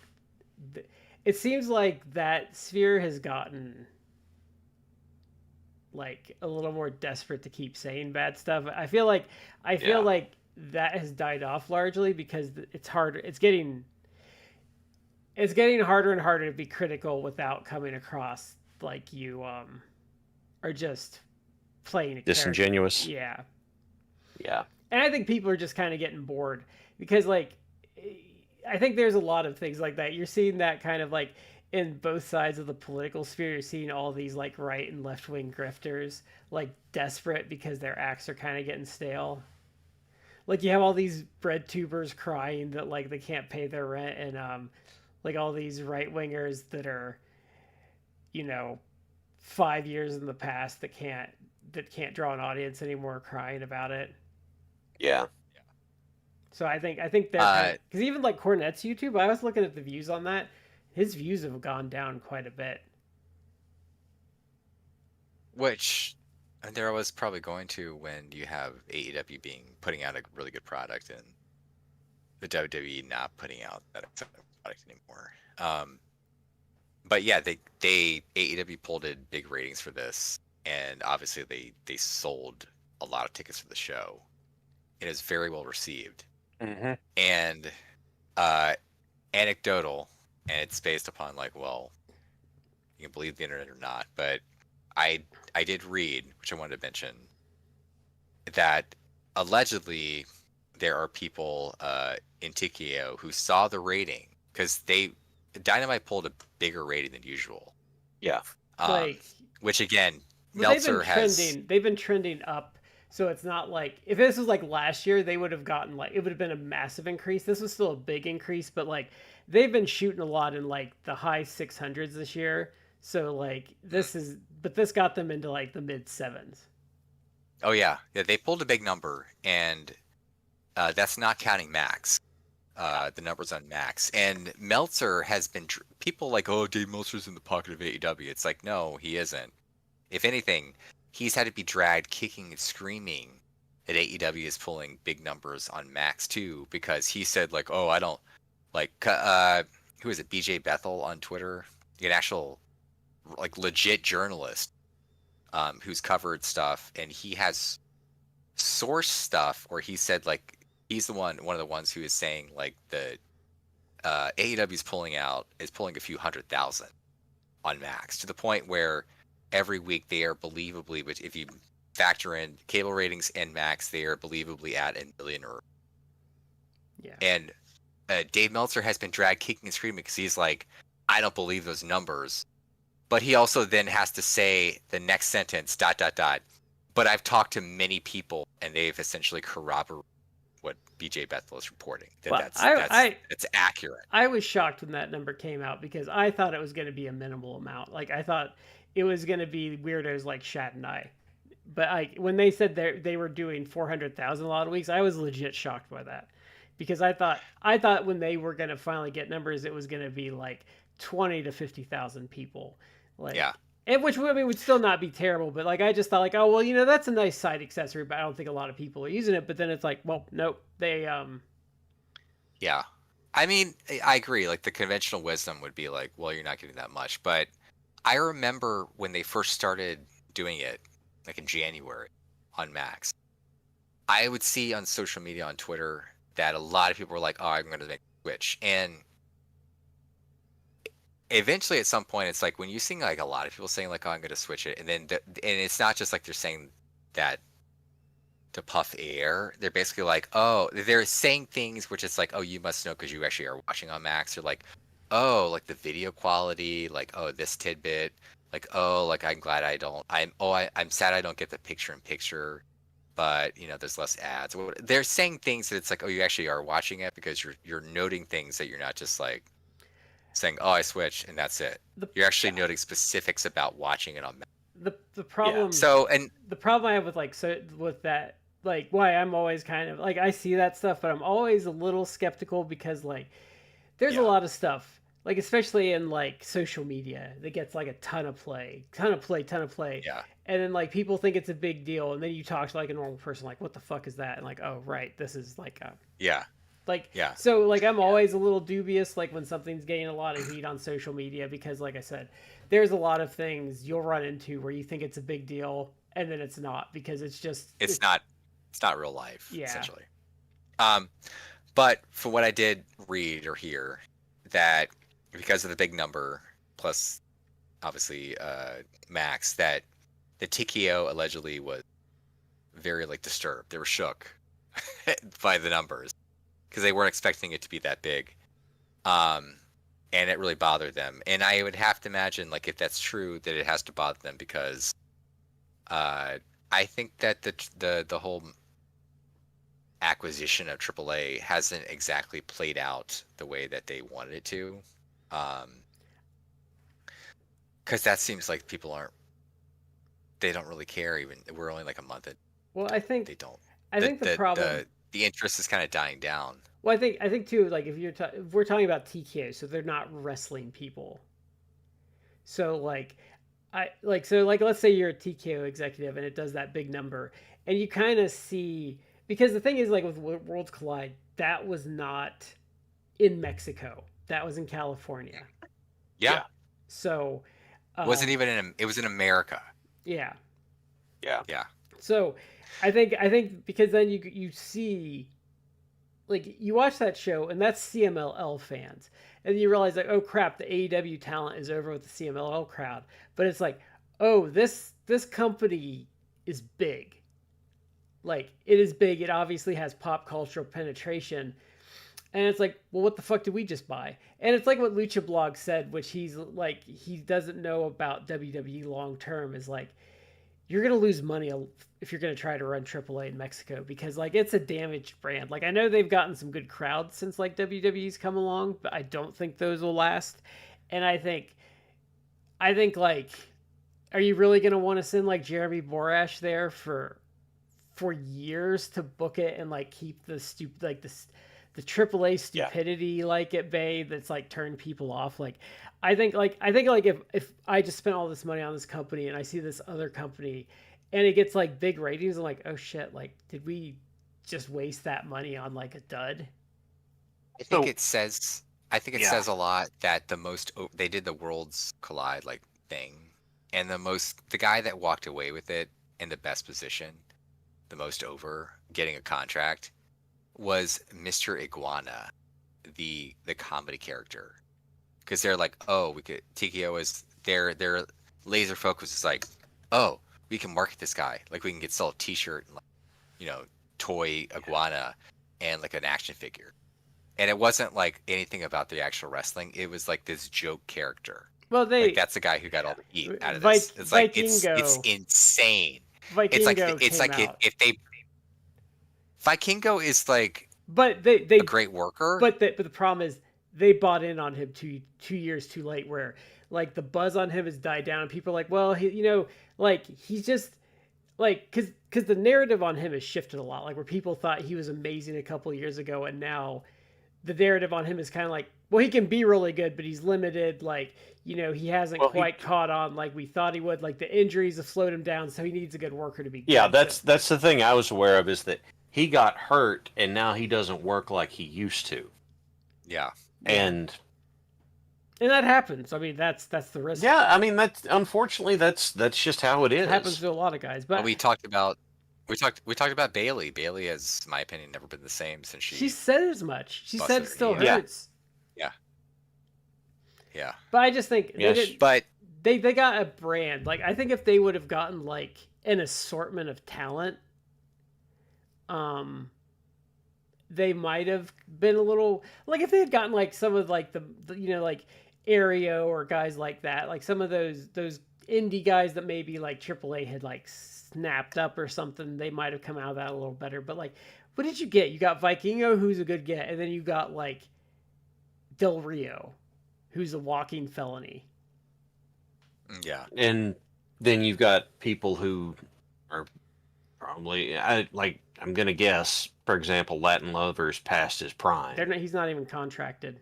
that sphere has gotten like a little more desperate to keep saying bad stuff. I feel like that has died off largely because it's harder. It's getting harder and harder to be critical without coming across like you are just playing a disingenuous. Character. Yeah. Yeah. And I think people are just kind of getting bored because, like, I think there's a lot of things like that. You're seeing that kind of like in both sides of the political sphere. You're seeing all these like right and left wing grifters like desperate because their acts are kind of getting stale. Like, you have all these bread tubers crying that like they can't pay their rent, and like all these right wingers that are, 5 years in the past that can't draw an audience anymore crying about it. Yeah. So I think that, because even like Cornette's YouTube, I was looking at the views on that. His views have gone down quite a bit. Which there was probably going to when you have AEW putting out a really good product and the WWE not putting out that product anymore. But yeah, they AEW pulled in big ratings for this, and obviously they sold a lot of tickets for the show. It is very well received. Mm-hmm. And anecdotal, and it's based upon like, well, you can believe the internet or not, but I did read, which I wanted to mention, that allegedly there are people in Tikio who saw the rating because Dynamite pulled a bigger rating than usual. Yeah. Like, which again, well, Meltzer has. they've been trending up. So it's not like if this was like last year, they would have gotten like it would have been a massive increase. This was still a big increase, but like they've been shooting a lot in like the high 600s this year. So like this got them into like the mid sevens. Oh yeah, they pulled a big number, and that's not counting Max. The numbers on Max, and Meltzer has been people like, oh, Dave Meltzer's in the pocket of AEW. It's like, no, he isn't. If anything, he's had to be dragged kicking and screaming that AEW is pulling big numbers on Max too, because he said like, oh, I don't like who is it, BJ Bethel on Twitter, an actual like legit journalist who's covered stuff, and he has source stuff where he said like he's one of the ones who is saying like the AEW is pulling a few 100,000 on Max, to the point where every week they are believably, which if you factor in cable ratings and Max, they are believably at $1 million or. Yeah. And Dave Meltzer has been dragged kicking and screaming because he's like, I don't believe those numbers. But he also then has to say the next sentence, ... But I've talked to many people, and they've essentially corroborated what BJ Bethel is reporting. That's accurate. I was shocked when that number came out because I thought it was going to be a minimal amount. Like I thought it was going to be weirdos like Shat and I. But when they said they were doing 400,000 a lot of weeks, I was legit shocked by that. Because I thought when they were going to finally get numbers, it was going to be like 20 to 50,000 people. Like, yeah. And which would still not be terrible, but like I just thought like, oh well, that's a nice side accessory, but I don't think a lot of people are using it. But then it's like, well, nope, they Yeah, I mean, I agree. Like the conventional wisdom would be like, well, you're not getting that much. But I remember when they first started doing it, like in January, on Max, I would see on social media on Twitter that a lot of people were like, oh, I'm going to make a switch, and eventually at some point it's like when you see like a lot of people saying like, oh, I'm going to switch it, and then and it's not just like they're saying that to puff air. They're basically like, oh, they're saying things which it's like, oh, you must know because you actually are watching on Max. Or like, oh, like the video quality, like, oh, this tidbit, like, oh, like I'm sad I don't get the picture in picture, but there's less ads. They're saying things that it's like, oh, you actually are watching it because you're noting things that you're not just like saying, oh, I switched and that's it. You're actually noting specifics about watching it on Max. The problem. Yeah. So, and the problem I have with that, like why I'm always kind of like I see that stuff, but I'm always a little skeptical because like there's a lot of stuff, like especially in like social media, that gets like a ton of play. Yeah. And then like people think it's a big deal, and then you talk to like a normal person, like what the fuck is that? And like, oh right, this is like a So like I'm always a little dubious like when something's getting a lot of heat on social media, because like I said, there's a lot of things you'll run into where you think it's a big deal and then it's not, because it's not real life, yeah. Essentially. But from what I did read or hear, that because of the big number plus obviously Max, that the TKO allegedly was very like disturbed. They were shook by the numbers because they weren't expecting it to be that big. And it really bothered them. And I would have to imagine, like, if that's true, that it has to bother them because I think that the whole acquisition of AAA hasn't exactly played out the way that they wanted it to. Because that seems like people they don't really care. Even we're only like a month in. Well, I think they don't. I think the problem. The interest is kind of dying down. Well, I think too, like if we're talking about TKO, so they're not wrestling people. So like, let's say you're a TKO executive and it does that big number, and you kind of see, because the thing is like with Worlds Collide, that was not in Mexico, that was in California. Yeah. So. It wasn't even it was in America. Yeah. Yeah. So, I think because then you see, like you watch that show and that's CMLL fans, and you realize like, oh crap, the AEW talent is over with the CMLL crowd, but it's like, oh, this company is big. Like it is big. It obviously has pop cultural penetration. And it's like, well, what the fuck did we just buy? And it's like what Lucha Blog said, which he's like, he doesn't know about WWE long term, is like, you're going to lose money if you're going to try to run AAA in Mexico because, like, it's a damaged brand. Like, I know they've gotten some good crowds since, like, WWE's come along, but I don't think those will last. And like, are you really going to want to send, like, Jeremy Borash there for years to book it and, like, keep the stupid, like, the AAA stupidity like at bay that's like turned people off. Like I think like if I just spent all this money on this company and I see this other company and it gets like big ratings, I'm like, oh shit, like did we just waste that money on like a dud? I think it says a lot that they did the Worlds Collide like thing, and the guy that walked away with it in the best position, the most over getting a contract, was Mr. Iguana, the comedy character, because they're like, oh, we could TKO is their laser focus is like, oh, we can market this guy, like we can sell a T-shirt and like, toy iguana and like an action figure, and it wasn't like anything about the actual wrestling. It was like this joke character. Well, that's the guy who got all the heat out of this. It's like it's insane. Vikingo it's like if they. Vikingo is like a great worker. But the problem is they bought in on him 2 years too late, where like the buzz on him has died down and people are like, well, like he's just like, cause the narrative on him has shifted a lot. Like where people thought he was amazing a couple of years ago. And now the narrative on him is kind of like, well, he can be really good, but he's limited. Like, he hasn't quite caught on like we thought he would. Like the injuries have slowed him down. So he needs a good worker to be good. Yeah, that's the thing I was aware of, is that he got hurt, and now he doesn't work like he used to. Yeah, and that happens. I mean, that's the risk. Yeah, I mean unfortunately that's just how it is. It happens to a lot of guys. But we talked about Bailey. Bailey has, in my opinion, never been the same since she said as much. She said it still hurts. Yeah. But I just think they got a brand. Like I think if they would have gotten like an assortment of talent, they might have been a little like if they had gotten like some of like the like Aereo or guys like that, like some of those indie guys that maybe like AAA had like snapped up or something, they might have come out of that a little better. But like, what did you get? You got Vikingo, who's a good get, and then you got like Del Rio, who's a walking felony. Yeah, and then you've got people who are probably I'm gonna guess, for example, Latin Lover's past his prime. He's not even contracted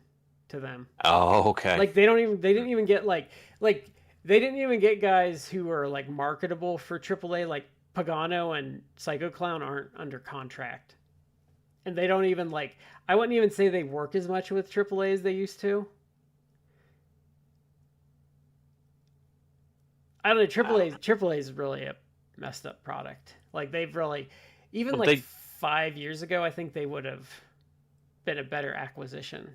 to them. Oh, okay. Like they didn't even get like they didn't even get guys who are like marketable for AAA. Like Pagano and Psycho Clown aren't under contract, and they don't even like. I wouldn't even say they work as much with AAA as they used to. I don't know. AAA is really a messed up product. Like they've really. Even like 5 years ago, I think they would have been a better acquisition.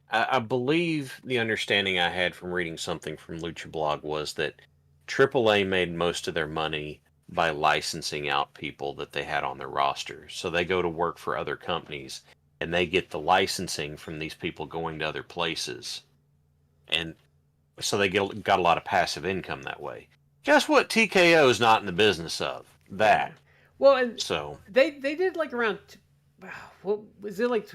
I believe the understanding I had from reading something from Lucha Blog was that AAA made most of their money by licensing out people that they had on their roster. So they go to work for other companies, and they get the licensing from these people going to other places. And so they got a lot of passive income that way. Guess what TKO is not in the business of? That. Yeah. Well, and so they did like around, what was it like,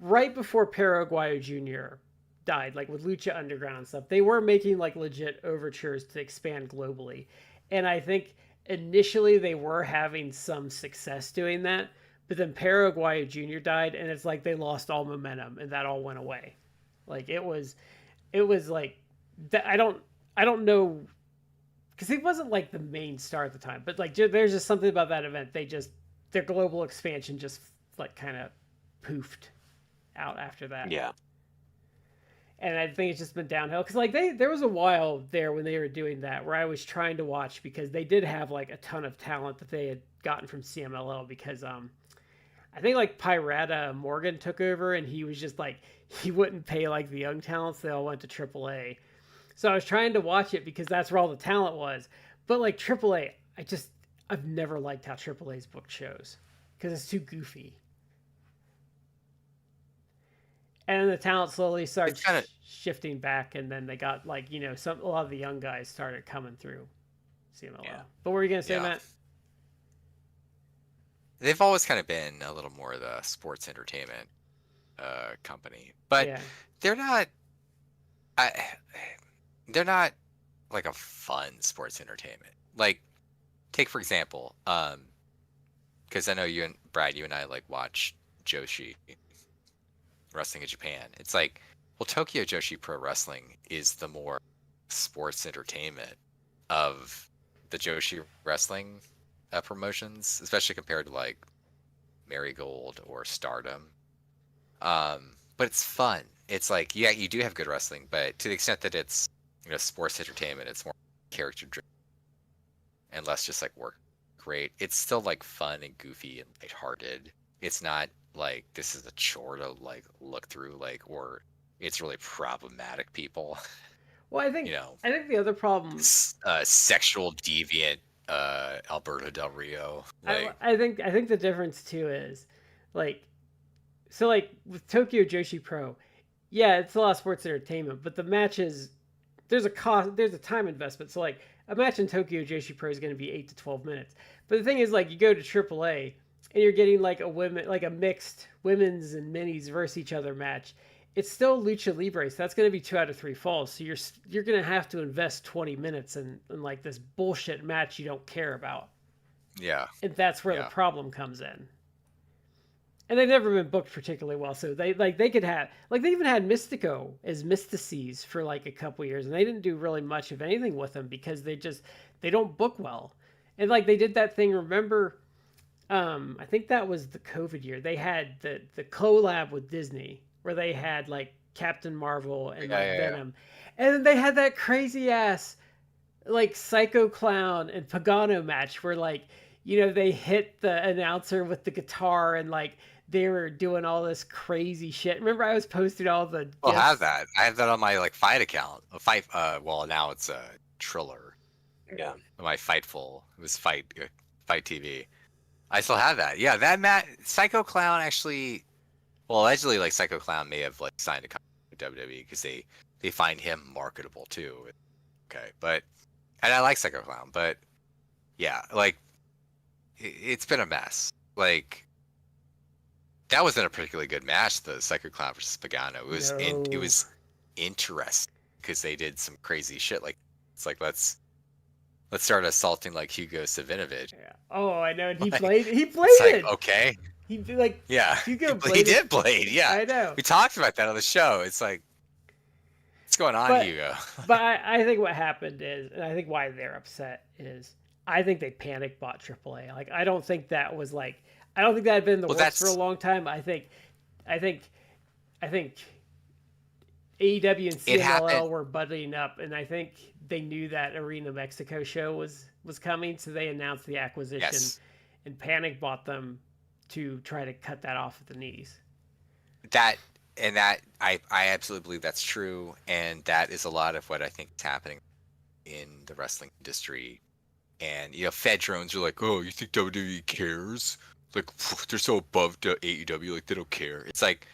right before Paraguayo Jr. died, like with Lucha Underground and stuff. They were making like legit overtures to expand globally, and I think initially they were having some success doing that. But then Paraguayo Jr. died, and it's like they lost all momentum, and that all went away. Like it was like I don't know. Because he wasn't like the main star at the time, but like there's just something about that event. Their global expansion just like kind of poofed out after that. Yeah. And I think it's just been downhill because like there was a while there when they were doing that where I was trying to watch because they did have like a ton of talent that they had gotten from CMLL because I think like Pirata Morgan took over and he was just like he wouldn't pay like the young talents. They all went to AAA. So I was trying to watch it because that's where all the talent was. But like AAA, I've never liked how AAA's booked shows because it's too goofy. And the talent slowly started shifting back, and then they got like a lot of the young guys started coming through CMLL. Yeah. But what were you gonna say, Matt? They've always kind of been a little more the sports entertainment company, but they're not. They're not like a fun sports entertainment. Like, take for example, because I know Brad, you and I like watch Joshi wrestling in Japan. It's like, well, Tokyo Joshi Pro Wrestling is the more sports entertainment of the Joshi wrestling promotions, especially compared to like Marigold or Stardom. But it's fun. It's like, yeah, you do have good wrestling, but to the extent that it's sports entertainment, it's more character driven and less just like work great. It's still like fun and goofy and lighthearted. It's not like this is a chore to like look through, like, or it's really problematic people. Well, I think the other problem, sexual deviant Alberto Del Rio. Like, I think the difference too is like, so like with Tokyo Joshi Pro, yeah, it's a lot of sports entertainment, but the matches, there's a time investment. So like a match in Tokyo Joshi Pro is going to be 8 to 12 minutes. But the thing is, like, you go to AAA and you're getting like a mixed women's and minis versus each other match. It's still Lucha Libre, so that's going to be 2 out of 3 falls. So you're going to have to invest 20 minutes in like this bullshit match you don't care about. Yeah. And that's where the problem comes in. And they've never been booked particularly well. So they could have, like, they even had Mystico as Mystices for like a couple years, and they didn't do really much of anything with them because they don't book well. And like they did that thing, remember, I think that was the COVID year. They had the collab with Disney where they had like Captain Marvel and Venom. And then they had that crazy ass like Psycho Clown and Pagano match where like, they hit the announcer with the guitar and like they were doing all this crazy shit. Remember, I was posting all the. I have that. I have that on my like Fight account. Well, now it's a Triller. Yeah. My Fightful. It was Fight TV. I still have that. Yeah, that Psycho Clown actually. Well, allegedly, like Psycho Clown may have like signed a contract with WWE because they find him marketable too. Okay, and I like Psycho Clown, but yeah, like it's been a mess. Like that wasn't a particularly good match, the Psycho Clown versus Pagano. It was interesting because they did some crazy shit. Like it's like let's start assaulting like Hugo Savinovich. Yeah. Oh, I know. And he played it. Like, okay. He did like Hugo he did blade. Yeah, I know. We talked about that on the show. It's like, what's going on, Hugo? But I think what happened is, and I think why they're upset is, I think they panic bought AAA. Like I don't think that was like, I don't think that had been in the works for a long time. I think AEW and CMLL were buddying up, and I think they knew that Arena Mexico show was coming, so they announced the acquisition and panic bought them to try to cut that off at the knees. I absolutely believe that's true, and that is a lot of what I think is happening in the wrestling industry. And Fed drones are like, oh, you think WWE cares? Like they're so above the AEW, like they don't care. It's like,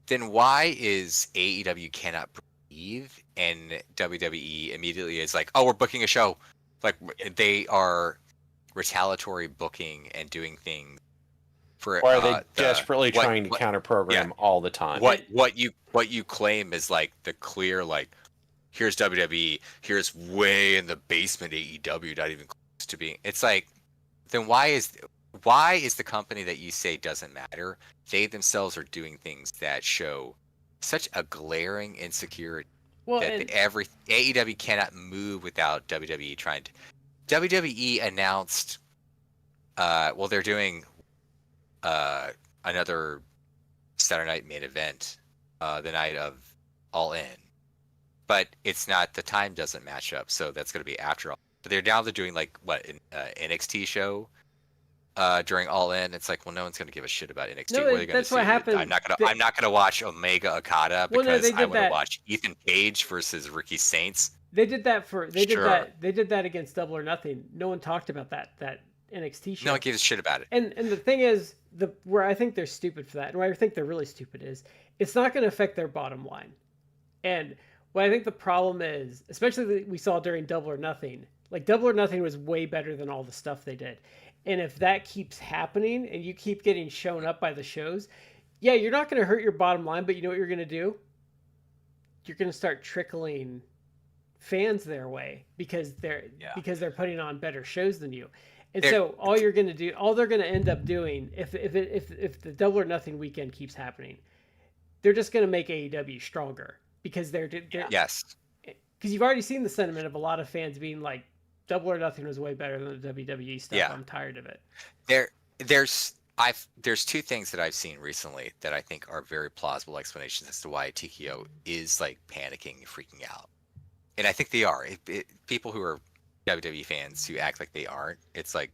then why is AEW cannot breathe and WWE immediately is like, oh, we're booking a show? Like they are retaliatory booking and doing things for. Or are they desperately trying to counter program all the time? What you claim is like the clear, like, here's WWE, here's way in the basement AEW, not even close to being. It's like, then why is the company that you say doesn't matter, they themselves are doing things that show such a glaring insecurity that AEW cannot move without WWE trying to. WWE announced, they're doing another Saturday Night main event the night of All In, but it's not, the time doesn't match up, so that's going to be after all. But they're doing like an NXT show during All In. It's like, well, no one's going to give a shit about NXT. No, what are they that's gonna what happened. I'm not gonna watch Omega Okada because I want to watch Ethan Page versus Ricky Saints. They did that for Sure. they did that against Double or Nothing. No one talked about that NXT show. No one gives a shit about it. And the thing is, where I think they're stupid for that, and where I think they're really stupid is, it's not going to affect their bottom line. And what I think the problem is, especially we saw during Double or Nothing, like Double or Nothing was way better than all the stuff they did. And if that keeps happening and you keep getting shown up by the shows, yeah, you're not going to hurt your bottom line, but you know what you're going to do? You're going to start trickling fans their way because they're putting on better shows than you. And so all they're going to end up doing if the Double or Nothing weekend keeps happening, they're just going to make AEW stronger because they're yes, because you've already seen the sentiment of a lot of fans being like, Double or Nothing was way better than the WWE stuff. Yeah. I'm tired of it. There's two things that I've seen recently that I think are very plausible explanations as to why TKO is like panicking and freaking out. And I think they are. People who are WWE fans who act like they aren't, it's like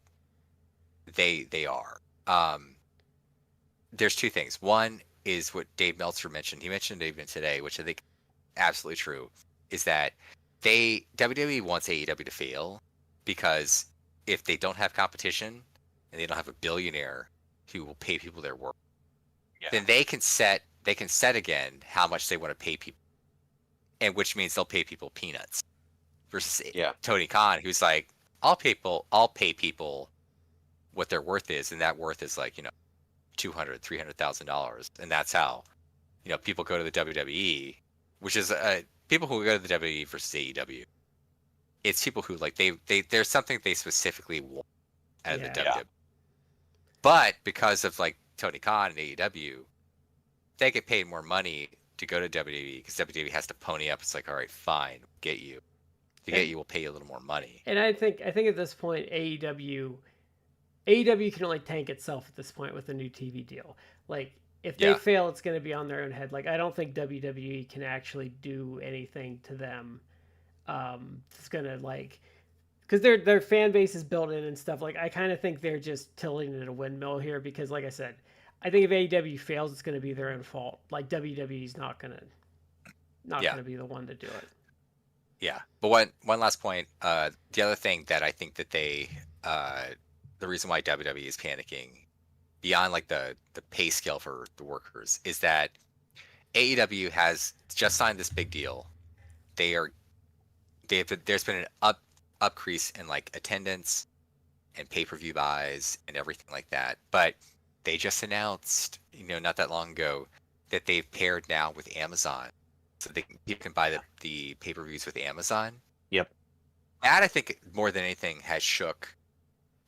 they are. There's two things. One is what Dave Meltzer mentioned. He mentioned it even today, which I think absolutely true, is that WWE wants AEW to fail because if they don't have competition and they don't have a billionaire who will pay people their work, then they can set again how much they want to pay people, and which means they'll pay people peanuts. Versus Tony Khan, who's like, I'll pay people what their worth is, and that worth is like, $200,000-$300,000, and that's how people go to the WWE, which is people who go to the WWE versus AEW. It's people who like there's something they specifically want out of the WWE. But because of like Tony Khan and AEW, they get paid more money to go to WWE because WWE has to pony up. It's like, all right, fine, get you. To get you, we'll pay you a little more money. And I think at this point, AEW can only tank itself at this point with a new TV deal. Like, if they fail, it's going to be on their own head. Like, I don't think WWE can actually do anything to them. It's going to, like, because their fan base is built in and stuff. Like, I kind of think they're just tilting it a windmill here because, like I said, I think if AEW fails, it's going to be their own fault. Like, WWE's not going to be the one to do it. Yeah, but one last point. The other thing that I think that the reason why WWE is panicking beyond like the pay scale for the workers is that AEW has just signed this big deal. There's been an increase in like attendance and pay-per-view buys and everything like that. But they just announced, not that long ago, that they've paired now with Amazon. So people can buy the pay-per-views with Amazon. Yep. That, I think, more than anything, has shook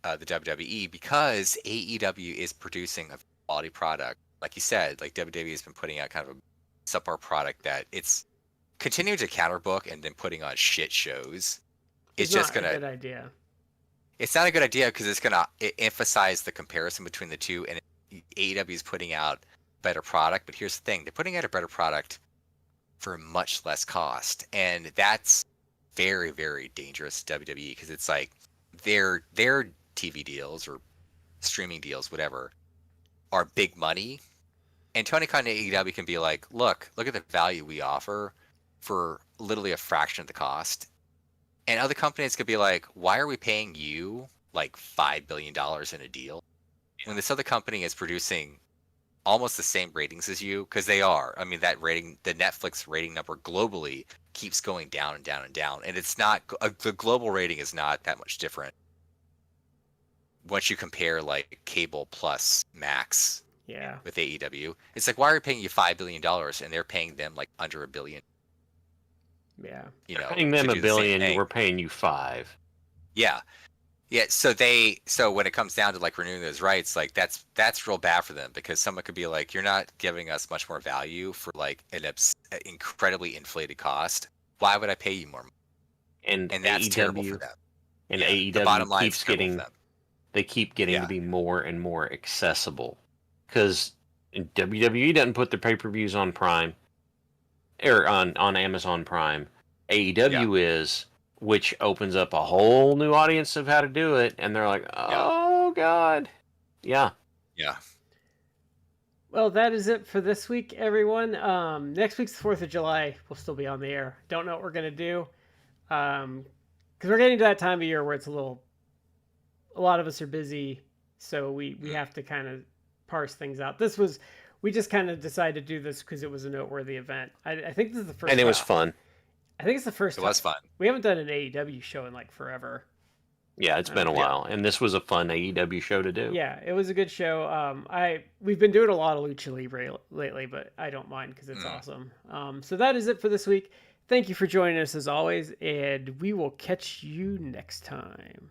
the WWE because AEW is producing a quality product. Like you said, like WWE has been putting out kind of a subpar product that it's continuing to counterbook and then putting on shit shows. It's just going to... It's not a good idea. It's not a good idea because it's going to emphasize the comparison between the two, and AEW is putting out better product. But here's the thing. They're putting out a better product for much less cost, and that's very, very dangerous to WWE because it's like their TV deals or streaming deals, whatever, are big money, and Tony Khan and AEW can be like, look at the value we offer for literally a fraction of the cost, and other companies could be like, why are we paying you like $5 billion in a deal when this other company is producing almost the same ratings as you? Because they are. I mean, that rating, the Netflix rating number globally keeps going down and down and down. And it's not, the global rating is not that much different once you compare like cable plus Max with AEW. It's like, why are we paying you $5 billion and they're paying them like under $1 billion? Yeah. They're paying them $1 billion, we're paying you $5 billion. Yeah. Yeah, so when it comes down to like renewing those rights, like that's real bad for them because someone could be like, you're not giving us much more value for like an incredibly inflated cost. Why would I pay you more money? And that's AEW, terrible for them. And the AEW bottom line keeps getting to be more and more accessible because WWE doesn't put their pay-per-views on Prime or on Amazon Prime. AEW is. Which opens up a whole new audience of how to do it, and they're like, oh, God. Yeah. Yeah. Well, that is it for this week, everyone. Next week's the 4th of July. We'll still be on the air. Don't know what we're going to do. Because we're getting to that time of year where it's a lot of us are busy, so we have to kind of parse things out. We just kind of decided to do this because it was a noteworthy event. I think this is the first And it was fun. I think it's the first It was fun. We haven't done an AEW show in like forever. Yeah, it's been a while, and this was a fun AEW show to do. Yeah, it was a good show. We've been doing a lot of Lucha Libre lately, but I don't mind because it's awesome. So that is it for this week. Thank you for joining us as always, and we will catch you next time.